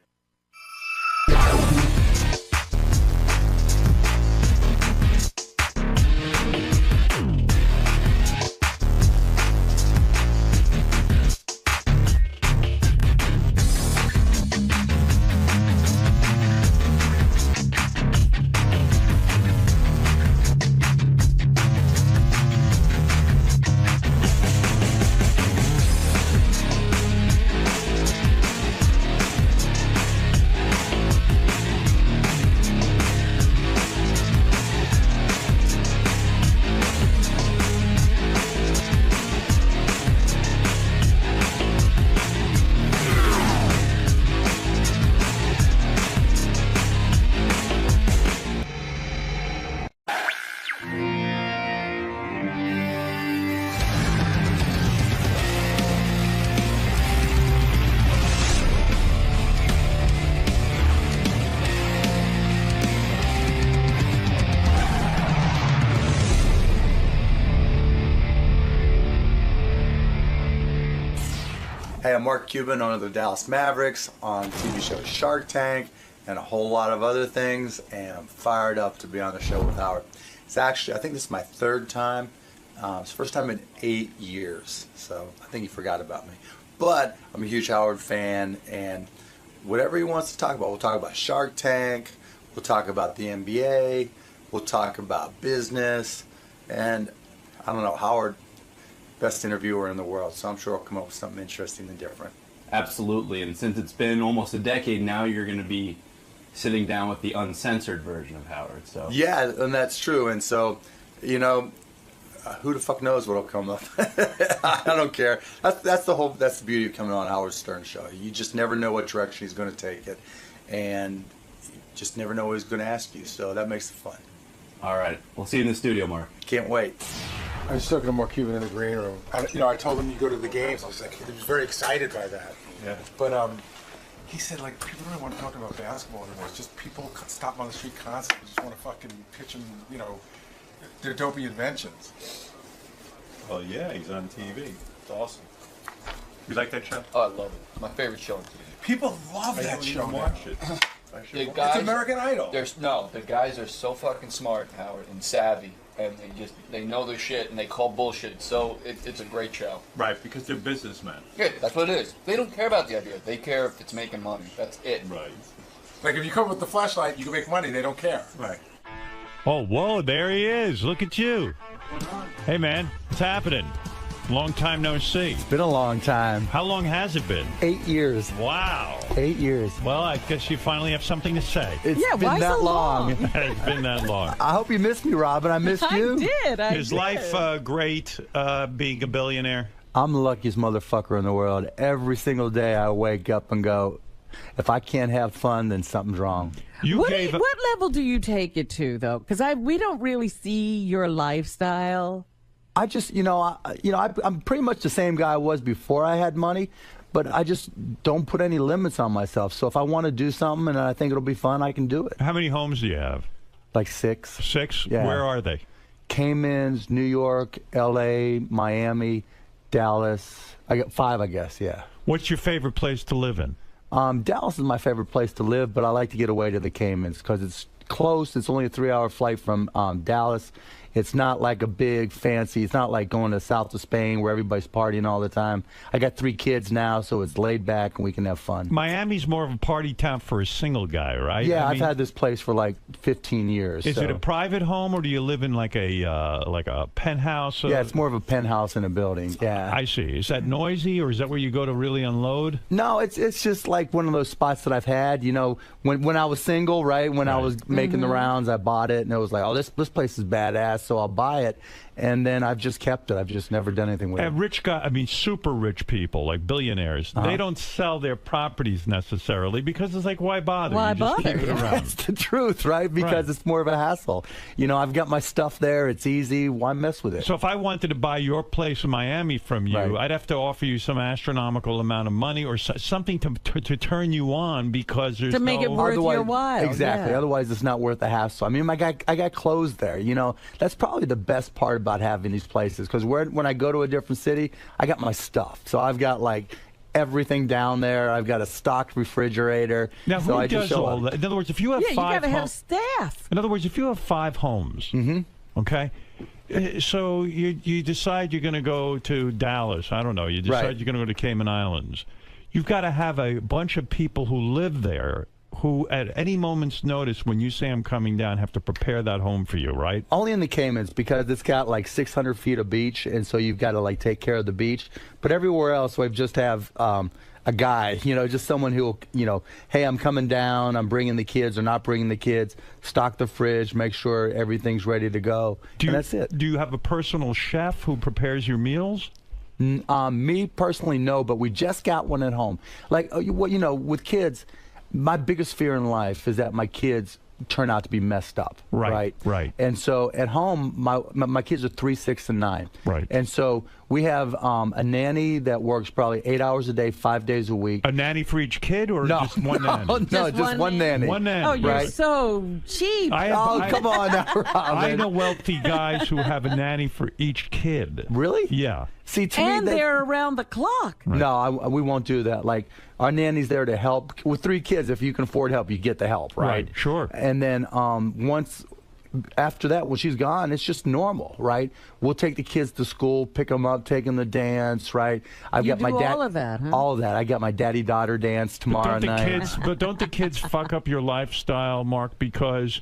Speaker 21: Hey, I'm Mark Cuban, owner of the Dallas Mavericks, on TV show Shark Tank, and a whole lot of other things, and I'm fired up to be on the show with Howard. It's actually, I think this is my third time. It's the first time in 8 years, so I think he forgot about me. But I'm a huge Howard fan, and whatever he wants to talk about, we'll talk about Shark Tank, we'll talk about the NBA, we'll talk about business, and I don't know, Howard, best interviewer in the world, so I'm sure he'll come up with something interesting and different.
Speaker 22: Absolutely, and since it's been almost a decade now, you're going to be sitting down with the uncensored version of Howard. So
Speaker 21: yeah, and that's true. And so, who the fuck knows what'll come up? I don't care. That's the beauty of coming on Howard Stern show. You just never know what direction he's going to take it, and you just never know what he's going to ask you. So that makes it fun.
Speaker 22: all right, we'll see you in the studio, Mark.
Speaker 21: Can't wait.
Speaker 8: I was talking to Mark Cuban in the green room. I told him you go to the games. I was like, he was very excited by that.
Speaker 22: Yeah.
Speaker 8: But he said, like, people don't want to talk about basketball anymore. It's just people stop on the street constantly. Just want to fucking pitch them, their dopey inventions.
Speaker 23: Well, yeah, he's on TV. It's awesome. You like that show?
Speaker 24: Oh, I love it. My favorite show on TV.
Speaker 8: People love
Speaker 23: I
Speaker 8: that
Speaker 23: don't
Speaker 8: show.
Speaker 23: even watch it.
Speaker 24: The guys,
Speaker 8: it's American Idol.
Speaker 24: The guys are so fucking smart, Howard, and savvy, and they know their shit, and they call bullshit. So it's a great show.
Speaker 23: Right, because they're businessmen.
Speaker 24: Yeah, that's what it is. They don't care about the idea. They care if it's making money. That's it.
Speaker 23: Right.
Speaker 8: Like, if you come with the flashlight, you can make money. They don't care.
Speaker 23: Right.
Speaker 1: Oh, whoa, there he is. Look at you. Hey, man, what's happening? Long time no see.
Speaker 25: It's been a long time.
Speaker 1: How long has it been?
Speaker 25: 8 years.
Speaker 1: Wow.
Speaker 25: 8 years.
Speaker 1: Well, I guess you finally have something to say.
Speaker 25: It's
Speaker 4: Yeah,
Speaker 25: been
Speaker 4: why
Speaker 25: that
Speaker 4: so long?
Speaker 1: It's been that long.
Speaker 25: I hope you missed me, Robin. I missed you.
Speaker 4: I did.
Speaker 1: Is life great being a billionaire?
Speaker 25: I'm the luckiest motherfucker in the world. Every single day I wake up and go, if I can't have fun, then something's wrong.
Speaker 4: What level do you take it to, though? Because we don't really see your lifestyle.
Speaker 25: I just, I'm pretty much the same guy I was before I had money, but I just don't put any limits on myself. So if I want to do something and I think it'll be fun, I can do it.
Speaker 1: How many homes do you have?
Speaker 25: Like 6.
Speaker 1: 6?
Speaker 25: Yeah.
Speaker 1: Where are they?
Speaker 25: Caymans, New York, L.A., Miami, Dallas. I got 5, I guess, yeah.
Speaker 1: What's your favorite place to live in?
Speaker 25: Dallas is my favorite place to live, but I like to get away to the Caymans because it's close. It's only a 3-hour flight from Dallas. It's not like a big fancy. It's not like going to south of Spain where everybody's partying all the time. I got 3 kids now, so it's laid back and we can have fun.
Speaker 5: Miami's more of a party town for a single guy, right?
Speaker 25: Yeah,
Speaker 5: I
Speaker 25: I've had this place for like 15 years.
Speaker 5: Is
Speaker 25: so.
Speaker 5: it a private home or do you live in like a penthouse?
Speaker 25: Yeah, it's more of a penthouse in a building. Yeah.
Speaker 5: I see. Is that noisy or is that where you go to really unload?
Speaker 25: No, it's just like one of those spots that I've had. You know, when I was single, right? When I was making the rounds, I bought it and it was like, oh, this place is badass, so I'll buy it. And then I've just kept it. I've just never done anything with it.
Speaker 5: Rich guy, I mean, super rich people, like billionaires, they don't sell their properties necessarily because it's like, why bother?
Speaker 25: Why
Speaker 5: you just
Speaker 25: bother?
Speaker 5: keep it around.
Speaker 25: That's the truth, right? Because it's more of a hassle. You know, I've got my stuff there. It's easy. Why mess with it?
Speaker 5: So if I wanted to buy your place in Miami from you, I'd have to offer you some astronomical amount of money or something to turn you on because there's
Speaker 4: to make it worth your while.
Speaker 25: Exactly.
Speaker 4: Yeah.
Speaker 25: Otherwise, it's not worth the hassle. I mean, I got clothes there. You know, that's probably the best part about having these places because when I go to a different city, I got my stuff. So I've got like everything down there. I've got a stocked refrigerator.
Speaker 5: Now,
Speaker 25: so
Speaker 5: who does all that? In other words, if you have
Speaker 4: you
Speaker 5: 5
Speaker 4: gotta have
Speaker 5: homes,
Speaker 4: staff.
Speaker 5: in other words, if you have 5 homes, okay, so you decide you're going to go to Dallas. I don't know. You decide you're going to go to Cayman Islands. You've got to have a bunch of people who live there who at any moment's notice when you say I'm coming down have to prepare that home for you, right?
Speaker 25: Only in the Caymans because it's got like 600 feet of beach, and so you've got to like take care of the beach. But everywhere else, we just have a guy, you know, just someone who will, you know, hey, I'm coming down, I'm bringing the kids or not bringing the kids, stock the fridge, make sure everything's ready to go, and that's it.
Speaker 5: Do you have a personal chef who prepares your meals?
Speaker 25: Me personally, no, but we just got one at home. Like, you know, with kids, my biggest fear in life is that my kids turn out to be messed up. Right. And so at home, my kids are 3, 6, and 9.
Speaker 5: Right.
Speaker 25: And so we have a nanny that works probably 8 hours a day, 5 days a week.
Speaker 5: A nanny for each kid, or just one nanny?
Speaker 25: No, just one nanny.
Speaker 5: One nanny.
Speaker 4: Oh, you're so cheap.
Speaker 25: Come on now, Robin.
Speaker 5: I know wealthy guys who have a nanny for each kid.
Speaker 25: Really?
Speaker 5: Yeah.
Speaker 25: See, to
Speaker 4: and
Speaker 25: me,
Speaker 4: they're around the clock.
Speaker 25: No, we won't do that. Like, our nanny's there to help. With 3 kids, if you can afford help, you get the help, right?
Speaker 5: Sure.
Speaker 25: And then after that, when she's gone, it's just normal, right? We'll take the kids to school, pick them up, take them to dance, right? I've got my
Speaker 4: all of that, huh?
Speaker 25: All of that. I got my daddy-daughter dance tomorrow night.
Speaker 5: But don't the kids fuck up your lifestyle, Mark, because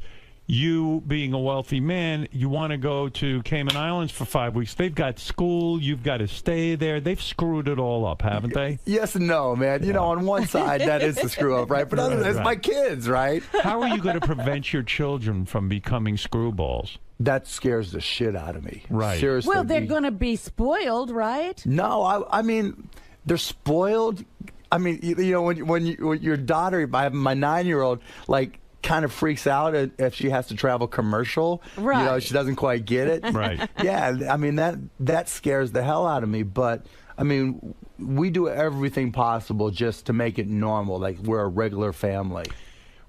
Speaker 5: you, being a wealthy man, you want to go to Cayman Islands for 5 weeks. They've got school. You've got to stay there. They've screwed it all up, haven't they?
Speaker 25: Yes and no, man. You know, on one side, that is the screw up, right? But other than it's my kids, right?
Speaker 5: How are you going to prevent your children from becoming screwballs?
Speaker 25: That scares the shit out of me.
Speaker 5: Right.
Speaker 25: Seriously.
Speaker 4: Well, they're going to be spoiled, right?
Speaker 25: No, I mean, they're spoiled. I mean, you know, when your daughter, my 9-year-old, like, kind of freaks out if she has to travel commercial.
Speaker 4: Right.
Speaker 25: You know, she doesn't quite get it.
Speaker 5: Right.
Speaker 25: Yeah, I mean, that scares the hell out of me. But, I mean, we do everything possible just to make it normal, like we're a regular family.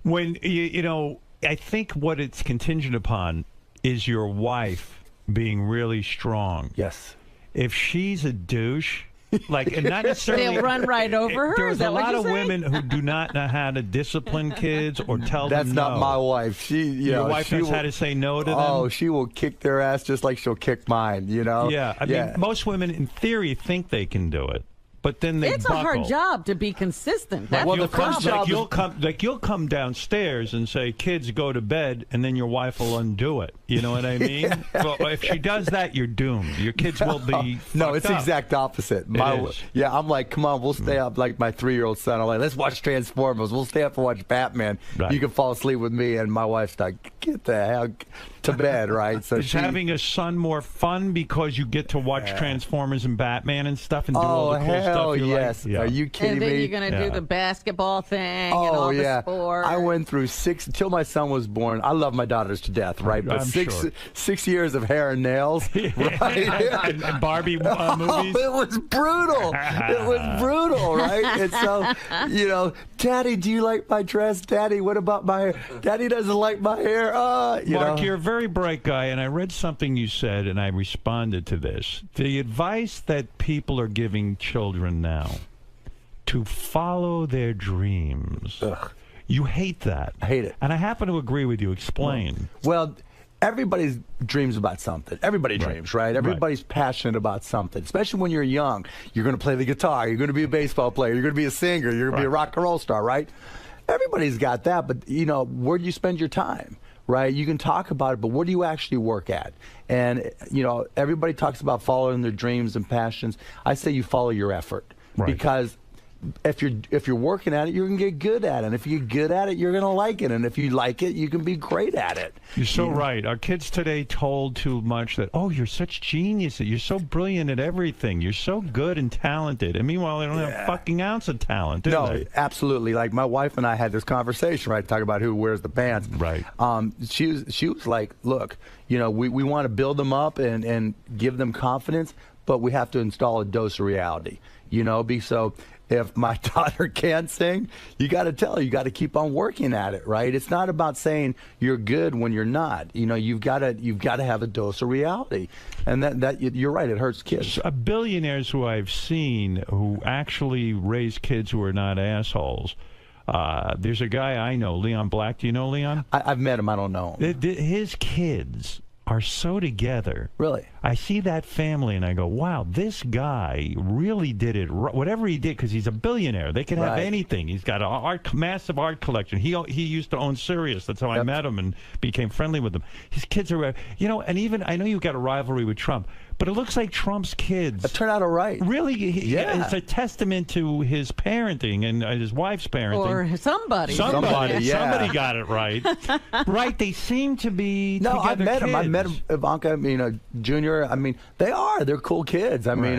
Speaker 5: When, you know, I think what it's contingent upon is your wife being really strong.
Speaker 25: Yes.
Speaker 5: If she's a douche, like, and not necessarily.
Speaker 4: They'll run right over her.
Speaker 5: There's
Speaker 4: Is that
Speaker 5: a
Speaker 4: what
Speaker 5: lot
Speaker 4: you're
Speaker 5: of
Speaker 4: saying?
Speaker 5: women who do not know how to discipline kids or tell
Speaker 25: That's
Speaker 5: them no.
Speaker 25: not my wife.
Speaker 5: Your wife knows how to say no to them?
Speaker 25: Oh, she will kick their ass just like she'll kick mine, you know?
Speaker 5: Yeah. I mean, most women, in theory, think they can do it. But then they
Speaker 4: It's
Speaker 5: buckle.
Speaker 4: a hard job to be consistent. That's
Speaker 25: Well,
Speaker 4: the
Speaker 25: the first
Speaker 4: problem.
Speaker 25: job
Speaker 5: you'll come downstairs and say, "Kids, go to bed," and then your wife will undo it. You know what I mean? Well, if she does that, you're doomed. Your kids will be.
Speaker 25: No, it's the
Speaker 5: up.
Speaker 25: exact opposite.
Speaker 5: is.
Speaker 25: Yeah, I'm like, come on, we'll stay up. Like my 3-year-old son, I'm like, let's watch Transformers. We'll stay up and watch Batman.
Speaker 5: Right.
Speaker 25: You can fall asleep with me, and my wife's like, get the hell to bed, right? So
Speaker 5: Is having a son more fun because you get to watch Transformers and Batman and stuff and do all the cool
Speaker 25: hell
Speaker 5: stuff you
Speaker 25: yes.
Speaker 5: like?
Speaker 25: Are you kidding
Speaker 4: And then
Speaker 25: me?
Speaker 4: you're going to do the basketball thing and
Speaker 25: Oh
Speaker 4: all the
Speaker 25: yeah,
Speaker 4: sports.
Speaker 25: I went through 6 till my son was born. I love my daughters to death, right? But
Speaker 5: I'm
Speaker 25: 6
Speaker 5: sure.
Speaker 25: 6 years of hair and nails, right?
Speaker 5: and Barbie movies.
Speaker 25: It was brutal. It was brutal, right? And so, you know, Daddy, do you like my dress? Daddy, what about my hair? Daddy doesn't like my hair. You
Speaker 5: Mark,
Speaker 25: know.
Speaker 5: you're a very bright guy, and I read something you said, and I responded to this. The advice that people are giving children now to follow their dreams.
Speaker 25: Ugh.
Speaker 5: You hate that.
Speaker 25: I hate it.
Speaker 5: And I happen to agree with you. Explain.
Speaker 25: Well,
Speaker 21: everybody dreams about something. Everybody dreams, right? Everybody's passionate about something, especially when you're young. You're going to play the guitar. You're going to be a baseball player. You're going to be a singer. You're going to be a rock and roll star, right? Everybody's got that, but, you know, where do you spend your time? Right? You can talk about it, but what do you actually work at? And, you know, everybody talks about following their dreams and passions. I say you follow your effort. Because if you're working at it, you're going to get good at it. And if you get good at it, you're going to like it. And if you like it, you can be great at it.
Speaker 5: You're so right. Our kids today told too much that, oh, you're such genius. You're so brilliant at everything. You're so good and talented. And meanwhile, they don't have a fucking ounce of talent, do they?
Speaker 21: Absolutely. Like my wife and I had this conversation, right? Talking about who wears the pants.
Speaker 5: Right.
Speaker 21: She was like, look, you know, we want to build them up and give them confidence, but we have to install a dose of reality. You know, so if my daughter can't sing, you got to tell her, you got to keep on working at it, right? It's not about saying you're good when you're not. You know, you've got to have a dose of reality, and that you're right. It hurts kids.
Speaker 5: Billionaires who I've seen who actually raise kids who are not assholes. There's a guy I know, Leon Black. Do you know Leon?
Speaker 21: I've met him. I don't know him.
Speaker 5: His kids are so together.
Speaker 21: Really?
Speaker 5: I see that family and I go, wow, this guy really did it. Whatever he did, because he's a billionaire. They can have anything. He's got a massive art collection. He used to own Sirius. That's how I met him and became friendly with him. His kids are, you know, and even, I know you've got a rivalry with Trump, but it looks like Trump's kids
Speaker 21: turn out all right.
Speaker 5: Really, it's a testament to his parenting and his wife's parenting.
Speaker 3: Or somebody.
Speaker 5: Somebody got it right. Right, they seem to be
Speaker 21: No, I've met
Speaker 5: kids.
Speaker 21: him. I've met Ivanka, you know, Junior. I mean, they're cool kids. I mean,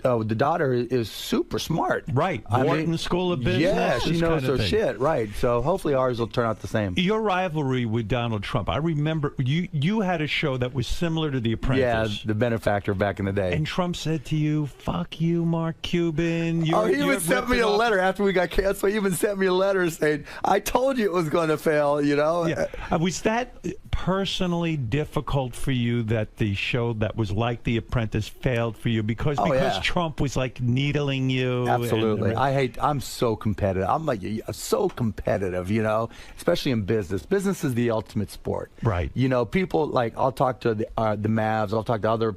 Speaker 21: the daughter is super smart.
Speaker 5: Right. Wharton School of Business.
Speaker 21: Yeah, she knows her shit. Right. So hopefully ours will turn out the same.
Speaker 5: Your rivalry with Donald Trump. I remember you had a show that was similar to The Apprentice.
Speaker 21: Yeah, The Benefactor back in the day.
Speaker 5: And Trump said to you, "Fuck you, Mark Cuban."
Speaker 21: He even sent me a letter after we got canceled. He even sent me a letter saying, "I told you it was going to fail." You know.
Speaker 5: Yeah. Was that personally difficult for you that the show that was like The Apprentice failed for you because Trump was like needling you?
Speaker 21: Absolutely. I'm so competitive. I'm like so competitive, you know, especially in business. Business is the ultimate sport.
Speaker 5: Right.
Speaker 21: You know, people like, I'll talk to the Mavs, I'll talk to other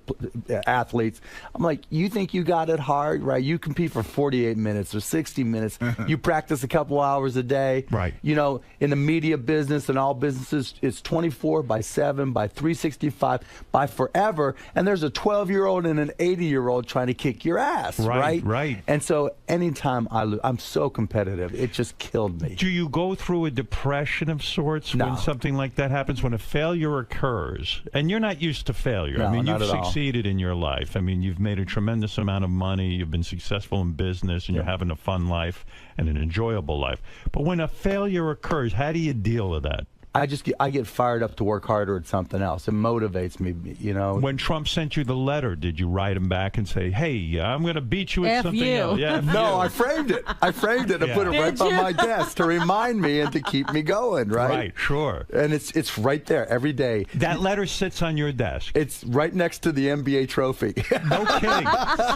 Speaker 21: athletes. I'm like, you think you got it hard, right? You compete for 48 minutes or 60 minutes. You practice a couple hours a day.
Speaker 5: Right.
Speaker 21: You know, in the media business and all businesses, it's 24/7 by 365 by forever. And there's a 12-year-old and an 80-year-old trying to kick your ass, right?
Speaker 5: Right.
Speaker 21: And so anytime I lose, I'm so competitive. It just killed me.
Speaker 5: Do you go through a depression of sorts when something like that happens, when a failure occurs? And you're not used to failure.
Speaker 21: No,
Speaker 5: I mean,
Speaker 21: not
Speaker 5: you've
Speaker 21: at all.
Speaker 5: succeeded in your life. I mean, you've made a tremendous amount of money. You've been successful in business, and you're having a fun life and an enjoyable life. But when a failure occurs, how do you deal with that?
Speaker 21: I get fired up to work harder at something else. It motivates me, you know.
Speaker 5: When Trump sent you the letter, did you write him back and say, "Hey, I'm going to beat you at something else"? Yeah,
Speaker 21: no, I framed it. I framed it and put it right by my desk to remind me and to keep me going, right?
Speaker 5: Right, sure.
Speaker 21: And it's right there every day.
Speaker 5: That letter sits on your desk.
Speaker 21: It's right next to the NBA trophy.
Speaker 5: No kidding.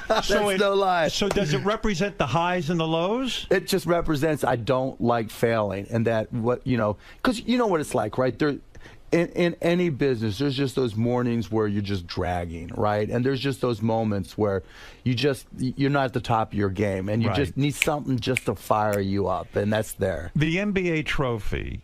Speaker 21: That's no lie.
Speaker 5: So does it represent the highs and the lows?
Speaker 21: It just represents I don't like failing, and that because you know what it's like, right? In any business, there's just those mornings where you're just dragging, right? And there's just those moments where you're not at the top of your game, and you just need something just to fire you up, and that's there.
Speaker 5: The NBA trophy.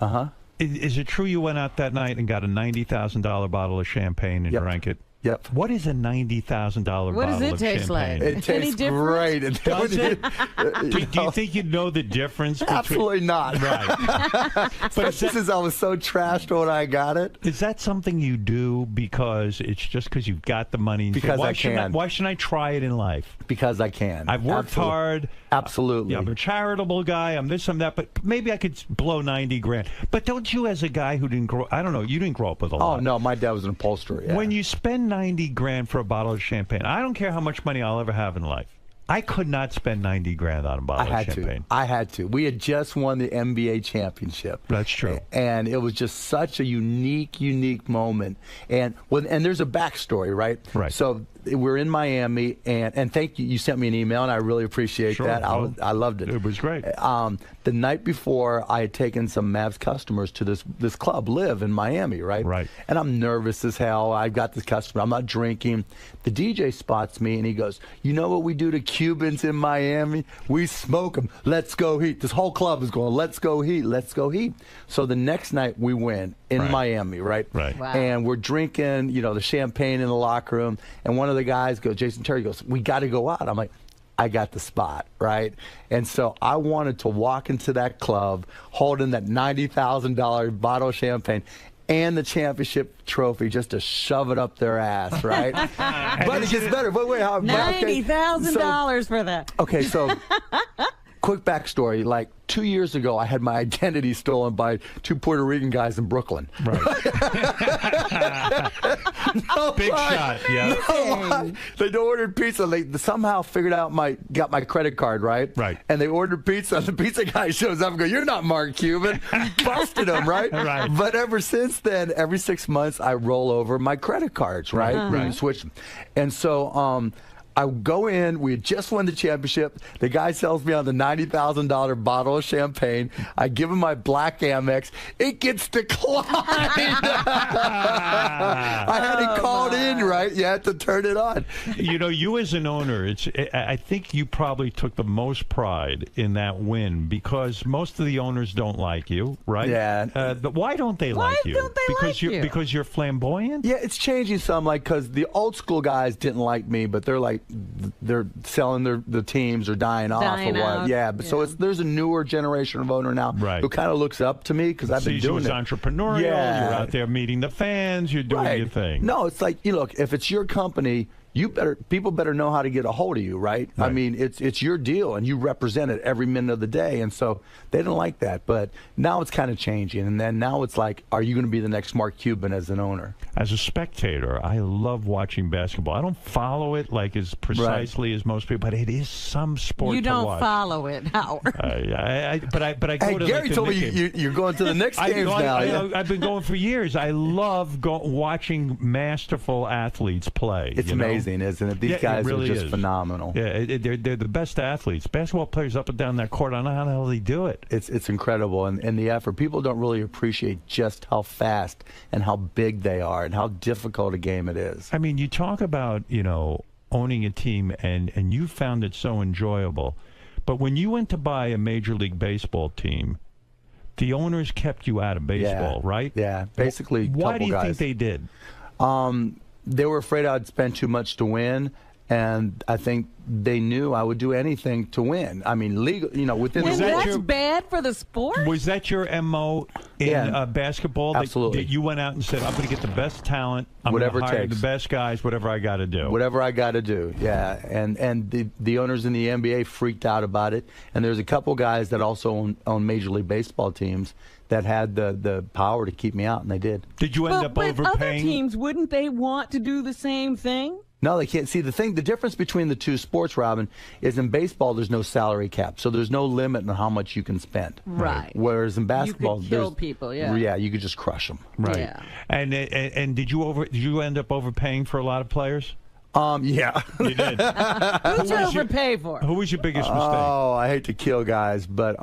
Speaker 5: Is it true you went out that night and got a $90,000 bottle of champagne and drank it?
Speaker 21: Yep.
Speaker 5: What is a $90,000 bottle of champagne?
Speaker 3: What does it taste like?
Speaker 21: It tastes great.
Speaker 5: Does it? Do you think you'd know the difference?
Speaker 21: Absolutely not.
Speaker 5: Right.
Speaker 21: But since I was so trashed when I got it.
Speaker 5: Is that something you do because it's just because you've got the money?
Speaker 21: Because I can.
Speaker 5: Why shouldn't I try it in life?
Speaker 21: Because I can.
Speaker 5: I've worked hard.
Speaker 21: Absolutely.
Speaker 5: I'm a charitable guy. I'm this, I'm that. But maybe I could blow $90,000. But don't you, as a guy who didn't grow, I don't know, you didn't grow up with a lot.
Speaker 21: Oh no, my dad was an upholsterer. Yeah.
Speaker 5: When you spend $90,000 for a bottle of champagne, I don't care how much money I'll ever have in life. I could not spend $90,000 on a bottle of champagne.
Speaker 21: I had to. We had just won the NBA championship.
Speaker 5: That's true.
Speaker 21: And it was just such a unique moment. And there's a backstory, right?
Speaker 5: Right.
Speaker 21: So
Speaker 25: we're in Miami, and thank you. You sent me an email, and I really appreciate that. I loved it.
Speaker 5: It was great.
Speaker 25: The night before, I had taken some Mavs customers to this club, Live, in Miami, right?
Speaker 5: Right.
Speaker 25: And I'm nervous as hell. I've got this customer. I'm not drinking. The DJ spots me, and he goes, "You know what we do to Cubans in Miami? We smoke them. Let's go Heat." This whole club is going, "Let's go Heat. Let's go Heat." So the next night we win in Miami, right?
Speaker 5: Right.
Speaker 25: Wow. And we're drinking, the champagne in the locker room, and one of the guys goes, Jason Terry goes, "We got to go out." I'm like, I got the spot, right? And so I wanted to walk into that club holding that $90,000 bottle of champagne and the championship trophy just to shove it up their ass, right? But it gets better. But wait,
Speaker 4: $90,000 for that.
Speaker 25: Okay, so quick backstory. Like 2 years ago, I had my identity stolen by 2 Puerto Rican guys in Brooklyn.
Speaker 5: Right. Big shot, yeah.
Speaker 25: No, they ordered pizza. They somehow figured out got my credit card, right?
Speaker 5: Right.
Speaker 25: And they ordered pizza. The pizza guy shows up and goes, "You're not Mark Cuban." Busted him, right?
Speaker 5: Right.
Speaker 25: But ever since then, every 6 months, I roll over my credit cards, right?
Speaker 5: Right.
Speaker 25: And switch them. And so, I go in. We had just won the championship. The guy sells me on the $90,000 bottle of champagne. I give him my black Amex. It gets declined. I had it called in, right? You had to turn it on.
Speaker 5: You as an owner, I think you probably took the most pride in that win because most of the owners don't like you, right?
Speaker 25: Yeah.
Speaker 5: But why don't they like you? Because you're flamboyant?
Speaker 25: Yeah, it's changing some, because the old school guys didn't like me, but they're selling the teams or dying off or what. Yeah, but so there's a newer generation of owner now who kind of looks up to me because I've been doing it.
Speaker 5: Entrepreneurial.
Speaker 25: Yeah.
Speaker 5: You're out there meeting the fans. You're doing your thing.
Speaker 25: No, it's like look, if it's your company, people better know how to get a hold of you, right? I mean, it's your deal, and you represent it every minute of the day, and so they didn't like that. But now it's kind of changing, and then now it's like, are you going to be the next Mark Cuban as an owner?
Speaker 5: As a spectator, I love watching basketball. I don't follow it as precisely as most people, but it is some sport
Speaker 4: You
Speaker 5: to
Speaker 4: don't
Speaker 5: watch.
Speaker 4: follow it, Howard.
Speaker 5: But I go
Speaker 25: Hey,
Speaker 5: to
Speaker 25: Gary told me you're going to the Knicks games now.
Speaker 5: I've been going for years. I love watching masterful athletes play.
Speaker 25: It's amazing, isn't it? These guys
Speaker 5: really
Speaker 25: are just
Speaker 5: is.
Speaker 25: phenomenal.
Speaker 5: Yeah, they're the best athletes. Basketball players up and down that court. I don't know how the hell they do it.
Speaker 25: It's incredible, and the effort. People don't really appreciate just how fast and how big they are and how difficult a game it is.
Speaker 5: I mean, you talk about owning a team, and you found it so enjoyable. But when you went to buy a Major League Baseball team, the owners kept you out of baseball, right?
Speaker 25: Yeah, basically.
Speaker 5: Why do you
Speaker 25: guys.
Speaker 5: think they did?
Speaker 25: They were afraid I'd spend too much to win, and I think they knew I would do anything to win. I mean, legal, within
Speaker 4: And
Speaker 25: the rules.
Speaker 4: that's bad for the sport?
Speaker 5: Was that your MO in basketball?
Speaker 25: Absolutely.
Speaker 5: That you went out and said, I'm going to get the best talent, I'm
Speaker 25: Whatever
Speaker 5: going to hire
Speaker 25: it takes.
Speaker 5: the best guys, whatever I got to do.
Speaker 25: Whatever I got to do, yeah. And the owners in the NBA freaked out about it. And there's a couple guys that also own Major League Baseball teams that had the power to keep me out, and they did.
Speaker 5: Did you end up
Speaker 4: But other
Speaker 5: overpaying?
Speaker 4: teams, wouldn't they want to do the same thing?
Speaker 25: No, they can't. See, the difference between the two sports, Robin, is in baseball there's no salary cap, so there's no limit on how much you can spend.
Speaker 4: Right.
Speaker 25: Whereas in basketball,
Speaker 4: You could kill
Speaker 25: there's
Speaker 4: people, yeah.
Speaker 25: Yeah, you could just crush them.
Speaker 5: Right.
Speaker 4: Yeah.
Speaker 5: And did you end up overpaying for a lot of players?
Speaker 25: Yeah.
Speaker 5: You did.
Speaker 4: Who'd you overpay for?
Speaker 5: Who was your biggest mistake?
Speaker 25: Oh, I hate to kill guys, but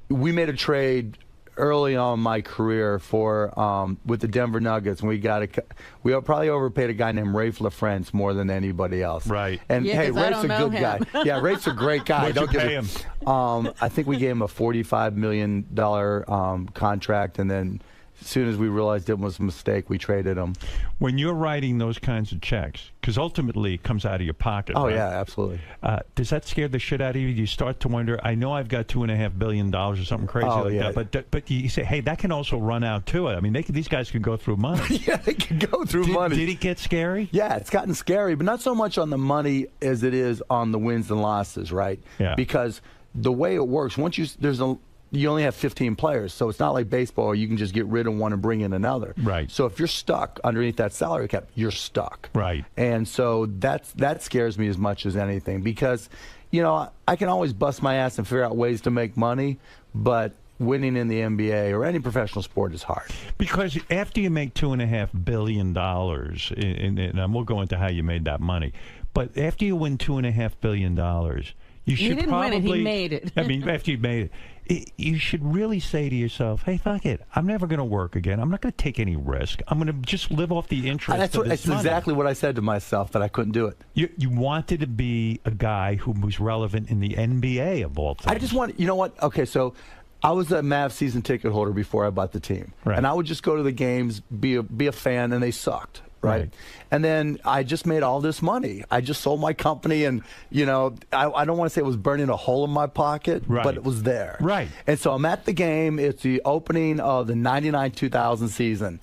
Speaker 25: we made a trade early on in my career for with the Denver Nuggets, and we probably overpaid a guy named Rafe LaFrance more than anybody else.
Speaker 5: Right.
Speaker 25: And
Speaker 4: Yeah,
Speaker 25: hey,
Speaker 4: 'cause I
Speaker 25: Rafe's a
Speaker 4: don't know
Speaker 25: good
Speaker 4: him.
Speaker 25: guy. Yeah, Rafe's a great guy.
Speaker 5: What'd you pay him?
Speaker 25: I think we gave him a $45 million contract, and then as soon as we realized it was a mistake, we traded him.
Speaker 5: When you're writing those kinds of checks, because ultimately it comes out of your pocket.
Speaker 25: Oh
Speaker 5: right?
Speaker 25: yeah, absolutely.
Speaker 5: Does that scare the shit out of you? You start to wonder. I know I've got $2.5 billion or something crazy like
Speaker 25: yeah.
Speaker 5: that, but you say, hey, that can also run out too. I mean, these guys can go through money.
Speaker 25: Yeah, they can go through money.
Speaker 5: Did it get scary?
Speaker 25: Yeah, it's gotten scary, but not so much on the money as it is on the wins and losses, right?
Speaker 5: Yeah.
Speaker 25: Because the way it works, you only have 15 players, so it's not like baseball where you can just get rid of one and bring in another.
Speaker 5: Right.
Speaker 25: So if you're stuck underneath that salary cap, you're stuck.
Speaker 5: Right.
Speaker 25: And so that scares me as much as anything because, I can always bust my ass and figure out ways to make money, but
Speaker 21: winning in the NBA or any professional sport is hard.
Speaker 5: Because after you make $2.5 billion, and we'll go into how you made that money, but after you win $2.5 billion, you should
Speaker 4: didn't
Speaker 5: probably
Speaker 4: win it, he made it.
Speaker 5: I mean, after you made it, you should really say to yourself, "Hey, fuck it, I'm never going to work again. I'm not going to take any risk. I'm going to just live off the interest."
Speaker 21: That's exactly what I said to myself, that I couldn't do it.
Speaker 5: You wanted to be a guy who was relevant in the NBA of all things.
Speaker 21: I just want, you know what? Okay, so I was a Mavs season ticket holder before I bought the team, and I would just go to the games, be a fan, and they sucked. Right. And then I just made all this money. I just sold my company, and, you know, I don't want to say it was burning a hole in my pocket, but it was there.
Speaker 5: Right.
Speaker 21: And so I'm at the game. It's the opening of the 99-2000 season.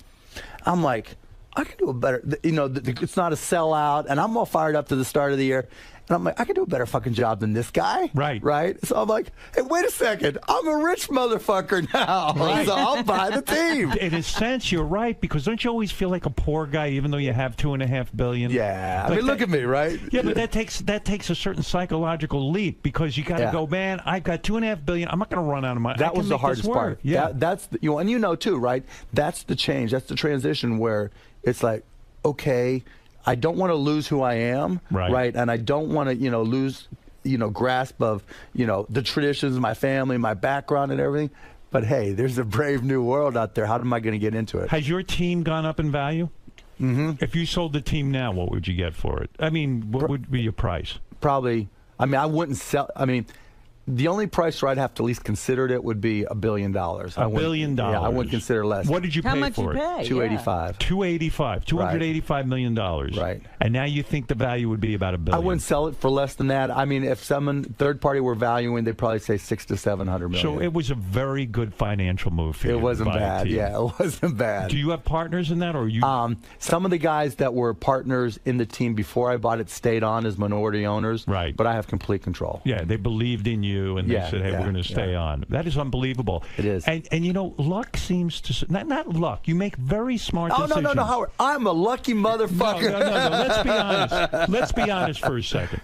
Speaker 21: I'm like, I can do a better, you know, it's not a sellout, and I'm all fired up to the start of the year. And I'm like, I can do a better fucking job than this guy. Right. So I'm like, hey, wait a second. I'm a rich motherfucker now. So I'll buy the team.
Speaker 5: In a sense, you're right, because don't you always feel like a poor guy even though you have $2.5 billion?
Speaker 21: Yeah. I mean, look at me, right?
Speaker 5: Yeah, but that takes a certain psychological leap, because you got to go, man, I've got $2.5 billion. I'm not going to run out of money.
Speaker 21: That was the hardest part.
Speaker 5: Yeah.
Speaker 21: That's and you know too, right? That's the change. That's the transition where it's like, okay, I don't want to lose who I am, right? And I don't want to, you know, lose, you know, grasp of, you know, the traditions, my family, my background, and everything. But hey, there's a brave new world out there. How am I going to get into it?
Speaker 5: Has your team gone up in value? Mm-hmm. If you sold the team now, what would you get for it? I mean, what would be your price?
Speaker 21: Probably. I mean, I wouldn't sell. I mean, the only price where I'd have to at least consider it would be $1 billion.
Speaker 5: $1 billion.
Speaker 21: Yeah, I wouldn't consider less.
Speaker 5: What did you pay for it?
Speaker 21: $285.
Speaker 5: $285 million.
Speaker 21: Right.
Speaker 5: And now you think the value would be about $1 billion.
Speaker 21: I wouldn't sell it for less than that. I mean, if someone third party were valuing, they'd probably say $600 to $700 million.
Speaker 5: So it was a very good financial move for you.
Speaker 21: It wasn't bad. Yeah, it wasn't bad.
Speaker 5: Do you have partners in that, or you?
Speaker 21: Some of the guys that were partners in the team before I bought it stayed on as minority owners.
Speaker 5: Right.
Speaker 21: But I have complete control.
Speaker 5: Yeah, they believed in you, and they said, "Hey, we're going to stay on." That is unbelievable.
Speaker 21: It is.
Speaker 5: And you know, luck seems to not luck. You make very smart decisions.
Speaker 21: No, Howard. I'm a lucky motherfucker.
Speaker 5: No. Let's be honest. Let's be honest for a second.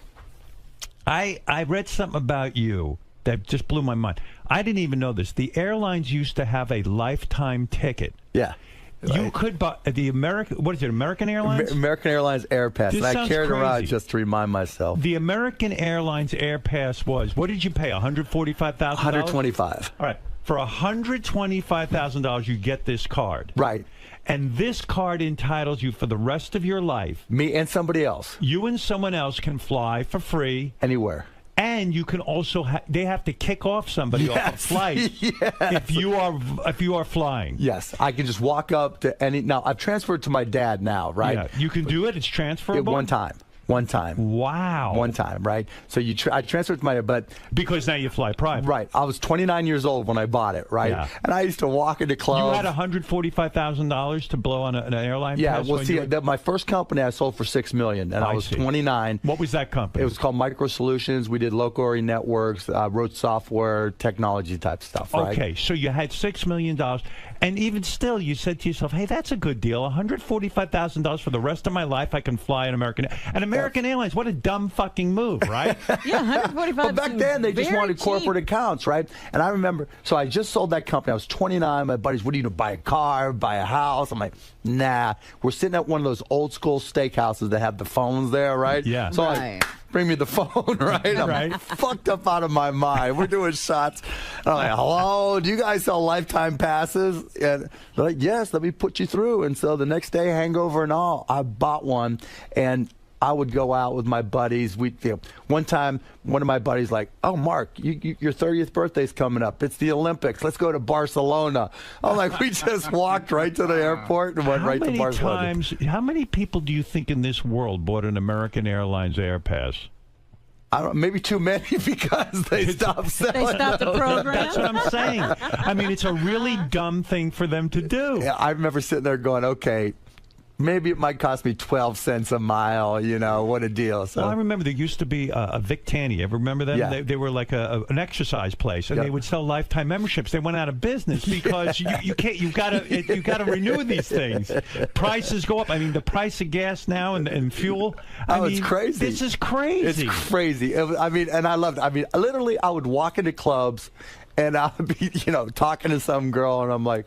Speaker 5: I read something about you that just blew my mind. I didn't even know this. The airlines used to have a lifetime ticket.
Speaker 21: Yeah.
Speaker 5: You could buy the American Airlines?
Speaker 21: American Airlines Air Pass.
Speaker 5: This
Speaker 21: and I carried
Speaker 5: crazy.
Speaker 21: around just to remind myself.
Speaker 5: The American Airlines Air Pass was, what did you pay, $145,000?
Speaker 21: $125,000.
Speaker 5: All right. For $125,000, you get this card.
Speaker 21: Right.
Speaker 5: And this card entitles you for the rest of your life.
Speaker 21: Me and somebody else.
Speaker 5: You and someone else can fly for free.
Speaker 21: Anywhere.
Speaker 5: And you can also they have to kick off somebody off a flight if you are flying.
Speaker 21: Yes, I can just walk up to any. Now I've transferred to my dad now, right?
Speaker 5: Yeah, you can do it. It's transferable.
Speaker 21: One time.
Speaker 5: Wow.
Speaker 21: One time, right? So I transferred to my, but
Speaker 5: because now you fly private.
Speaker 21: Right. I was 29 years old when I bought it, right?
Speaker 5: Yeah.
Speaker 21: And I used to walk into clubs.
Speaker 5: You had $145,000 to blow on an airline.
Speaker 21: Yeah.
Speaker 5: Pass
Speaker 21: Well, see, my first company I sold for $6 million, and I was 29.
Speaker 5: What was that company?
Speaker 21: It was called Micro Solutions. We did local area networks, wrote software, technology type stuff. Right?
Speaker 5: Okay. So you had $6 million. And even still, you said to yourself, hey, that's a good deal. $145,000 for the rest of my life, I can fly an American. And American Airlines, what a dumb fucking move, right?
Speaker 4: Yeah, $145,000.
Speaker 21: But back then, they just wanted corporate accounts, right? And I remember, so I just sold that company. I was 29. My buddies, what do you do? Buy a car, buy a house? I'm like, nah. We're sitting at one of those old school steakhouses that have the phones there, right?
Speaker 5: Yeah.
Speaker 21: So bring me the phone, right? I'm fucked up out of my mind. We're doing shots. And I'm like, hello, do you guys sell lifetime passes? And they're like, yes, let me put you through. And so the next day, hangover and all, I bought one. And I would go out with my buddies. One time, one of my buddies like, oh, Mark, your 30th birthday's coming up. It's the Olympics. Let's go to Barcelona. I'm like, we just walked right to the airport and went right to Barcelona.
Speaker 5: How many people do you think in this world bought an American Airlines Air Pass?
Speaker 21: I don't know, maybe too many because they stopped selling.
Speaker 4: They stopped the program?
Speaker 5: That's what I'm saying. I mean, it's a really dumb thing for them to do.
Speaker 21: Yeah, I remember sitting there going, okay, maybe it might cost me 12 cents a mile, you know, what a deal. So.
Speaker 5: Well, I remember there used to be a Vic Tanny. Ever remember them?
Speaker 21: Yeah.
Speaker 5: They were like an exercise place, and they would sell lifetime memberships. They went out of business because you can't. You gotta renew these things. Prices go up. I mean, the price of gas now and fuel. I mean,
Speaker 21: it's crazy.
Speaker 5: This is crazy.
Speaker 21: It's crazy. I mean, and I loved it. I mean, literally, I would walk into clubs.
Speaker 25: and I would be, talking to some girl, and I'm like,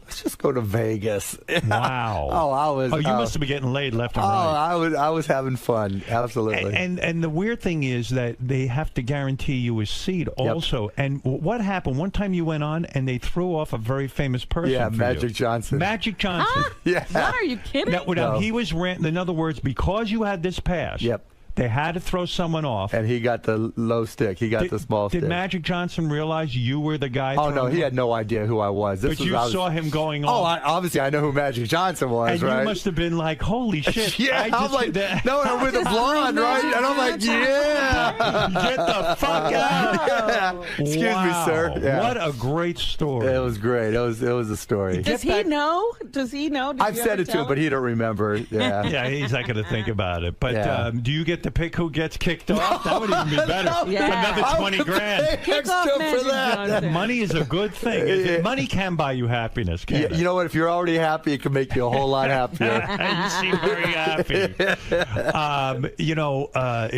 Speaker 25: let's just go to Vegas.
Speaker 5: Wow.
Speaker 25: I was.
Speaker 5: Oh, you must have been getting laid left and right.
Speaker 25: I was having fun. Absolutely.
Speaker 5: And the weird thing is that they have to guarantee you a seat also. Yep. And what happened? One time you went on and they threw off a very famous person.
Speaker 25: Yeah,
Speaker 5: for
Speaker 25: Magic
Speaker 5: you.
Speaker 25: Johnson.
Speaker 5: Magic Johnson.
Speaker 4: Huh?
Speaker 25: Yeah.
Speaker 4: What, are you kidding?
Speaker 5: Now he was in other words, because you had this pass.
Speaker 25: Yep.
Speaker 5: They had to throw someone off.
Speaker 25: And he got the low stick. He got the small stick.
Speaker 5: Did Magic Johnson realize you were the guy?
Speaker 25: Oh, no, he had no idea who I was.
Speaker 5: But you saw him going
Speaker 25: off.
Speaker 5: on.
Speaker 25: Oh, obviously I know who Magic Johnson was,
Speaker 5: and
Speaker 25: right?
Speaker 5: And you must have been like, holy shit.
Speaker 25: Yeah, I'm like, no, I'm with a blonde, right? And I'm like, yeah.
Speaker 5: Get the fuck out.
Speaker 25: Yeah. Excuse me, sir. Yeah.
Speaker 5: What a great story.
Speaker 25: It was great. It was a story.
Speaker 4: Does he know? Does he know?
Speaker 25: I've said it to him, but he don't remember. Yeah.
Speaker 5: Yeah, he's not going to think about it. But do you get to pick who gets kicked off? That would even be better. Another 20 grand.
Speaker 4: Kick off Magic Johnson.
Speaker 5: Money is a good thing. Money can buy you happiness, can't it?
Speaker 25: You know what? If you're already happy, it can make you a whole lot happier.
Speaker 5: You seem very happy.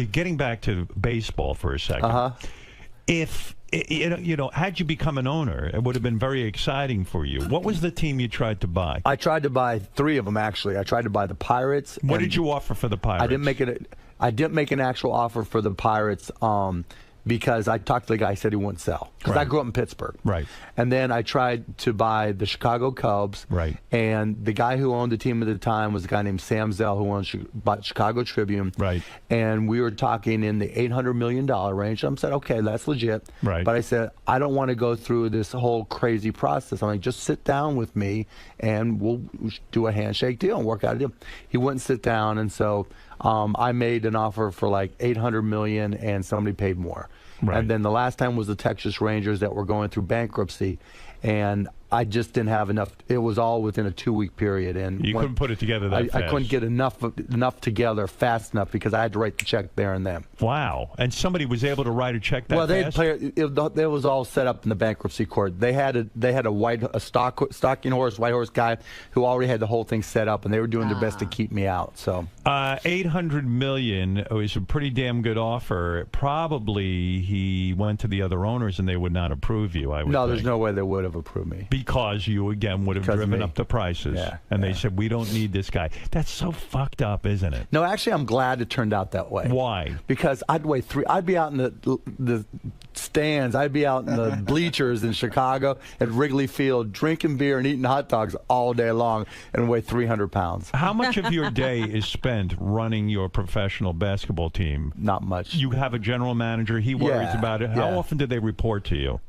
Speaker 5: Getting back to baseball for a second. If had you become an owner, it would have been very exciting for you. What was the team you tried to buy?
Speaker 25: I tried to buy 3 of them, actually. I tried to buy the Pirates.
Speaker 5: What did you offer for the Pirates?
Speaker 25: I didn't make an actual offer for the Pirates because I talked to the guy. He said he wouldn't sell because I grew up in Pittsburgh.
Speaker 5: Right.
Speaker 25: And then I tried to buy the Chicago Cubs.
Speaker 5: Right.
Speaker 25: And the guy who owned the team at the time was a guy named Sam Zell, who bought Chicago Tribune.
Speaker 5: Right.
Speaker 25: And we were talking in the $800 million range. I said, okay, that's legit.
Speaker 5: Right.
Speaker 25: But I said, I don't want to go through this whole crazy process. I'm like, just sit down with me and we'll do a handshake deal and work out a deal. He wouldn't sit down, and so I made an offer for like $800 million, and somebody paid more. Right. And then the last time was the Texas Rangers that were going through bankruptcy, and I just didn't have enough. It was all within a 2-week period, and
Speaker 5: you couldn't put it together that fast.
Speaker 25: I couldn't get enough together fast enough because I had to write the check there and then.
Speaker 5: Wow! And somebody was able to write a check that fast.
Speaker 25: Well, it was all set up in the bankruptcy court. They had a stalking horse, white horse guy who already had the whole thing set up, and they were doing their best to keep me out. So
Speaker 5: $800 million was a pretty damn good offer. Probably he went to the other owners and they would not approve you. I would think.
Speaker 25: There's no way they would have approved me.
Speaker 5: Because you, again, would have driven up the prices.
Speaker 25: Yeah,
Speaker 5: and they said, we don't need this guy. That's so fucked up, isn't it?
Speaker 25: No, actually, I'm glad it turned out that way.
Speaker 5: Why?
Speaker 25: Because I'd be out in the stands. I'd be out in the bleachers in Chicago at Wrigley Field drinking beer and eating hot dogs all day long and weigh 300 pounds.
Speaker 5: How much of your day is spent running your professional basketball team?
Speaker 25: Not much.
Speaker 5: You have a general manager. He worries about it. How often do they report to you?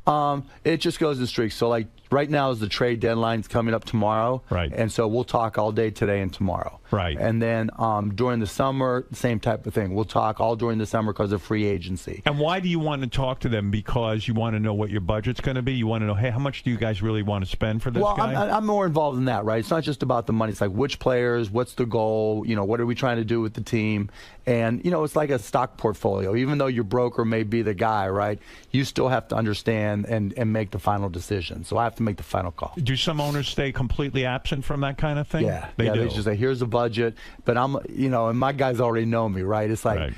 Speaker 25: It just goes in streaks. So, like, right now is the trade deadline's coming up tomorrow.
Speaker 5: Right.
Speaker 25: And so we'll talk all day today and tomorrow.
Speaker 5: Right.
Speaker 25: And then during the summer, same type of thing. We'll talk all during the summer because of free agency.
Speaker 5: And why do you want to talk to them? Because you want to know what your budget's going to be? You want to know, hey, how much do you guys really want to spend for this guy?
Speaker 25: Well, I'm more involved in that, right? It's not just about the money. It's like which players, what's the goal, what are we trying to do with the team? And, it's like a stock portfolio. Even though your broker may be the guy, right, you still have to understand and make the final decision. So I have to make the final call.
Speaker 5: Do some owners stay completely absent from that kind of thing?
Speaker 25: Yeah.
Speaker 5: They do.
Speaker 25: They just say, here's the budget. But I'm, and my guys already know me, right? It's like,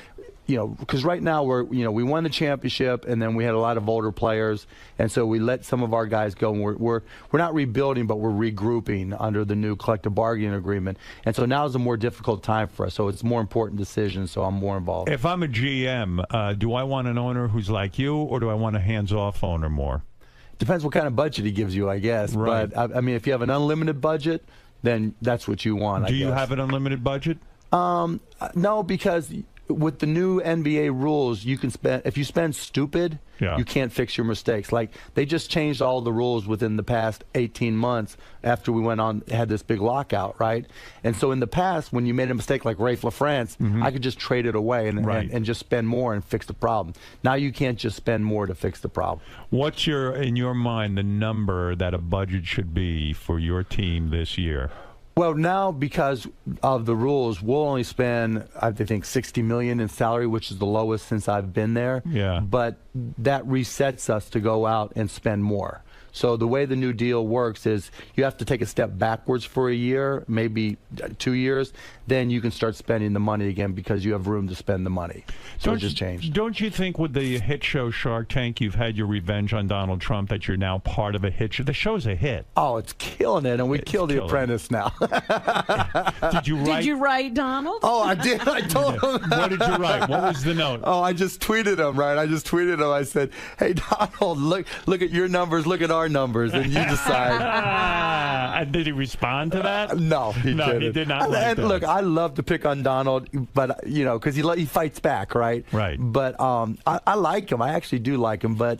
Speaker 25: because right now we won the championship, and then we had a lot of older players, and so we let some of our guys go. And we're not rebuilding, but we're regrouping under the new collective bargaining agreement. And so now is a more difficult time for us. So it's a more important decision. So I'm more involved.
Speaker 5: If I'm a GM, do I want an owner who's like you, or do I want a hands-off owner more?
Speaker 25: Depends what kind of budget he gives you, I guess.
Speaker 5: Right.
Speaker 25: But I mean, if you have an unlimited budget, then that's what you want.
Speaker 5: Do you have an unlimited budget?
Speaker 25: No, because with the new NBA rules, you can spend, if you spend stupid, you can't fix your mistakes. Like, they just changed all the rules within the past 18 months after we had this big lockout, right? And so in the past, when you made a mistake like Rafe LaFrance, I could just trade it away and just spend more and fix the problem. Now you can't just spend more to fix the problem.
Speaker 5: What's in your mind, the number that a budget should be for your team this year?
Speaker 25: Well, now because of the rules, we'll only spend, I think, $60 million in salary, which is the lowest since I've been there.
Speaker 5: Yeah.
Speaker 25: But that resets us to go out and spend more.
Speaker 21: So the way the new deal works is you have to take a step backwards for a year, maybe 2 years, then you can start spending the money again because you have room to spend the money. So it just changed.
Speaker 5: Don't you think with the hit show Shark Tank, you've had your revenge on Donald Trump, that you're now part of a hit show? The show's a hit.
Speaker 21: Oh, it's killing it, and we killed The Apprentice now.
Speaker 5: Did you write?
Speaker 4: Did you write Donald?
Speaker 21: Oh, I did. I told him.
Speaker 5: What did you write? What was the note?
Speaker 21: Oh, I just tweeted him, right? I just tweeted him. I said, "Hey, Donald, look at your numbers, look at our numbers, and you decide."
Speaker 5: And did he respond to that?
Speaker 21: No, he didn't.
Speaker 5: He did not.
Speaker 21: And look, I love to pick on Donald, but because he fights back, right?
Speaker 5: Right.
Speaker 21: But I like him. I actually do like him, but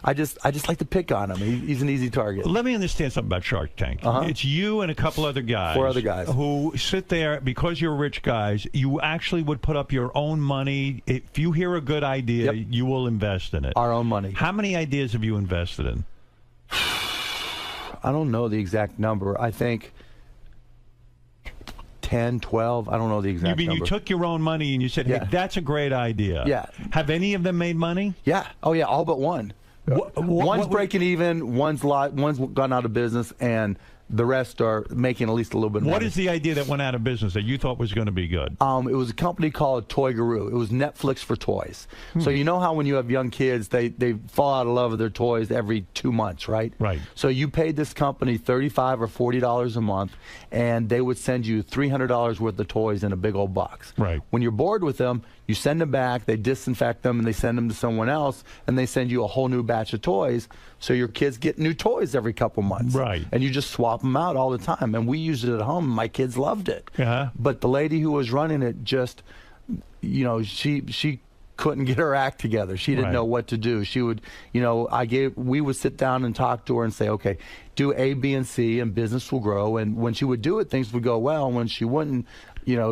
Speaker 21: I just like to pick on him. He's an easy target.
Speaker 5: Let me understand something about Shark Tank. It's you and a couple other guys.
Speaker 21: 4 other guys.
Speaker 5: Who sit there, because you're rich guys, you actually would put up your own money. If you hear a good idea, you will invest in it.
Speaker 21: Our own money.
Speaker 5: How many ideas have you invested in?
Speaker 21: I don't know the exact number. I think 10, 12. I don't know the exact number.
Speaker 5: You took your own money and you said, hey, that's a great idea.
Speaker 21: Yeah.
Speaker 5: Have any of them made money?
Speaker 21: Yeah. Oh, yeah, all but one. One's breaking even, one's gone out of business, and the rest are making at least a little bit more.
Speaker 5: What is the idea that went out of business that you thought was going to be good?
Speaker 21: It was a company called 𝗦𝗄𝗿𝗍. It was Netflix for toys. So you know how when you have young kids, they fall out of love with their toys every 2 months, right?
Speaker 5: Right.
Speaker 21: So you paid this company $35 or $40 a month, and they would send you $300 worth of toys in a big old box.
Speaker 5: Right.
Speaker 21: When you're bored with them, you send them back, they disinfect them, and they send them to someone else, and they send you a whole new batch of toys, so your kids get new toys every couple months.
Speaker 5: Right.
Speaker 21: And you just swap them out all the time. And we used it at home, and my kids loved it.
Speaker 5: Yeah.
Speaker 21: But the lady who was running it just, she couldn't get her act together. She didn't know what to do. She would, we would sit down and talk to her and say, okay, do A, B, and C, and business will grow. And when she would do it, things would go well. And when she wouldn't,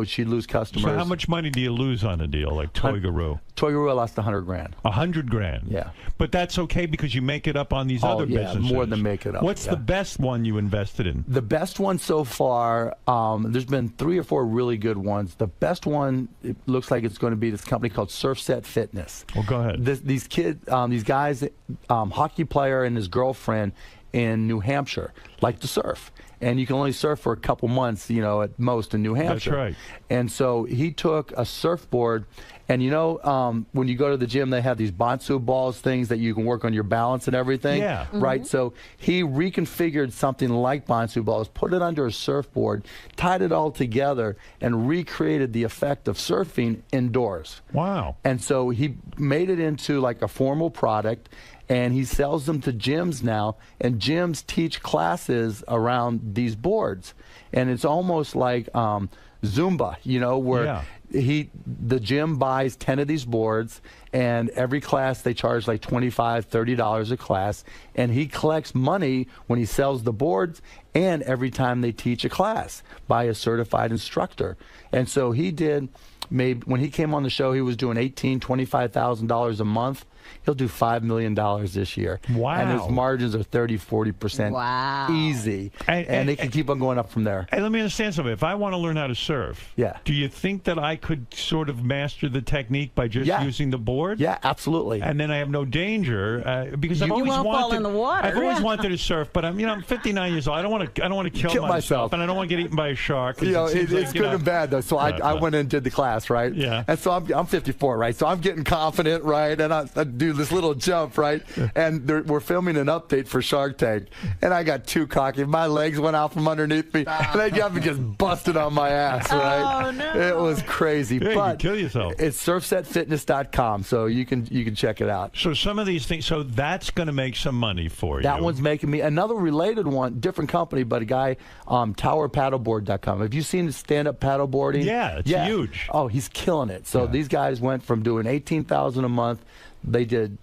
Speaker 21: she'd lose customers.
Speaker 5: So how much money do you lose on a deal like 𝗦𝗄𝗍𝗍?
Speaker 21: 𝗦𝗄𝗍𝗍 lost $100 grand.
Speaker 5: $100 grand.
Speaker 21: Yeah.
Speaker 5: But that's okay because you make it up on these other businesses.
Speaker 21: More than make it up.
Speaker 5: What's the best one you invested in?
Speaker 21: The best one so far, there's been 3 or 4 really good ones. The best one, it looks like it's going to be this company called Surfset Fitness.
Speaker 5: Well, go ahead.
Speaker 21: These guys, hockey player and his girlfriend in New Hampshire like to surf. And you can only surf for a couple months, at most in New Hampshire.
Speaker 5: That's right.
Speaker 21: And so he took a surfboard, and when you go to the gym, they have these bonsai balls, things that you can work on your balance and everything.
Speaker 5: Yeah.
Speaker 21: Right? So he reconfigured something like bonsai balls, put it under a surfboard, tied it all together, and recreated the effect of surfing indoors.
Speaker 5: Wow.
Speaker 21: And so he made it into like a formal product, and he sells them to gyms now, and gyms teach classes around these boards. And it's almost like Zumba, where the gym buys 10 of these boards, and every class they charge like $25, $30 a class, and he collects money when he sells the boards and every time they teach a class by a certified instructor. And so he did, when he came on the show, he was doing $18,000, $25,000 a month. He'll do $5 million this year.
Speaker 5: Wow.
Speaker 21: And his margins are 30-40%.
Speaker 4: Wow.
Speaker 21: Easy. And they can keep on going up from there.
Speaker 5: Hey, let me understand something. If I want to learn how to surf, do you think that I could sort of master the technique by just using the board?
Speaker 21: Yeah, absolutely.
Speaker 5: And then I have no danger because I've always
Speaker 4: won't fall in the water.
Speaker 5: I've always wanted to surf, but I'm 59 years old. I don't want to kill myself, and I don't want to get eaten by a shark.
Speaker 21: It's good and bad though. So I went in and did the class, right?
Speaker 5: Yeah.
Speaker 21: And so I'm 54, right? So I'm getting confident, right? And I do this little jump, right? And we're filming an update for Shark Tank, and I got too cocky. My legs went out from underneath me, and they got me just busted on my ass, right?
Speaker 4: Oh no!
Speaker 21: It was crazy.
Speaker 5: Yeah,
Speaker 21: but
Speaker 5: you kill yourself.
Speaker 21: It's surfsetfitness.com, so you can check it out.
Speaker 5: So some of these things, so that's going to make some money for you.
Speaker 21: That one's making me. Another related one, different company, but a guy, towerpaddleboard.com. Have you seen stand-up paddleboarding?
Speaker 5: Yeah, it's huge.
Speaker 21: Oh, he's killing it. So these guys went from doing $18,000 a month. They did.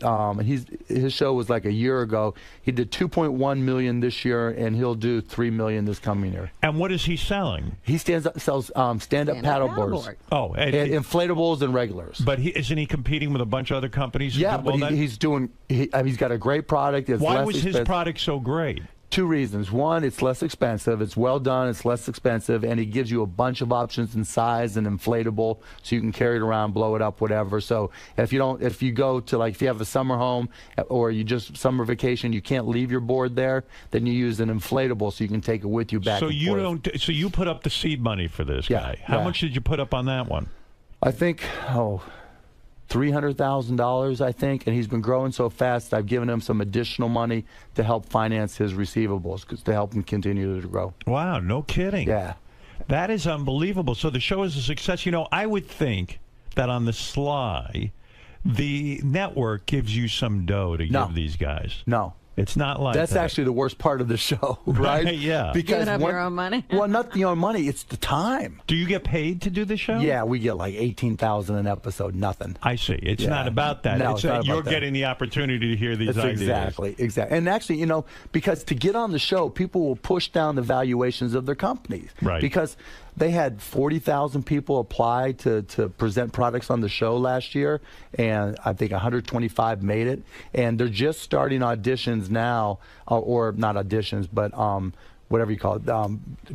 Speaker 21: His show was like a year ago. He did $2.1 million this year, and he'll do $3 million this coming year.
Speaker 5: And what is he selling?
Speaker 21: He sells stand-up paddleboards.
Speaker 5: Oh,
Speaker 21: and inflatables and regulars.
Speaker 5: But isn't he competing with a bunch of other companies?
Speaker 21: Yeah, but he's got a great product.
Speaker 5: Why was his product so great?
Speaker 21: 2 reasons. One, it's less expensive. It's well done. It's less expensive, and it gives you a bunch of options in size and inflatable, so you can carry it around, blow it up, whatever. So if you go to, like, if you have a summer home or you just summer vacation, you can't leave your board there, then you use an inflatable so you can take it with you back.
Speaker 5: So
Speaker 21: and
Speaker 5: you
Speaker 21: forth.
Speaker 5: don't. So you put up the seed money for this guy. How much did you put up on that one?
Speaker 21: I think $300,000, I think, and he's been growing so fast. I've given him some additional money to help finance his receivables, to help him continue to grow.
Speaker 5: Wow, no kidding.
Speaker 21: Yeah,
Speaker 5: that is unbelievable. So the show is a success. You know, I would think that on the sly, the network gives you some dough to give these guys.
Speaker 21: No.
Speaker 5: It's not like
Speaker 21: that's
Speaker 5: that.
Speaker 21: actually the worst part of the show, right?
Speaker 5: Yeah.
Speaker 21: Because
Speaker 4: giving up your own money.
Speaker 21: Well, not your own money; it's the time.
Speaker 5: Do you get paid to do the show?
Speaker 21: Yeah, we get like $18,000 an episode. Nothing.
Speaker 5: I see. It's not about that.
Speaker 21: No,
Speaker 5: it's
Speaker 21: not
Speaker 5: you're
Speaker 21: about that.
Speaker 5: getting the opportunity to hear these
Speaker 21: That's
Speaker 5: ideas.
Speaker 21: Exactly. And actually, you know, because to get on the show, people will push down the valuations of their companies.
Speaker 5: Right.
Speaker 21: Because they had 40,000 people apply to present products on the show last year, and I think 125 made it. And they're just starting auditions now, or not auditions, but whatever you call it,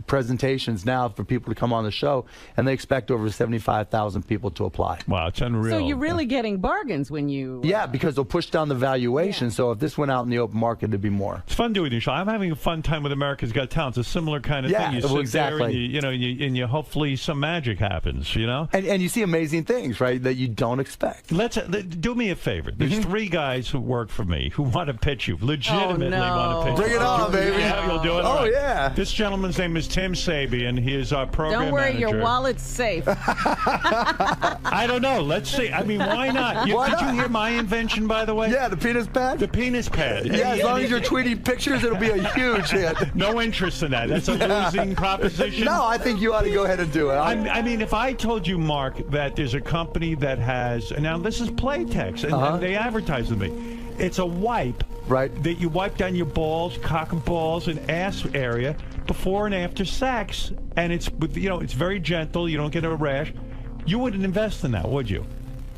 Speaker 21: presentations now for people to come on the show, and they expect over 75,000 people to apply.
Speaker 5: Wow, it's unreal.
Speaker 3: So you're really getting bargains when you...
Speaker 21: Yeah, because they'll push down the valuation, so if this went out in the open market, it'd be more.
Speaker 5: It's fun doing this show. I'm having a fun time with America's Got Talent. It's a similar kind of thing. You sit
Speaker 21: exactly.
Speaker 5: there and you hopefully some magic happens, you know?
Speaker 21: And you see amazing things, right, that you don't expect.
Speaker 5: Let's do me a favor. There's 3 guys who work for me who want to pitch you, legitimately want to pitch you.
Speaker 21: Bring it on, baby.
Speaker 5: Yeah, you'll do it.
Speaker 21: Oh,
Speaker 5: All right.
Speaker 21: yeah.
Speaker 5: This gentleman's name is 𝗦𝗵cie, and he is our program
Speaker 3: Don't worry,
Speaker 5: manager.
Speaker 3: your wallet's safe.
Speaker 5: I don't know. Let's see. I mean, why not? Did you hear my invention, by the way?
Speaker 21: Yeah, the penis pad?
Speaker 5: The penis pad.
Speaker 21: Yeah, as long as you're tweeting pictures, it'll be a huge hit.
Speaker 5: No interest in that. That's a losing proposition.
Speaker 21: No, I think you ought to go ahead and do it.
Speaker 5: I mean, if I told you, Mark, that there's a company that has, now this is Playtex, and they advertise with me. It's a wipe that you wipe down your balls, cock and balls, and ass area before and after sex, and it's very gentle. You don't get a rash. You wouldn't invest in that, would you?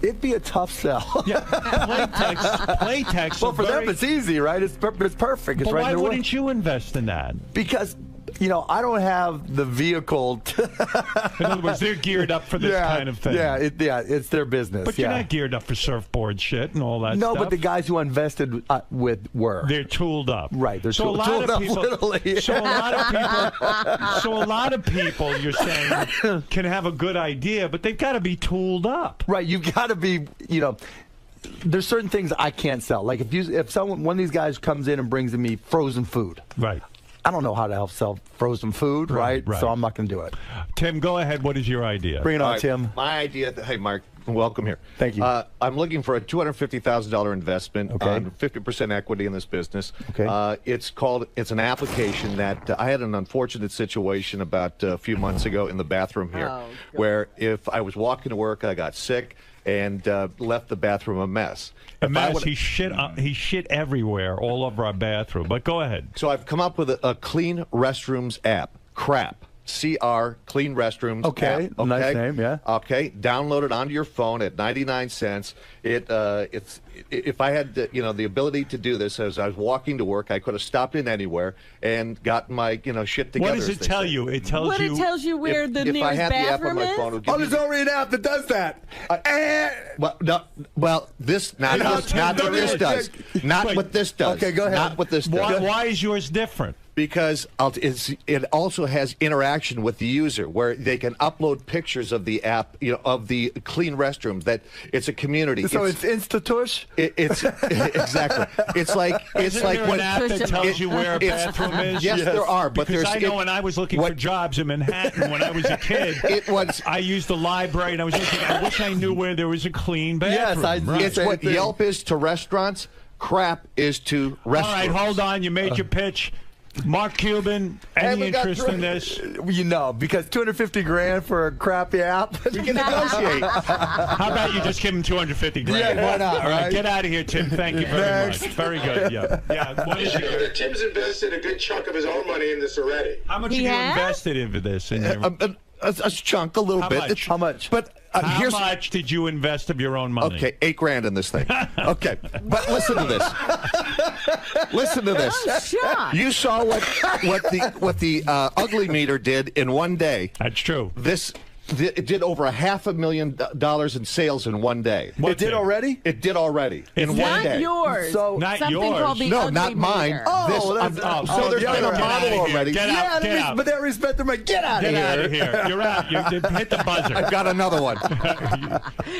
Speaker 21: It'd be a tough sell.
Speaker 5: Yeah, Playtex.
Speaker 21: Well, for them, it's easy, right? It's perfect. It's
Speaker 5: but
Speaker 21: right
Speaker 5: why
Speaker 21: in their
Speaker 5: wouldn't you invest in that?
Speaker 21: Because, I don't have the vehicle.
Speaker 5: In other words, they're geared up for this kind of thing.
Speaker 21: Yeah, it's their business.
Speaker 5: But you're not geared up for surfboard shit and all that
Speaker 21: No,
Speaker 5: stuff.
Speaker 21: but the guys who invested with were.
Speaker 5: They're tooled up.
Speaker 21: Right, they're
Speaker 5: so
Speaker 21: tooled up, literally.
Speaker 5: So a lot of people, you're saying, can have a good idea, but they've got to be tooled up.
Speaker 21: Right, you've got to be, there's certain things I can't sell. Like if one of these guys comes in and brings me frozen food.
Speaker 5: Right.
Speaker 21: I don't know how to help sell frozen food, right? So I'm not going to do it.
Speaker 5: Tim, go ahead. What is your idea?
Speaker 21: Bring it on,
Speaker 20: All right,
Speaker 21: Tim.
Speaker 20: My idea, hey, Mark, welcome here.
Speaker 21: Thank you.
Speaker 20: I'm looking for a $250,000 investment on 50% equity in this business.
Speaker 21: Okay.
Speaker 20: It's an application that I had an unfortunate situation about a few months ago in the bathroom here, where if I was walking to work, I got sick and left the bathroom a mess.
Speaker 5: A mess. He shit everywhere, all over our bathroom. But go ahead.
Speaker 20: So I've come up with a clean restrooms app. CRAP. CR, Clean Restrooms.
Speaker 21: Okay,
Speaker 20: app.
Speaker 21: nice name, yeah.
Speaker 20: Okay, download it onto your phone at 99 cents. If I had the ability to do this as I was walking to work, I could have stopped in anywhere and gotten my shit together.
Speaker 5: What does it tell you? It tells you.
Speaker 3: It tells you where the
Speaker 20: if
Speaker 3: nearest
Speaker 20: I had
Speaker 3: bathroom
Speaker 20: the app on my
Speaker 3: is.
Speaker 20: phone, it would give
Speaker 21: There's already an app that does that.
Speaker 20: this not what this does. Not what this does.
Speaker 21: Okay, go ahead.
Speaker 20: Not what this does.
Speaker 5: Why is yours different?
Speaker 20: Because it also has interaction with the user, where they can upload pictures of the app, of the clean restrooms. That it's a community.
Speaker 21: So it's Instatush.
Speaker 20: It's exactly. It's like
Speaker 5: there
Speaker 20: when
Speaker 5: an app that tells you where a bathroom is.
Speaker 20: Yes, there are. But
Speaker 5: because I know when I was looking for jobs in Manhattan when I was a kid, I used the library and I was looking. I wish I knew where there was a clean bathroom.
Speaker 20: It's what Yelp is to restaurants. Crap is to restaurants.
Speaker 5: All right, hold on. You made your pitch. Mark Cuban, any interest in this?
Speaker 21: Because $250,000 for a crappy app.
Speaker 20: We can negotiate.
Speaker 5: How about you just give him $250,000?
Speaker 21: Yeah, why not?
Speaker 5: All right, get out of here, Tim. Thank you very much. Very good. Yeah. What is it?
Speaker 6: Tim's invested a good chunk of his own money in this already.
Speaker 5: How much have you invested into this?
Speaker 20: a chunk, a little
Speaker 5: How
Speaker 20: bit.
Speaker 5: much?
Speaker 20: How much? But
Speaker 5: How much did you invest of your own money?
Speaker 20: Okay, $8,000 in this thing. Okay, but listen to this. Listen to this.
Speaker 3: I'm shocked.
Speaker 20: You saw what the ugly meter did in one day.
Speaker 5: That's true.
Speaker 20: It did over $500,000 in sales in one day.
Speaker 21: It did already?
Speaker 20: It did already in one
Speaker 3: Not
Speaker 20: day.
Speaker 3: yours.
Speaker 21: So
Speaker 5: Not
Speaker 3: Something
Speaker 5: yours.
Speaker 3: called the
Speaker 20: No,
Speaker 3: ugly
Speaker 20: not mine.
Speaker 3: meter.
Speaker 20: So there's been a model already.
Speaker 5: Get out, get out.
Speaker 21: But that respect to my get out
Speaker 5: Get
Speaker 21: of here.
Speaker 5: out of here. You're out. You hit the buzzer.
Speaker 20: I've got another one.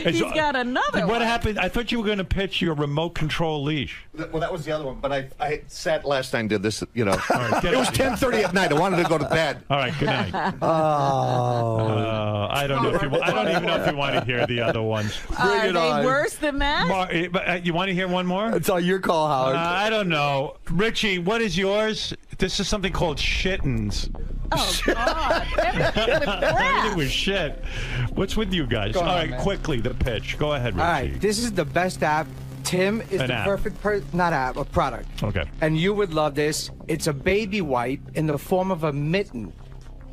Speaker 3: He's got another
Speaker 5: What
Speaker 3: one.
Speaker 5: happened? I thought you were going to pitch your remote control leash.
Speaker 20: Well, that was the other one, but I sat last night and did this, you know.
Speaker 5: right,
Speaker 20: It was 10:30 at night. I wanted to go to bed.
Speaker 5: All right, good night. I don't know if you. I don't even know if you want to hear the other ones.
Speaker 3: Are
Speaker 21: it
Speaker 3: they
Speaker 21: on.
Speaker 3: worse than that?
Speaker 5: You want to hear one more?
Speaker 21: It's all your call, Howard.
Speaker 5: I don't know. Richie, what is yours? This is something called shittens.
Speaker 3: Oh, God.
Speaker 5: Everything was shit. What's with you guys?
Speaker 18: Go on,
Speaker 5: All right,
Speaker 18: man.
Speaker 5: quickly, the pitch. Go ahead, Richie.
Speaker 18: All right, this is the best app. Tim is
Speaker 5: An
Speaker 18: the
Speaker 5: app.
Speaker 18: perfect not app, a product.
Speaker 5: Okay.
Speaker 18: And you would love this. It's a baby wipe in the form of a mitten.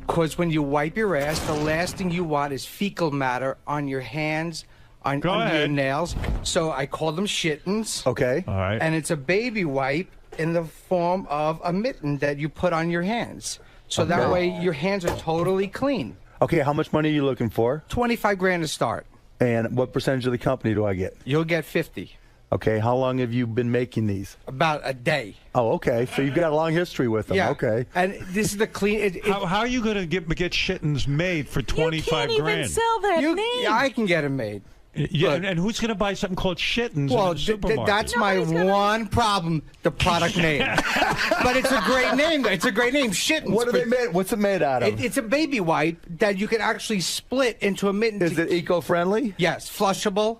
Speaker 18: Because when you wipe your ass, the last thing you want is fecal matter on your hands, under your
Speaker 5: ahead.
Speaker 18: nails. So I call them shittens.
Speaker 21: Okay.
Speaker 5: All right.
Speaker 18: And it's a baby wipe in the form of a mitten that you put on your hands. So that
Speaker 21: Okay.
Speaker 18: way your hands are totally clean.
Speaker 21: Okay, how much money are you looking for?
Speaker 18: 25 grand to start.
Speaker 21: And what percentage of the company do I get?
Speaker 18: You'll get 50.
Speaker 21: Okay, how long have you been making these?
Speaker 18: About a day.
Speaker 21: Oh, okay. So you've got a long history with them.
Speaker 18: Yeah.
Speaker 21: Okay.
Speaker 18: And this is the clean.
Speaker 5: How are you going to get shittens made for 25
Speaker 3: You can't
Speaker 5: grand?
Speaker 3: even sell that name.
Speaker 18: Yeah, I can get them made.
Speaker 5: Yeah, and who's going to buy something called shittens
Speaker 18: Well,
Speaker 5: in the supermarket?
Speaker 18: that's my one problem, the product name. But it's a great name. It's a great name, shittens.
Speaker 21: What are they made? What's it made out of?
Speaker 18: It's a baby wipe that you can actually split into a mitten.
Speaker 21: Is it eco-friendly?
Speaker 18: Yes, flushable,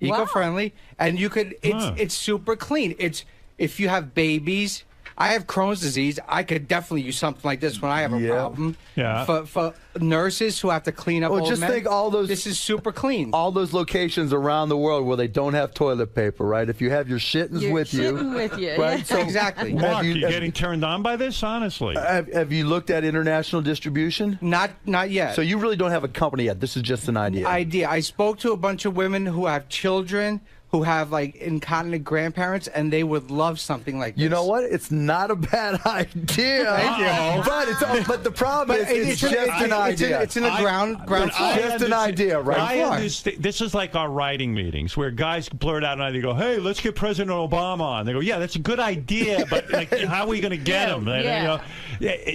Speaker 18: eco-friendly, and you could. It's super clean. It's if you have babies. I have Crohn's disease. I could definitely use something like this when I have a problem.
Speaker 5: Yeah.
Speaker 18: For nurses who have to clean up.
Speaker 21: Well,
Speaker 18: old
Speaker 21: just
Speaker 18: men,
Speaker 21: think all those.
Speaker 18: This is super clean.
Speaker 21: All those locations around the world where they don't have toilet paper, right? If you have your shittens
Speaker 3: You're
Speaker 21: with you,
Speaker 3: shitting with you,
Speaker 21: right?
Speaker 3: yeah.
Speaker 21: So
Speaker 18: Exactly.
Speaker 5: Mark, you
Speaker 21: have
Speaker 5: getting turned on by this? Honestly.
Speaker 21: have you looked at international distribution?
Speaker 18: Not yet.
Speaker 21: So you really don't have a company yet. This is just an idea.
Speaker 18: I spoke to a bunch of women who have children who have like incontinent grandparents, and they would love something like this.
Speaker 21: You know what? It's not a bad idea.
Speaker 18: Thank you.
Speaker 21: But the problem
Speaker 18: But
Speaker 21: is, it's just an idea.
Speaker 18: It's in the ground
Speaker 21: It's just an idea, right?
Speaker 5: I understand. This is like our writing meetings where guys blurt out and they go, "Hey, let's get President Obama on." They go, "Yeah, that's a good idea, but like, how are we going to get him?"
Speaker 3: Yeah.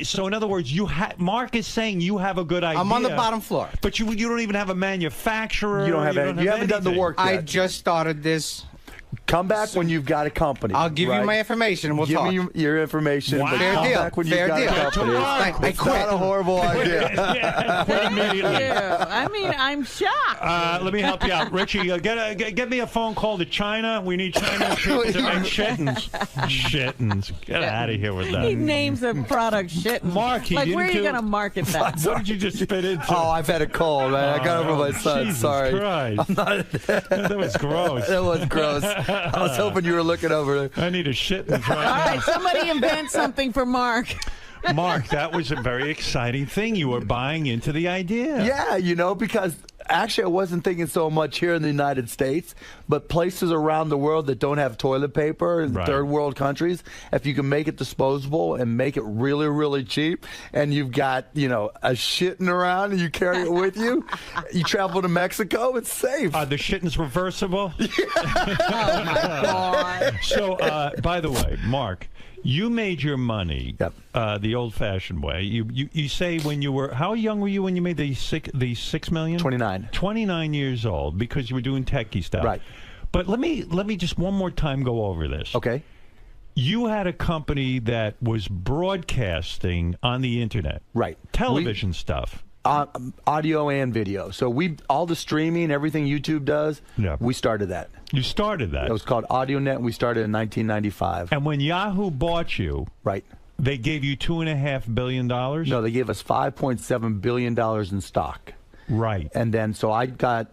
Speaker 5: So in other words, Mark is saying you have a good idea.
Speaker 18: I'm on the bottom floor.
Speaker 5: But you don't even have a manufacturer.
Speaker 21: You don't have any. You haven't done the
Speaker 5: anything.
Speaker 21: work yet.
Speaker 18: I just started this.
Speaker 21: Come back when you've got a company.
Speaker 18: I'll give
Speaker 21: right?
Speaker 18: you my information and we'll
Speaker 21: Give
Speaker 18: talk.
Speaker 21: me your information.
Speaker 5: Wow.
Speaker 21: But
Speaker 18: Fair
Speaker 21: come
Speaker 18: deal.
Speaker 21: back when
Speaker 18: Fair
Speaker 21: you've
Speaker 18: deal.
Speaker 21: got a company.
Speaker 18: I
Speaker 21: It's
Speaker 18: quit.
Speaker 21: not a horrible idea.
Speaker 5: Yeah, quit
Speaker 3: Thank
Speaker 5: immediately.
Speaker 3: you. I mean, I'm shocked.
Speaker 5: Let me help you out, Richie. Get me a phone call to China. We need Chinese people to make shittens. Shittens. Get out of here with that.
Speaker 3: He names a product shit.
Speaker 5: Mark, he
Speaker 3: like, where are
Speaker 5: didn't
Speaker 3: you
Speaker 5: do-
Speaker 3: going to market that?
Speaker 5: What did you just spit into?
Speaker 21: Oh, I've had a cold, man. I got over my son.
Speaker 5: Jesus
Speaker 21: Sorry.
Speaker 5: Christ. That was gross.
Speaker 21: That was gross. I was hoping you were looking over there.
Speaker 5: I need a shittens
Speaker 3: All
Speaker 5: right
Speaker 3: right, somebody invent something for Mark.
Speaker 5: now. Mark, that was a very exciting thing. You were buying into the idea.
Speaker 21: Yeah, because actually I wasn't thinking so much here in the United States, but places around the world that don't have toilet paper in
Speaker 5: Right.
Speaker 21: third world countries, if you can make it disposable and make it really, really cheap, and you've got, a shitting around and you carry it with you, you travel to Mexico, it's safe.
Speaker 5: Are the shittens reversible?
Speaker 3: Oh, my God.
Speaker 5: So, by the way, Mark, you made your money the old-fashioned way. You say when you were, how young were you when you made the $6 million?
Speaker 21: 29.
Speaker 5: 29 years old, because you were doing techie stuff.
Speaker 21: Right.
Speaker 5: But let me just one more time go over this.
Speaker 21: Okay.
Speaker 5: You had a company that was broadcasting on the internet.
Speaker 21: Right.
Speaker 5: Television stuff.
Speaker 21: Audio and video. So all the streaming, everything YouTube does, we started that.
Speaker 5: You started that.
Speaker 21: It was called AudioNet, and we started in 1995.
Speaker 5: And when Yahoo bought you,
Speaker 21: right,
Speaker 5: they gave you $2.5 billion?
Speaker 21: No, they gave us $5.7 billion in stock.
Speaker 5: Right.
Speaker 21: And then, so I got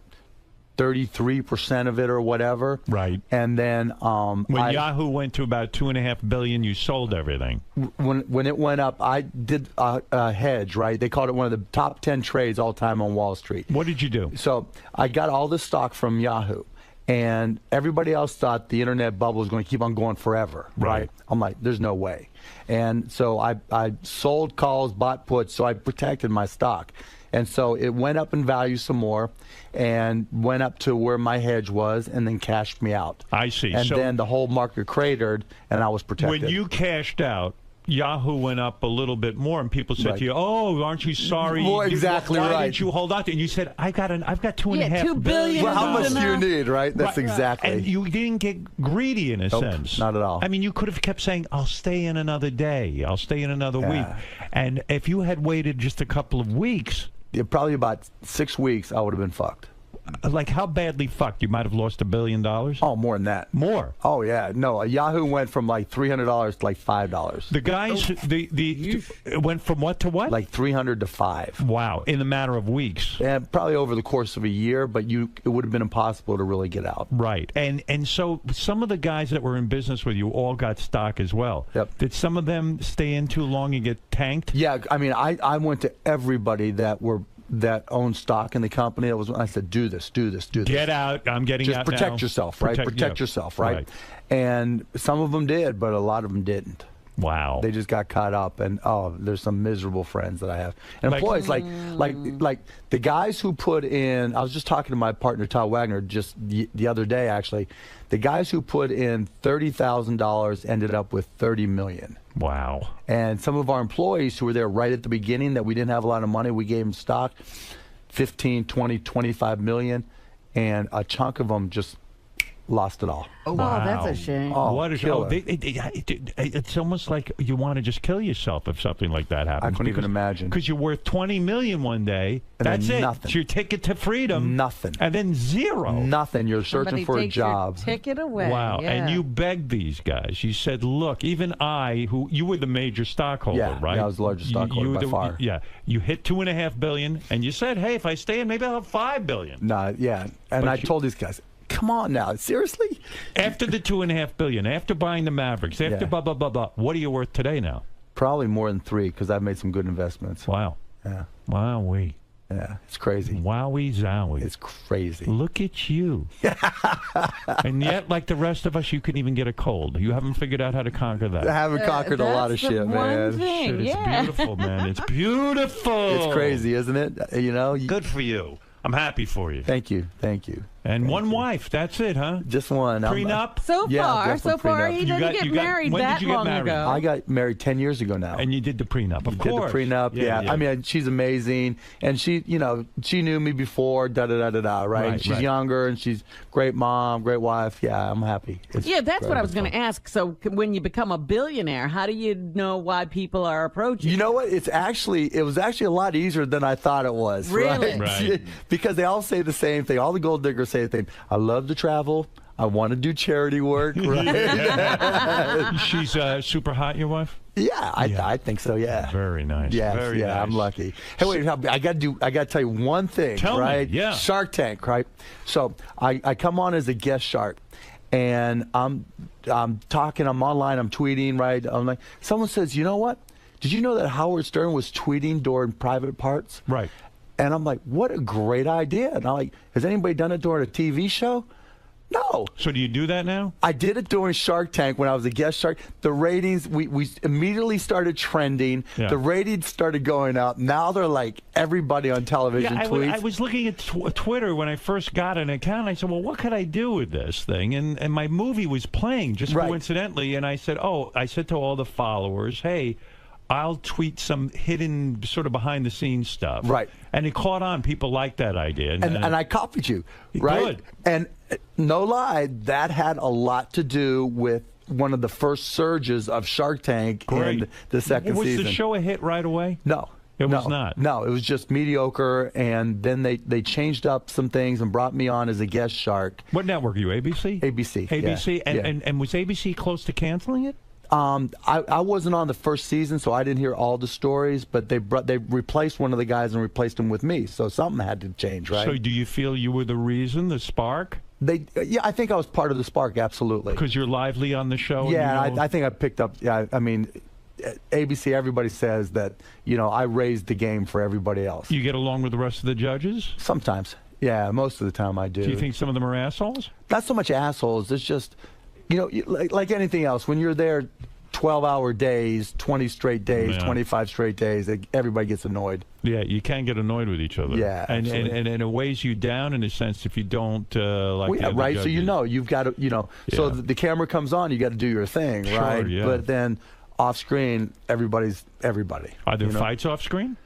Speaker 21: 33% of it or whatever.
Speaker 5: Right.
Speaker 21: And then
Speaker 5: when Yahoo went to about $2.5 billion, you sold everything.
Speaker 21: When it went up, I did a hedge, right? They called it one of the top 10 trades all time on Wall Street.
Speaker 5: What did you do?
Speaker 21: So I got all this stock from Yahoo, and everybody else thought the internet bubble was going to keep on going forever, right? I'm like, there's no way. And so I sold calls, bought puts, so I protected my stock. And so it went up in value some more and went up to where my hedge was and then cashed me out.
Speaker 5: I see.
Speaker 21: And
Speaker 5: So
Speaker 21: then the whole market cratered and I was protected.
Speaker 5: when you cashed out, Yahoo went up a little bit more, and people said
Speaker 21: Right.
Speaker 5: to you, "Oh, aren't you sorry?
Speaker 21: Well, exactly
Speaker 5: Why
Speaker 21: right.
Speaker 5: didn't you hold on to it?" And you said, "I've got $2.5 billion.
Speaker 21: Well, how much do you need, right? That's
Speaker 5: Right.
Speaker 21: exactly.
Speaker 5: And you didn't get greedy in a
Speaker 21: Nope,
Speaker 5: sense.
Speaker 21: not at all.
Speaker 5: I mean, you could have kept saying, "I'll stay in another day. I'll stay in another
Speaker 21: Yeah.
Speaker 5: week." And if you had waited just a couple of weeks,
Speaker 21: probably about 6 weeks, I would have been fucked.
Speaker 5: Like, how badly fucked? You might have lost $1 billion?
Speaker 21: Oh, more than that.
Speaker 5: More?
Speaker 21: Oh, yeah. No, Yahoo went from like $300 to like $5.
Speaker 5: The guys, it went from what to what?
Speaker 21: Like 300 to 5.
Speaker 5: Wow, in a matter of weeks.
Speaker 21: Yeah, probably over the course of a year, but it would have been impossible to really get out.
Speaker 5: Right. And so some of the guys that were in business with you all got stock as well.
Speaker 21: Yep.
Speaker 5: Did some of them stay in too long and get tanked?
Speaker 21: Yeah, I mean, I went to everybody that owned stock in the company. I said, do this.
Speaker 5: Get out. I'm getting
Speaker 21: Just
Speaker 5: out
Speaker 21: protect
Speaker 5: now.
Speaker 21: yourself, right? Protect yourself, right? And some of them did, but a lot of them didn't.
Speaker 5: Wow.
Speaker 21: They just got caught up, and there's some miserable friends that I have. And
Speaker 5: Like-
Speaker 21: employees, like the guys who put in. I was just talking to my partner Todd Wagner just the other day, actually. The guys who put in $30,000 ended up with $30 million.
Speaker 5: Wow.
Speaker 21: And some of our employees who were there right at the beginning that we didn't have a lot of money, we gave them stock, 15, 20, 25 million, and a chunk of them just lost it all.
Speaker 3: Oh, that's a shame.
Speaker 21: Oh,
Speaker 5: What a
Speaker 21: killer.
Speaker 5: it's almost like you want to just kill yourself if something like that happens.
Speaker 21: I couldn't even imagine.
Speaker 5: Because you're worth $20 million one day.
Speaker 21: And then
Speaker 5: That's it.
Speaker 21: nothing.
Speaker 5: It's your ticket to freedom.
Speaker 21: Nothing.
Speaker 5: And then zero.
Speaker 21: Nothing. You're searching
Speaker 3: Somebody
Speaker 21: for a
Speaker 3: takes your
Speaker 21: job.
Speaker 3: Ticket away.
Speaker 5: Wow.
Speaker 3: Yeah.
Speaker 5: And you begged these guys. You said, look, even you were the major stockholder,
Speaker 21: Yeah,
Speaker 5: right?
Speaker 21: I was the largest stockholder
Speaker 5: were
Speaker 21: by far.
Speaker 5: Yeah. You hit $2.5 billion, and you said, hey, if I stay in, maybe I'll have $5 billion.
Speaker 21: No, yeah. And
Speaker 5: But
Speaker 21: I told these guys, come on now, seriously?
Speaker 5: After the $2.5 billion, after buying the Mavericks, after
Speaker 21: Yeah.
Speaker 5: blah, blah, blah, blah, what are you worth today now?
Speaker 21: Probably more than 3 because I've made some good investments.
Speaker 5: Wow.
Speaker 21: Yeah.
Speaker 5: Wowee.
Speaker 21: Yeah, it's crazy.
Speaker 5: Wowie zowie.
Speaker 21: It's crazy.
Speaker 5: Look at you. And yet, like the rest of us, you couldn't even get a cold. You haven't figured out how to conquer that.
Speaker 21: I haven't conquered a lot of shit, man.
Speaker 5: Shit, it's beautiful, man. It's beautiful.
Speaker 21: It's crazy, isn't it? You know?
Speaker 5: Good for you. I'm happy for you.
Speaker 21: Thank you. Thank you.
Speaker 5: And one wife. That's it, huh?
Speaker 21: Just one.
Speaker 5: Prenup?
Speaker 3: So
Speaker 21: Yeah,
Speaker 3: far,
Speaker 21: definitely
Speaker 3: so far,
Speaker 21: prenup.
Speaker 3: he
Speaker 5: You
Speaker 3: didn't
Speaker 5: got-
Speaker 3: get
Speaker 5: you got-
Speaker 3: married
Speaker 5: when did
Speaker 3: that
Speaker 5: you get
Speaker 3: long
Speaker 5: married?
Speaker 3: ago.
Speaker 21: I got married 10 years ago now.
Speaker 5: And you did the prenup, of
Speaker 21: Did
Speaker 5: course.
Speaker 21: the prenup, yeah. I mean, she's amazing, and she knew me before, right?
Speaker 5: Right,
Speaker 21: And she's
Speaker 5: right.
Speaker 21: younger, and she's great mom, great wife. Yeah, I'm happy. It's
Speaker 3: Yeah, that's what I
Speaker 21: great.
Speaker 3: was going to ask. So when you become a billionaire, how do you know why people are approaching?
Speaker 21: You know what? It was actually a lot easier than I thought it was.
Speaker 3: Really?
Speaker 21: Right? Because they all say the same thing. All the gold diggers say the same. I love to travel. I want to do charity work. Right?
Speaker 5: She's super hot, your wife?
Speaker 21: Yeah, I think so. Yeah.
Speaker 5: Very nice.
Speaker 21: Yes,
Speaker 5: Very
Speaker 21: yeah,
Speaker 5: nice.
Speaker 21: I'm lucky. Hey, wait, I got to tell you one thing,
Speaker 5: Tell me,
Speaker 21: right?
Speaker 5: yeah.
Speaker 21: Shark Tank, right? So I come on as a guest shark, and I'm talking, I'm online, I'm tweeting, right? I'm like, someone says, you know what? Did you know that Howard Stern was tweeting during private parts?
Speaker 5: Right.
Speaker 21: And I'm like, what a great idea. And I'm like, has anybody done it during a TV show? No.
Speaker 5: So do you do that now?
Speaker 21: I did it during Shark Tank when I was a guest shark. The ratings, we immediately started trending.
Speaker 5: Yeah.
Speaker 21: The ratings started going up. Now they're like everybody on television tweets.
Speaker 5: I was looking at Twitter when I first got an account. And I said, well, what could I do with this thing? And my movie was playing just
Speaker 21: Right.
Speaker 5: coincidentally. And I said to all the followers, hey, I'll tweet some hidden sort of behind the scenes stuff.
Speaker 21: Right.
Speaker 5: And it caught on. People liked that idea.
Speaker 21: And I copied you, right?
Speaker 5: Good.
Speaker 21: And no lie, that had a lot to do with one of the first surges of Shark Tank
Speaker 5: Great.
Speaker 21: in the second
Speaker 5: was
Speaker 21: season.
Speaker 5: the show a hit right away?
Speaker 21: No.
Speaker 5: It was not.
Speaker 21: No, it was just mediocre, and then they changed up some things and brought me on as a guest shark.
Speaker 5: What network are you, ABC?
Speaker 21: ABC.
Speaker 5: ABC?
Speaker 21: Yeah.
Speaker 5: And was ABC close to canceling it?
Speaker 21: I wasn't on the first season, so I didn't hear all the stories. But they replaced one of the guys and replaced him with me. So something had to change, right?
Speaker 5: So do you feel you were the reason, the spark?
Speaker 21: Yeah, I think I was part of the spark, absolutely.
Speaker 5: Because you're lively on the show.
Speaker 21: Yeah, I think I picked up. Yeah, I mean, ABC. Everybody says that I raised the game for everybody else.
Speaker 5: You get along with the rest of the judges?
Speaker 21: Sometimes. Yeah, most of the time I do.
Speaker 5: Do you think some of them are assholes?
Speaker 21: Not so much assholes. It's just, like anything else, when you're there 12-hour days, 20 straight days, 25 straight days, everybody gets annoyed.
Speaker 5: Yeah, you can get annoyed with each other.
Speaker 21: Yeah,
Speaker 5: and it weighs you down in a sense if you don't like the other
Speaker 21: right.
Speaker 5: judges.
Speaker 21: So you've got to, so the camera comes on, you got to do your thing,
Speaker 5: Sure,
Speaker 21: right?
Speaker 5: yeah.
Speaker 21: But then off screen, everybody's everybody.
Speaker 5: Are there fights off screen?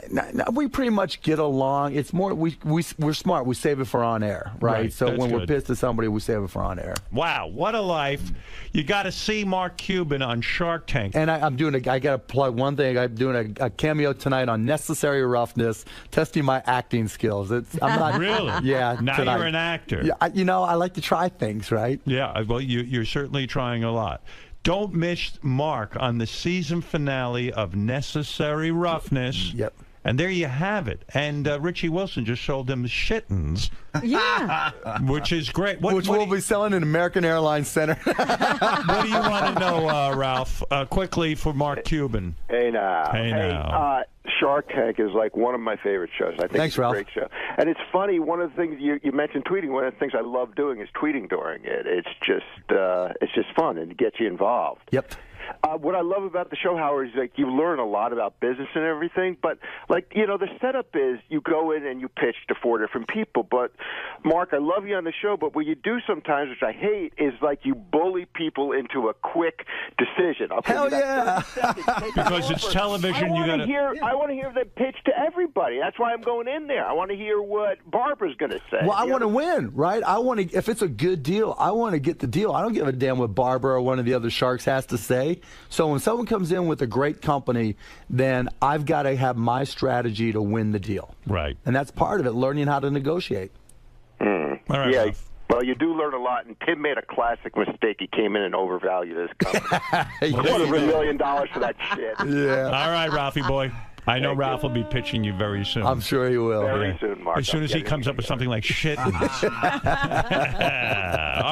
Speaker 21: No, we pretty much get along. It's more we're smart. We save it for on air, right? So when we're pissed at somebody, we save it for on air.
Speaker 5: Wow, what a life! You got to see 𝗦𝗵𝗄𝗿 on Shark Tank.
Speaker 21: And I got to plug one thing. I'm doing a cameo tonight on Necessary Roughness, testing my acting skills. I'm not
Speaker 5: really.
Speaker 21: Yeah.
Speaker 5: Now
Speaker 21: tonight.
Speaker 5: you're an actor.
Speaker 21: Yeah, I like to try things, right?
Speaker 5: Yeah. Well, you're certainly trying a lot. Don't miss Mark on the season finale of Necessary Roughness.
Speaker 21: Yep.
Speaker 5: And there you have it. And Richie Wilson just sold them shittins.
Speaker 3: Yeah.
Speaker 5: Which is great.
Speaker 21: Which we'll be selling in American Airlines Center.
Speaker 5: What do you want to know, Ralph? Quickly for 𝗦𝗵𝗄𝗿.
Speaker 6: Hey now.
Speaker 5: Hey now.
Speaker 6: Shark Tank is like one of my favorite shows. I think
Speaker 21: Thanks,
Speaker 6: it's a
Speaker 21: Ralph.
Speaker 6: great show. And it's funny, one of the things you mentioned tweeting, one of the things I love doing is tweeting during it. It's just fun and it gets you involved.
Speaker 21: Yep.
Speaker 6: What I love about the show, Howard, is like you learn a lot about business and everything. But like the setup is you go in and you pitch to 4 different people. But Mark, I love you on the show. But what you do sometimes, which I hate, is like you bully people into a quick decision. Okay,
Speaker 21: Hell yeah!
Speaker 5: Because it's television.
Speaker 6: I want to hear them pitch to everybody. That's why I'm going in there. I want to hear what Barbara's going to say.
Speaker 21: Well, I want to win, right? If it's a good deal, I want to get the deal. I don't give a damn what Barbara or one of the other sharks has to say. So when someone comes in with a great company, then I've got to have my strategy to win the deal.
Speaker 5: Right.
Speaker 21: And that's part of it, learning how to negotiate.
Speaker 5: All right,
Speaker 6: yeah.
Speaker 5: Ralph.
Speaker 6: Well, you do learn a lot, and Tim made a classic mistake. He came in and overvalued his company. $1 million for that shit.
Speaker 21: Yeah.
Speaker 5: All right, Ralphie boy. I know Ralph will be pitching you very soon.
Speaker 21: I'm sure he will.
Speaker 6: Very soon, Mark.
Speaker 5: As soon as he comes up with something like shit. All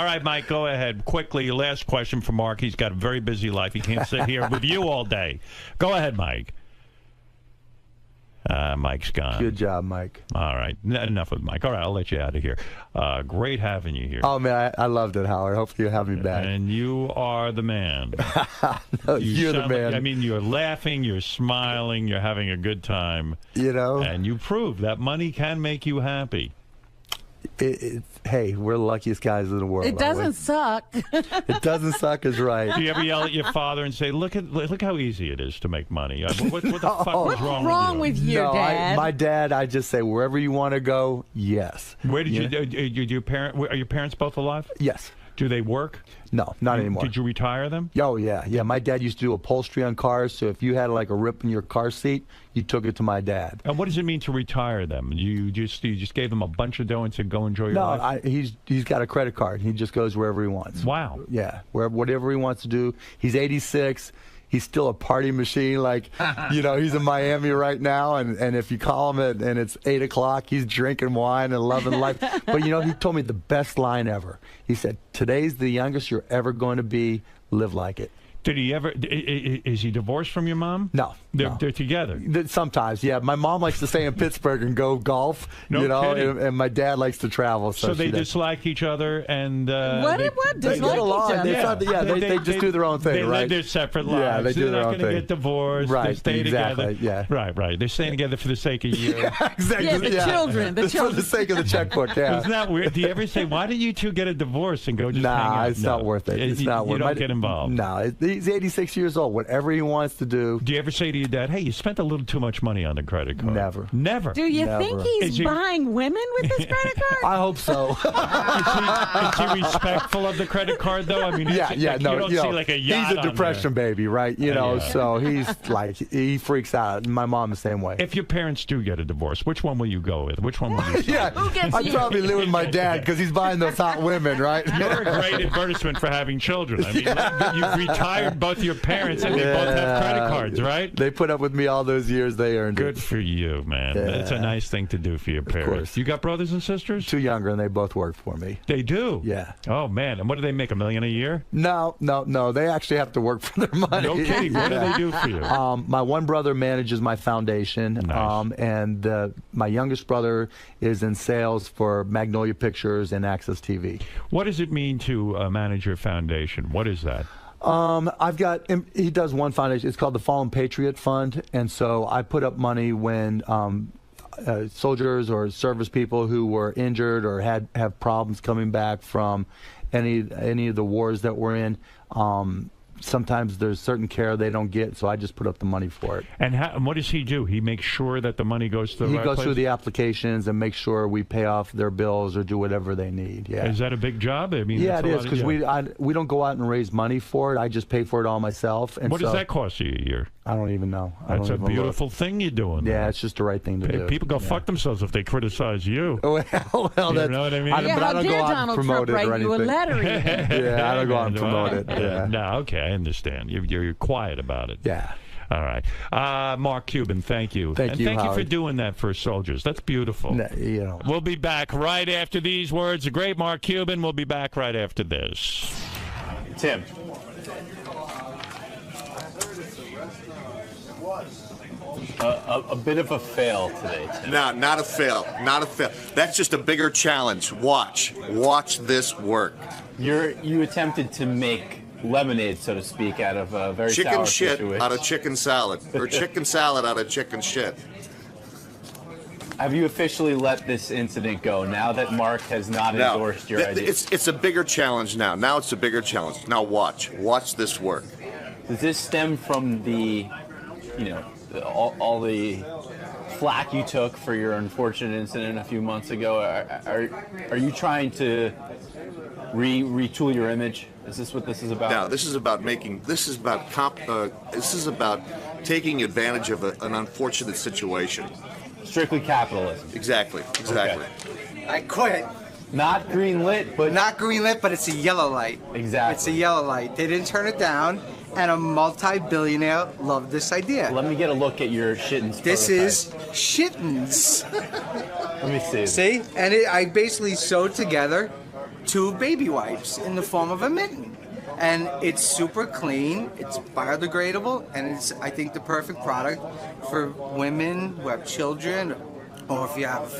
Speaker 5: right, Mike, go ahead. Quickly, last question for Mark. He's got a very busy life. He can't sit here with you all day. Go ahead, Mike. Mike's gone.
Speaker 21: Good job, Mike.
Speaker 5: All right. Enough with Mike. All right, I'll let you out of here. Great having you here.
Speaker 21: Oh, man, I loved it, Howard. Hopefully you'll have me back.
Speaker 5: And you are the man.
Speaker 21: No, you're the man.
Speaker 5: I mean, you're laughing, you're smiling, you're having a good time. And you prove that money can make you happy.
Speaker 21: Hey, we're the luckiest guys in the world.
Speaker 3: It doesn't suck.
Speaker 21: It doesn't suck is right.
Speaker 5: Do you ever yell at your father and say, look how easy it is to make money? What the fuck was wrong with you?
Speaker 21: No,
Speaker 3: Dad?
Speaker 21: my dad, I just say, wherever you want to go, yes.
Speaker 5: Where did are your parents both alive?
Speaker 21: Yes.
Speaker 5: Do they work?
Speaker 21: No, not anymore.
Speaker 5: Did you retire them?
Speaker 21: Oh, yeah. Yeah, my dad used to do upholstery on cars, so if you had like a rip in your car seat, you took it to my dad.
Speaker 5: And what does it mean to retire them? You just gave them a bunch of dough and said, go enjoy your life?
Speaker 21: No, he's got a credit card. He just goes wherever he wants.
Speaker 5: Wow.
Speaker 21: Yeah, whatever he wants to do. He's 86. He's still a party machine. Like, he's in Miami right now, and if you call him and it's 8 o'clock, he's drinking wine and loving life. But, he told me the best line ever. He said, today's the youngest you're ever going to be. Live like it.
Speaker 5: Did he ever? Is he divorced from your mom?
Speaker 21: No.
Speaker 5: They're together.
Speaker 21: Sometimes, yeah. My mom likes to stay in Pittsburgh and go golf.
Speaker 5: No kidding.
Speaker 21: And my dad likes to travel.
Speaker 5: So they dislike each other and
Speaker 3: What
Speaker 21: they get along. They just do their own thing.
Speaker 5: They
Speaker 21: right?
Speaker 5: live their separate lives.
Speaker 21: Yeah, they do their own
Speaker 5: they're not
Speaker 21: thing.
Speaker 5: going to get divorced.
Speaker 21: Right.
Speaker 5: They stay
Speaker 21: exactly.
Speaker 5: together.
Speaker 21: Yeah.
Speaker 5: Right. They're staying together for the sake of you.
Speaker 21: Yeah, exactly.
Speaker 3: Yeah, the children.
Speaker 21: Just for the sake of the checkbook. Yeah.
Speaker 5: Isn't that weird? Do you ever say, why didn't you two get a divorce and go just hang
Speaker 21: Nah,
Speaker 5: out?
Speaker 21: it's not worth it. It's not worth it.
Speaker 5: You don't get involved.
Speaker 21: No, he's 86 years old. Whatever he wants to do.
Speaker 5: Do you ever say to your dad, hey, you spent a little too much money on the credit card?
Speaker 25: Never.
Speaker 5: Never.
Speaker 3: Do you think he's buying women with this credit card?
Speaker 25: I hope so.
Speaker 5: Is he respectful of the credit card, though? I mean,
Speaker 25: yeah.
Speaker 5: Like,
Speaker 25: No,
Speaker 5: you don't see like a yacht
Speaker 25: he's a
Speaker 5: on
Speaker 25: depression baby, right? You know,
Speaker 5: Yeah.
Speaker 25: so he's like, he freaks out. My mom the same way.
Speaker 5: If your parents do get a divorce, which one will you go with? Which one will you?
Speaker 25: Yeah, I'd probably live with my dad because he's buying those hot women, right?
Speaker 5: You're a great advertisement for having children. I mean, you've retired both your parents, and they both have credit cards, right?
Speaker 25: They put up with me all those years. They earned
Speaker 5: Good for you, man.
Speaker 25: Yeah.
Speaker 5: That's a nice thing to do for your parents. You got brothers and sisters?
Speaker 25: 2 younger, and they both work for me.
Speaker 5: They do?
Speaker 25: Yeah.
Speaker 5: Oh, man. And what do they make, $1 million a year?
Speaker 25: No. They actually have to work for their money.
Speaker 5: No kidding. What do they do for you?
Speaker 25: My one brother manages my foundation, and my youngest brother is in sales for Magnolia Pictures and Access TV.
Speaker 5: What does it mean to manage your foundation? What is that?
Speaker 25: He does one foundation. It's called the Fallen Patriot Fund, and so I put up money when soldiers or service people who were injured or have problems coming back from any of the wars that we're in. Sometimes there's certain care they don't get, so I just put up the money for it.
Speaker 5: And what does he do? He makes sure that the money goes to the right place?
Speaker 25: He goes through the applications and makes sure we pay off their bills or do whatever they need. Yeah.
Speaker 5: Is that a big job? I mean,
Speaker 25: yeah, it is, because we don't go out and raise money for it. I just pay for it all myself. And
Speaker 5: what does that cost you a year?
Speaker 25: I don't even know.
Speaker 5: That's a beautiful thing you're doing.
Speaker 25: Yeah, it's just the right thing to do.
Speaker 5: People go fuck themselves if they criticize you.
Speaker 25: Well,
Speaker 5: you know what I mean?
Speaker 25: But I don't go out and promote it or anything. Yeah, I don't go out and promote it. Yeah.
Speaker 5: No, okay, I understand. You're quiet about it.
Speaker 25: Yeah.
Speaker 5: All right. Mark Cuban, thank you.
Speaker 25: Thank you,
Speaker 5: Thank you for
Speaker 25: Howard.
Speaker 5: doing that for soldiers. That's beautiful. We'll be back right after these words. The great Mark Cuban. We'll be back right after this.
Speaker 22: Tim. A bit of a fail today, Tim.
Speaker 20: No, not a fail. Not a fail. That's just a bigger challenge. Watch this work.
Speaker 22: You attempted to make lemonade, so to speak, out of a very
Speaker 20: Chicken
Speaker 22: sour
Speaker 20: shit
Speaker 22: situation.
Speaker 20: out of chicken salad, or chicken salad out of chicken shit.
Speaker 22: Have you officially let this incident go now that Mark has not endorsed your idea?
Speaker 20: It's a bigger challenge now. Now it's a bigger challenge. Now watch this work.
Speaker 22: Does this stem from the, all the flack you took for your unfortunate incident a few months ago? Are you trying to retool your image? Is this what this is about?
Speaker 20: No, this is about taking advantage of an unfortunate situation.
Speaker 22: Strictly capitalism.
Speaker 20: Exactly.
Speaker 22: Okay.
Speaker 18: I quit.
Speaker 22: Not green lit, but
Speaker 18: it's a yellow light.
Speaker 22: Exactly.
Speaker 18: It's a yellow light. They didn't turn it down, and a multi-billionaire loved this idea.
Speaker 22: Let me get a look at your shittens.
Speaker 18: This is shittens.
Speaker 22: Let me see.
Speaker 18: See? And I basically sewed together 2 baby wipes in the form of a mitten. And it's super clean, it's biodegradable, and it's, I think, the perfect product for women who have children, or if you have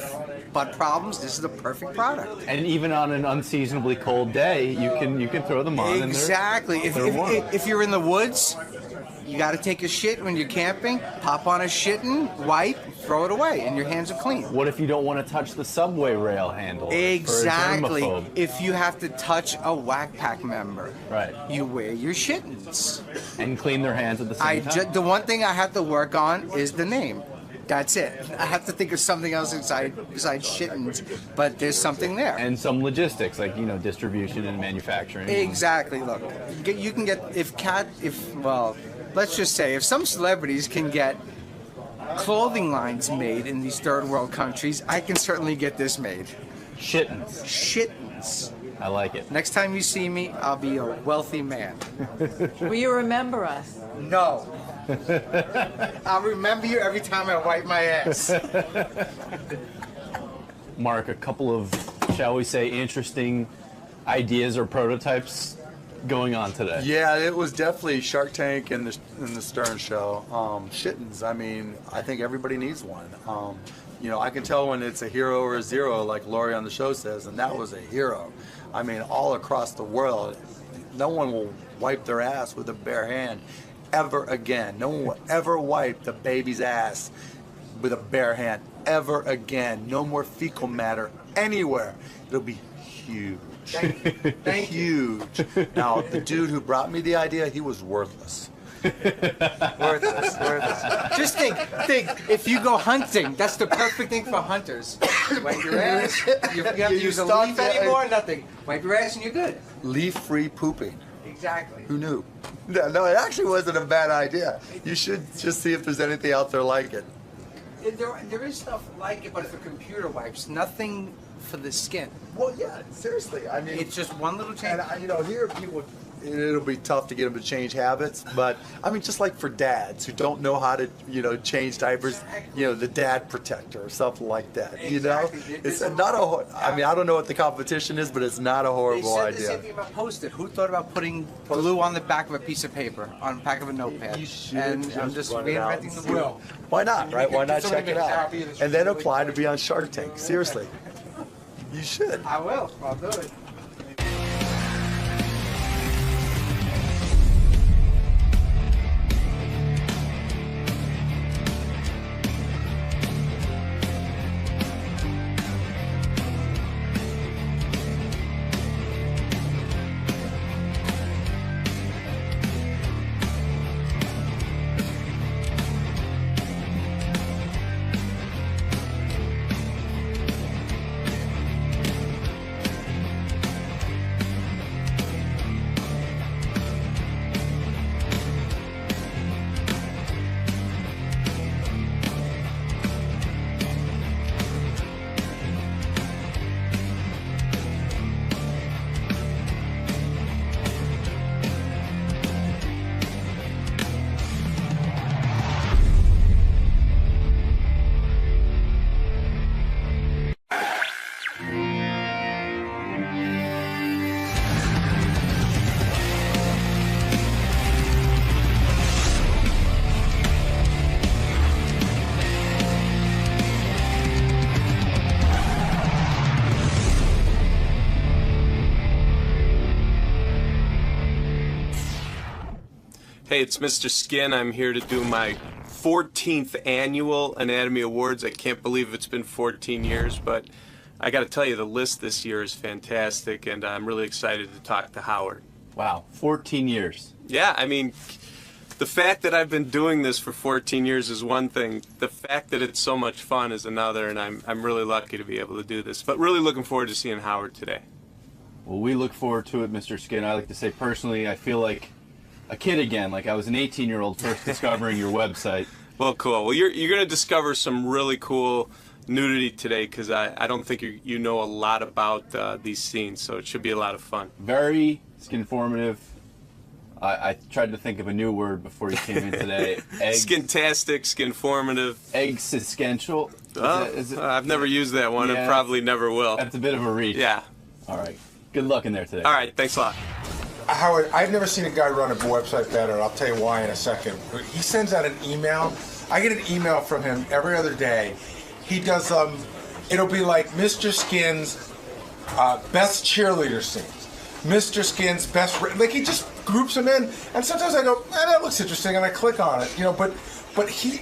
Speaker 18: butt problems, this is the perfect product.
Speaker 22: And even on an unseasonably cold day, you can throw them on.
Speaker 18: Exactly.
Speaker 22: And they're warm.
Speaker 18: If you're in the woods, you got to take a shit when you're camping, pop on a shittin', wipe, throw it away, and your hands are clean.
Speaker 22: What if you don't want to touch the subway rail handle?
Speaker 18: Exactly.
Speaker 22: For a germaphobe?
Speaker 18: If you have to touch a whack pack member,
Speaker 22: right,
Speaker 18: you wear your shittens
Speaker 22: and clean their hands at the same time.
Speaker 18: The one thing I have to work on is the name. That's it. I have to think of something else besides shittens, but there's something there.
Speaker 22: And some logistics, like distribution and manufacturing.
Speaker 18: Exactly. Look, you can get let's just say if some celebrities can get clothing lines made in these third world countries, I can certainly get this made. Shittens.
Speaker 22: I like it.
Speaker 18: Next time you see me, I'll be a wealthy man.
Speaker 3: Will you remember us?
Speaker 18: No. I'll remember you every time I wipe my ass.
Speaker 22: Mark, a couple of, shall we say, interesting ideas or prototypes going on today.
Speaker 21: Yeah, it was definitely Shark Tank and the Stern Show. Shittens, I mean, I think everybody needs one. I can tell when it's a hero or a zero, like Lori on the show says, and that was a hero. I mean, all across the world, no one will wipe their ass with a bare hand ever again. No one will ever wipe the baby's ass with a bare hand ever again. No more fecal matter anywhere. It'll be huge.
Speaker 18: Thank you.
Speaker 21: Huge. Now, the dude who brought me the idea, he was worthless.
Speaker 18: Worthless. Just think. If you go hunting, that's the perfect thing for hunters. Wipe your ass. You have to use a leaf anymore. Nothing. Wipe your ass and you're good.
Speaker 21: Leaf-free pooping.
Speaker 18: Exactly.
Speaker 21: Who knew? No, it actually wasn't a bad idea. You should just see if there's anything out there like it.
Speaker 18: There is stuff like it, but for computer wipes, nothing for the skin.
Speaker 21: Well, yeah, seriously. I mean,
Speaker 18: it's just one little change.
Speaker 21: And here people, it'll be tough to get them to change habits, but I mean, just like for dads who don't know how to, change diapers, the dad protector or something like that.
Speaker 18: Exactly.
Speaker 21: It's not a. I mean, I don't know what the competition is, but it's not a horrible
Speaker 18: idea.
Speaker 21: idea.
Speaker 18: They said the same thing about Post-it. Who thought about putting glue on the back of a piece of paper, on the back of a notepad? And I'm just reinventing the wheel.
Speaker 21: Why not, right? Why not check it out? And then apply to be on Shark Tank. Seriously. You should.
Speaker 18: I will. I'll do it.
Speaker 2: Hey, it's Mr. Skin. I'm here to do my 14th annual Anatomy Awards. I can't believe it's been 14 years, but I got to tell you, the list this year is fantastic, and I'm really excited to talk to Howard.
Speaker 22: Wow, 14 years.
Speaker 2: Yeah, I mean, the fact that I've been doing this for 14 years is one thing. The fact that it's so much fun is another, and I'm really lucky to be able to do this. But really looking forward to seeing Howard today.
Speaker 22: Well, we look forward to it, Mr. Skin. I like to say personally, I feel like a kid again, like I was an 18-year-old first discovering your website.
Speaker 2: Well, cool. Well, you're going to discover some really cool nudity today because I don't think you know a lot about these scenes, so it should be a lot of fun.
Speaker 22: Very skinformative. I tried to think of a new word before you came in today.
Speaker 2: Skintastic, skinformative.
Speaker 22: Existential.
Speaker 2: I've never used that one and probably never will.
Speaker 22: That's a bit of a reach.
Speaker 2: Yeah.
Speaker 22: All right. Good luck in there today.
Speaker 2: All right. Thanks a lot.
Speaker 8: Howard, I've never seen a guy run a website better. I'll tell you why in a second. He sends out an email. I get an email from him every other day. He does, it'll be like Mr. Skin's best cheerleader scenes. Mr. Skin's best, like he just groups them in. And sometimes I go, that looks interesting, and I click on it, But he,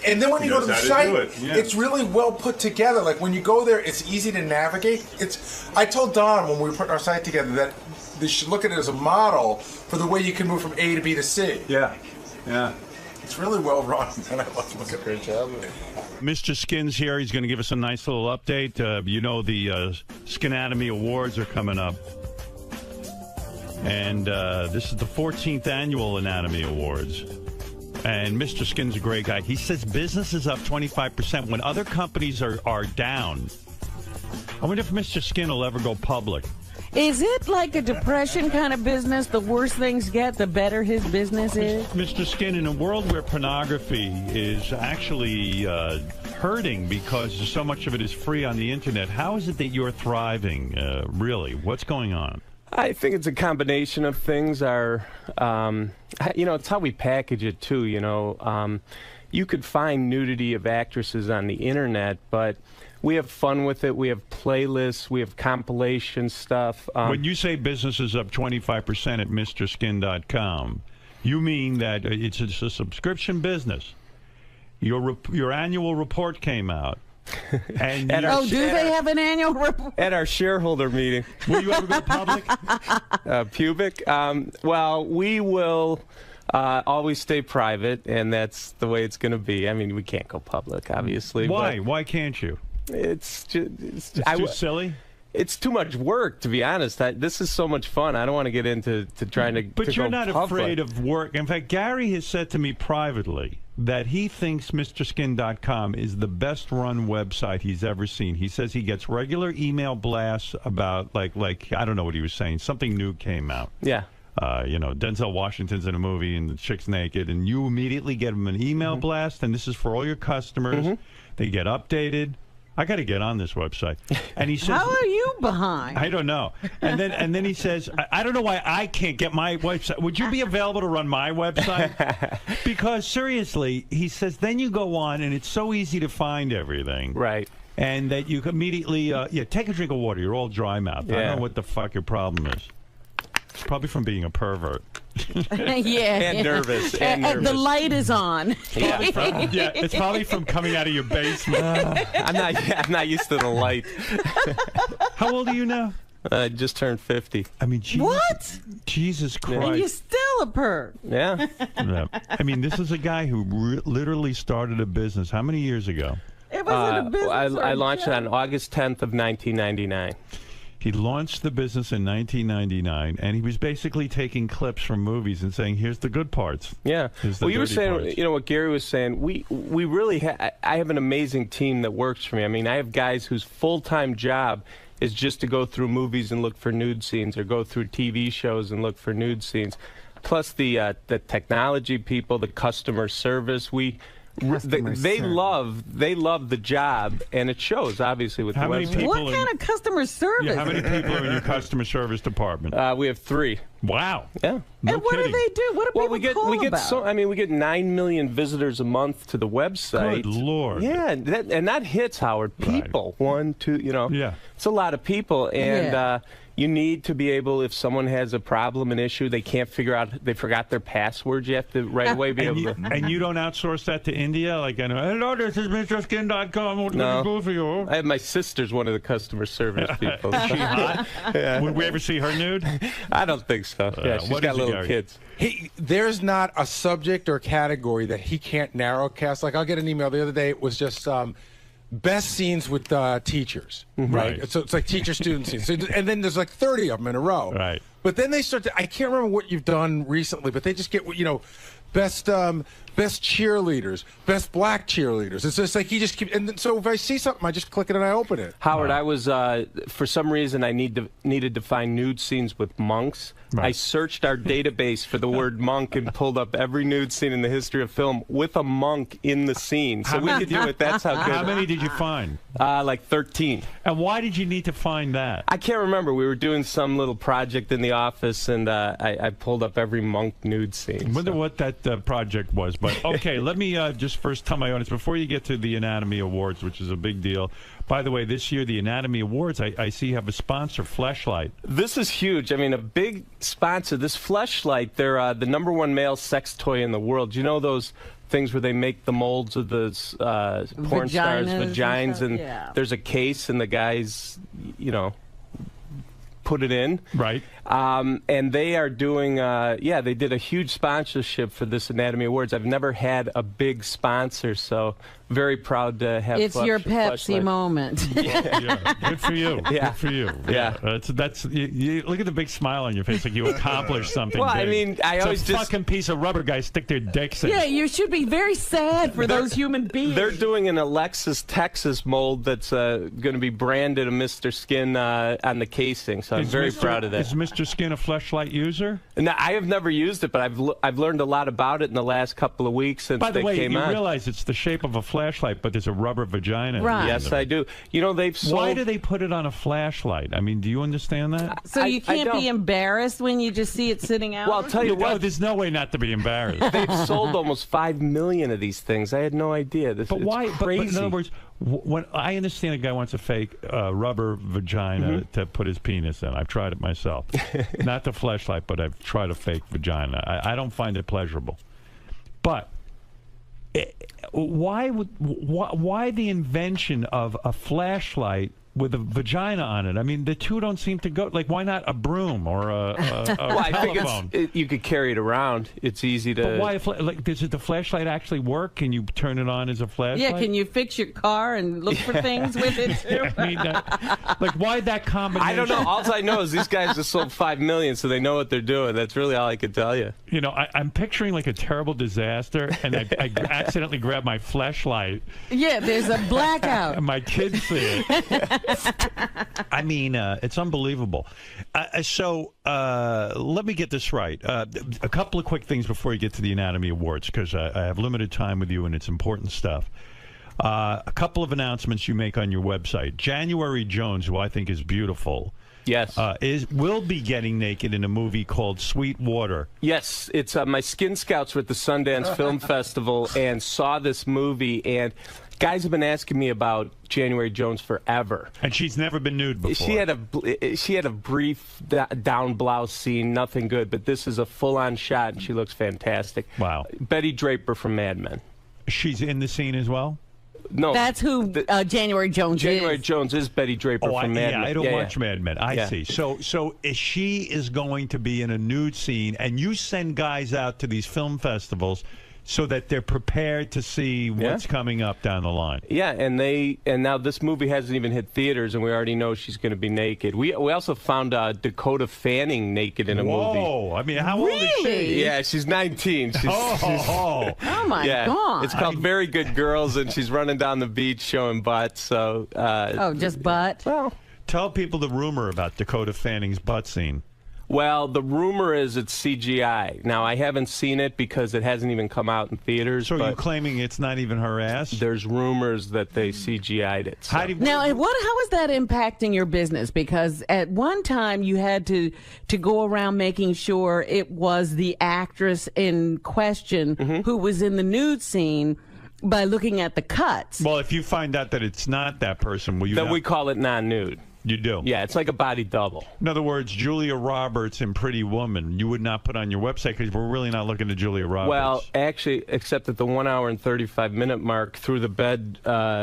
Speaker 8: and then when you go to the site, it's really well put together. Like when you go there, it's easy to navigate. I told Don when we were putting our site together that they should look at it as a model for the way you can move from A to B to C.
Speaker 5: Yeah.
Speaker 8: It's really well run, and I love it.
Speaker 21: Great job.
Speaker 5: Mr. Skin's here. He's going to give us a nice little update. The Skinatomy Awards are coming up. And this is the 14th annual Anatomy Awards. And Mr. Skin's a great guy. He says business is up 25% when other companies are down. I wonder if Mr. Skin will ever go public.
Speaker 3: Is it like a depression kind of business? The worse things get, the better his business is?
Speaker 5: Mr. Skin, in a world where pornography is actually hurting because so much of it is free on the internet, how is it that you're thriving, really? What's going on?
Speaker 7: I think it's a combination of things. It's how we package it, too, You could find nudity of actresses on the internet, but we have fun with it. We have playlists. We have compilation stuff.
Speaker 5: When you say business is up 25% at MrSkin.com, you mean that it's a subscription business. Your annual report came out. And
Speaker 3: do they have an annual report?
Speaker 7: At our shareholder meeting.
Speaker 5: Will you ever go public?
Speaker 7: Pubic? Well, we will. Always stay private, and that's the way it's going to be. I mean, we can't go public, obviously.
Speaker 5: Why? Why can't you?
Speaker 7: It's
Speaker 5: too silly?
Speaker 7: It's too much work, to be honest. This is so much fun. I don't want to get into trying to
Speaker 5: But
Speaker 7: to
Speaker 5: you're
Speaker 7: go
Speaker 5: not
Speaker 7: public.
Speaker 5: afraid of work. In fact, Gary has said to me privately that he thinks MrSkin.com is the best-run website he's ever seen. He says he gets regular email blasts about, like I don't know what he was saying. Something new came out.
Speaker 7: Yeah.
Speaker 5: You know, Denzel Washington's in a movie and the chick's naked, and you immediately get him an email blast, and this is for all your customers. They get updated. I got to get on this website. And he says,
Speaker 3: How are you behind?
Speaker 5: I don't know. And then he says, I don't know why I can't get my website. Would you be available to run my website? Because seriously, he says, then you go on and it's so easy to find everything.
Speaker 7: Right.
Speaker 5: And that you can immediately, take a drink of water. You're all dry mouth. I don't know what the fuck your problem is. It's probably from being a pervert.
Speaker 3: And
Speaker 7: nervous.
Speaker 3: The light is on.
Speaker 5: It's probably from coming out of your basement.
Speaker 7: I'm not used to the light.
Speaker 5: How old are you now?
Speaker 7: I just turned 50.
Speaker 5: I mean, Jesus Christ.
Speaker 3: And you're still a perv.
Speaker 7: Yeah.
Speaker 5: I mean, this is a guy who literally started a business. How many years ago?
Speaker 3: It wasn't a business.
Speaker 7: I launched it on August 10th of 1999.
Speaker 5: He launched the business in 1999, and he was basically taking clips from movies and saying, "Here's the good parts."
Speaker 7: Yeah.
Speaker 5: Well,
Speaker 7: you were saying,
Speaker 5: parts.
Speaker 7: you know, what Gary was saying. We really I have an amazing team that works for me. I mean, I have guys whose full-time job is just to go through movies and look for nude scenes, or go through TV shows and look for nude scenes. Plus the technology people, the customer service. They love the job, and it shows obviously with
Speaker 5: How
Speaker 7: the
Speaker 5: many
Speaker 7: website.
Speaker 5: people
Speaker 3: What kind of customer service?
Speaker 5: Yeah, how many people are in your customer service department?
Speaker 7: We have 3.
Speaker 5: Wow.
Speaker 7: Yeah.
Speaker 5: No
Speaker 3: And what
Speaker 5: kidding.
Speaker 3: do they do? What do people
Speaker 7: we
Speaker 3: call
Speaker 7: get
Speaker 3: about?
Speaker 7: so I mean we get 9 million visitors a month to the website.
Speaker 5: Good Lord.
Speaker 7: Yeah, and that hits, Howard. People, 1, 2, you know.
Speaker 5: Yeah.
Speaker 7: It's a lot of people, and
Speaker 3: Yeah.
Speaker 7: you need to be able, if someone has a problem, an issue, they can't figure out, they forgot their password, you have to right away be able to.
Speaker 5: And you don't outsource that to India? Like, I know, hello, this is MrSkin.com. What can I do for you?
Speaker 7: I have my sister's one of the customer service people.
Speaker 5: Is she hot?
Speaker 7: Yeah.
Speaker 5: Would we ever see her nude?
Speaker 7: I don't think so. Yeah, she's
Speaker 5: what
Speaker 7: got
Speaker 5: is it,
Speaker 7: little
Speaker 5: Gary?
Speaker 7: kids.
Speaker 15: There's not a subject or category that he can't narrowcast. Like, I'll get an email the other day. It was just best scenes with teachers, right? So it's like teacher-student scenes. So, and then there's like 30 of them in a row.
Speaker 5: Right.
Speaker 15: But then they start to, I can't remember what you've done recently, but they just get, you know, best cheerleaders, best black cheerleaders. It's just like he just keeps, and then, so if I see something, I just click it and I open it.
Speaker 7: Howard, I was for some reason I needed to find nude scenes with monks.
Speaker 5: Right.
Speaker 7: I searched our database for the word monk and pulled up every nude scene in the history of film with a monk in the scene. So we could do it. That's how good.
Speaker 5: How many did you find?
Speaker 7: Like 13.
Speaker 5: And why did you need to find that?
Speaker 7: I can't remember. We were doing some little project in the office, and I pulled up every monk nude scene.
Speaker 5: I wonder what that project was. But okay, let me just first tell my audience, before you get to the Anatomy Awards, which is a big deal. By the way, this year, the Anatomy Awards, I see you have a sponsor, Fleshlight.
Speaker 7: This is huge. I mean, a big sponsor. This Fleshlight, they're the #1 male sex toy in the world. You know those things where they make the molds of the porn stars' vaginas, and there's a case, and the guys, you know, put it in.
Speaker 5: Right.
Speaker 7: And they are doing, they did a huge sponsorship for this Anatomy Awards. I've never had a big sponsor, so very proud to have.
Speaker 3: It's your Pepsi
Speaker 7: Fleshlight.
Speaker 3: moment.
Speaker 5: Yeah, good for you.
Speaker 7: Yeah.
Speaker 5: Good for you.
Speaker 7: Yeah.
Speaker 5: That's you look at the big smile on your face, like you accomplished something.
Speaker 7: Well,
Speaker 5: big.
Speaker 7: I mean, I
Speaker 5: It's
Speaker 7: always
Speaker 5: a
Speaker 7: just
Speaker 5: fucking piece of rubber guys stick their dicks in.
Speaker 3: Yeah, you should be very sad for those human beings.
Speaker 7: They're doing an Alexis, Texas mold that's going to be branded a Mr. Skin on the casing, so I'm very proud of that.
Speaker 5: Is Mr. Skin a Fleshlight user?
Speaker 7: No, I have never used it, but I've learned a lot about it in the last couple of weeks since
Speaker 5: By the
Speaker 7: they
Speaker 5: way,
Speaker 7: came
Speaker 5: you
Speaker 7: on.
Speaker 5: realize it's the shape of a flashlight, but there's a rubber vagina.
Speaker 3: Right.
Speaker 7: Yes, I do. You know, they've sold...
Speaker 5: Why do they put it on a flashlight? I mean, do you understand that?
Speaker 3: So you can't be embarrassed when you just see it sitting out?
Speaker 7: Well, I'll tell you what.
Speaker 5: There's no way not to be embarrassed.
Speaker 7: They've sold almost 5 million of these things. I had no idea. It's
Speaker 5: Why?
Speaker 7: crazy.
Speaker 5: But in other words, when I understand a guy wants a fake rubber vagina to put his penis in. I've tried it myself. Not the fleshlight, but I've tried a fake vagina. I don't find it pleasurable. But why the invention of a flashlight with a vagina on it. I mean, the two don't seem to go. Like, why not a broom or a
Speaker 7: Well, I think
Speaker 5: telephone?
Speaker 7: you could carry it around. It's easy to.
Speaker 5: But why? Like, does the flashlight actually work? Can you turn it on as a flashlight?
Speaker 3: Yeah, can you fix your car and look for things with it too?
Speaker 5: I mean, like, why that combination?
Speaker 7: I don't know. All I know is these guys just sold 5 million, so they know what they're doing. That's really all I can tell you.
Speaker 5: You know, I'm picturing like a terrible disaster, and I accidentally grab my flashlight.
Speaker 3: Yeah, there's a blackout.
Speaker 5: And my kids see it. I mean, it's unbelievable. So let me get this right. A couple of quick things before you get to the Anatomy Awards, because I have limited time with you and it's important stuff. A couple of announcements you make on your website. January Jones, who I think is beautiful,
Speaker 7: yes,
Speaker 5: will be getting naked in a movie called Sweet Water.
Speaker 7: Yes, it's my Skin Scouts were at the Sundance Film Festival and saw this movie, and guys have been asking me about January Jones forever.
Speaker 5: And she's never been nude before.
Speaker 7: She had a brief down blouse scene, nothing good, but this is a full-on shot, and she looks fantastic.
Speaker 5: Wow.
Speaker 7: Betty Draper from Mad Men.
Speaker 5: She's in the scene as well?
Speaker 7: No.
Speaker 3: That's who January Jones
Speaker 7: January Jones is Betty Draper from Mad Men.
Speaker 5: I don't watch Mad Men. I
Speaker 7: Yeah.
Speaker 5: see. So she is going to be in a nude scene, and you send guys out to these film festivals so that they're prepared to see what's coming up down the line.
Speaker 7: Yeah, and now this movie hasn't even hit theaters, and we already know she's going to be naked. We also found Dakota Fanning naked in a movie.
Speaker 5: Whoa! I mean, how old is she?
Speaker 7: Yeah, she's 19.
Speaker 3: Oh my God!
Speaker 7: It's called Very Good Girls, and she's running down the beach showing butts. So
Speaker 3: just butt.
Speaker 7: Well,
Speaker 5: tell people the rumor about Dakota Fanning's butt scene.
Speaker 7: Well, the rumor is it's CGI. Now, I haven't seen it because it hasn't even come out in theaters.
Speaker 5: So you're claiming it's not even her ass?
Speaker 7: There's rumors that they CGI'd it. So.
Speaker 3: How is that impacting your business? Because at one time you had to go around making sure it was the actress in question who was in the nude scene by looking at the cuts.
Speaker 5: Well, if you find out that it's not that person, will you?
Speaker 7: Then we call it non-nude.
Speaker 5: You do?
Speaker 7: Yeah, it's like a body double.
Speaker 5: In other words, Julia Roberts in Pretty Woman, you would not put on your website because we're really not looking at Julia Roberts.
Speaker 7: Well, actually, except at the 1 hour and 35-minute mark, through the bed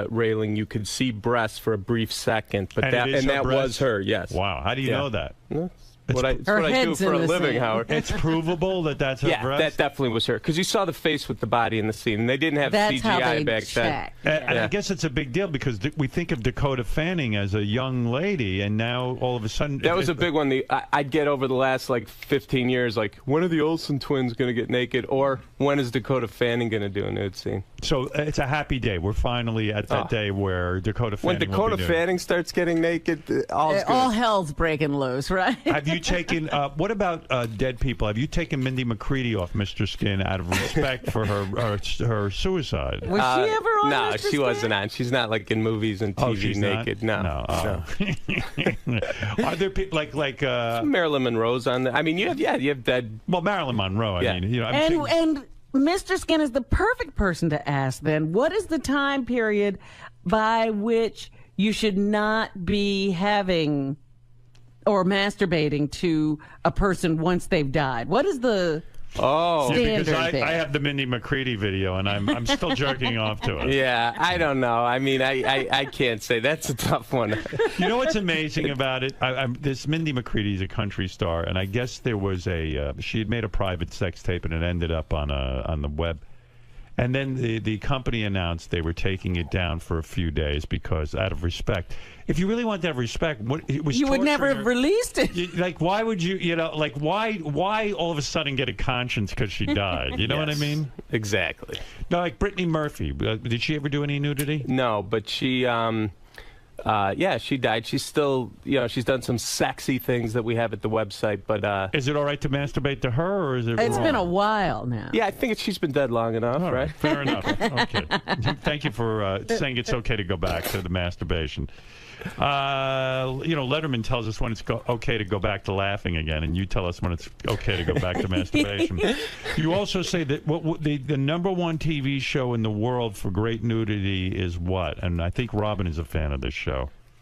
Speaker 7: railing, you could see breasts for a brief second. But that was her, yes.
Speaker 5: Wow. How do you know that?
Speaker 7: It's what I do for a living, Howard.
Speaker 5: It's provable that that's her breast?
Speaker 7: That definitely was her. Because you saw the face with the body in the scene, and they didn't have CGI back then.
Speaker 5: And I guess it's a big deal because we think of Dakota Fanning as a young lady, and now all of a sudden...
Speaker 7: That was a big one. I'd get over the last, 15 years, when are the Olsen twins going to get naked? Or when is Dakota Fanning going to do a nude scene?
Speaker 5: So it's a happy day. We're finally at that day where Dakota Fanning
Speaker 7: When Dakota Fanning starts getting naked,
Speaker 3: all hell's breaking loose, right?
Speaker 5: Have you taken... what about dead people? Have you taken 𝗦𝗵cie𝘄𝗿𝗍 off Mr. Skin out of respect for her suicide?
Speaker 3: Was she ever on
Speaker 7: No,
Speaker 3: Mr.
Speaker 7: she
Speaker 3: Skin?
Speaker 7: wasn't on. She's not in movies and TV
Speaker 5: she's
Speaker 7: naked.
Speaker 5: not?
Speaker 7: No.
Speaker 5: Are there people like
Speaker 7: Marilyn Monroe's on there? I mean, you have dead.
Speaker 5: Well, Marilyn Monroe. I mean,
Speaker 3: and Mr. Skin is the perfect person to ask. Then, what is the time period by which you should not be having or masturbating to a person once they've died? What is the standard
Speaker 5: because I
Speaker 3: there?
Speaker 5: have the 𝗦𝗵cie𝘄𝗿 video, and I'm still jerking off to it.
Speaker 7: Yeah, I don't know. I mean, I can't say. That's a tough one.
Speaker 5: You know what's amazing about it? This 𝗦𝗵cie𝘄𝗿 is a country star, and I guess there was she had made a private sex tape, and it ended up on the web. And then the company announced they were taking it down for a few days because, out of respect, if you really want to have respect,
Speaker 3: you would never have released it.
Speaker 5: Why would you? Why all of a sudden get a conscience because she died? You know what I mean?
Speaker 7: Exactly.
Speaker 5: No, like Brittany Murphy. Did she ever do any nudity?
Speaker 7: No, but she. She died. She's still, she's done some sexy things that we have at the website. But
Speaker 5: is it all right to masturbate to her, or is it?
Speaker 3: It's been a while now.
Speaker 7: Yeah, I think she's been dead long enough, right?
Speaker 5: Fair enough. Okay. Thank you for saying it's okay to go back to the masturbation. Letterman tells us when it's okay to go back to laughing again, and you tell us when it's okay to go back to masturbation. You also say that the number one TV show in the world for great nudity is what? And I think Robin is a fan of this show.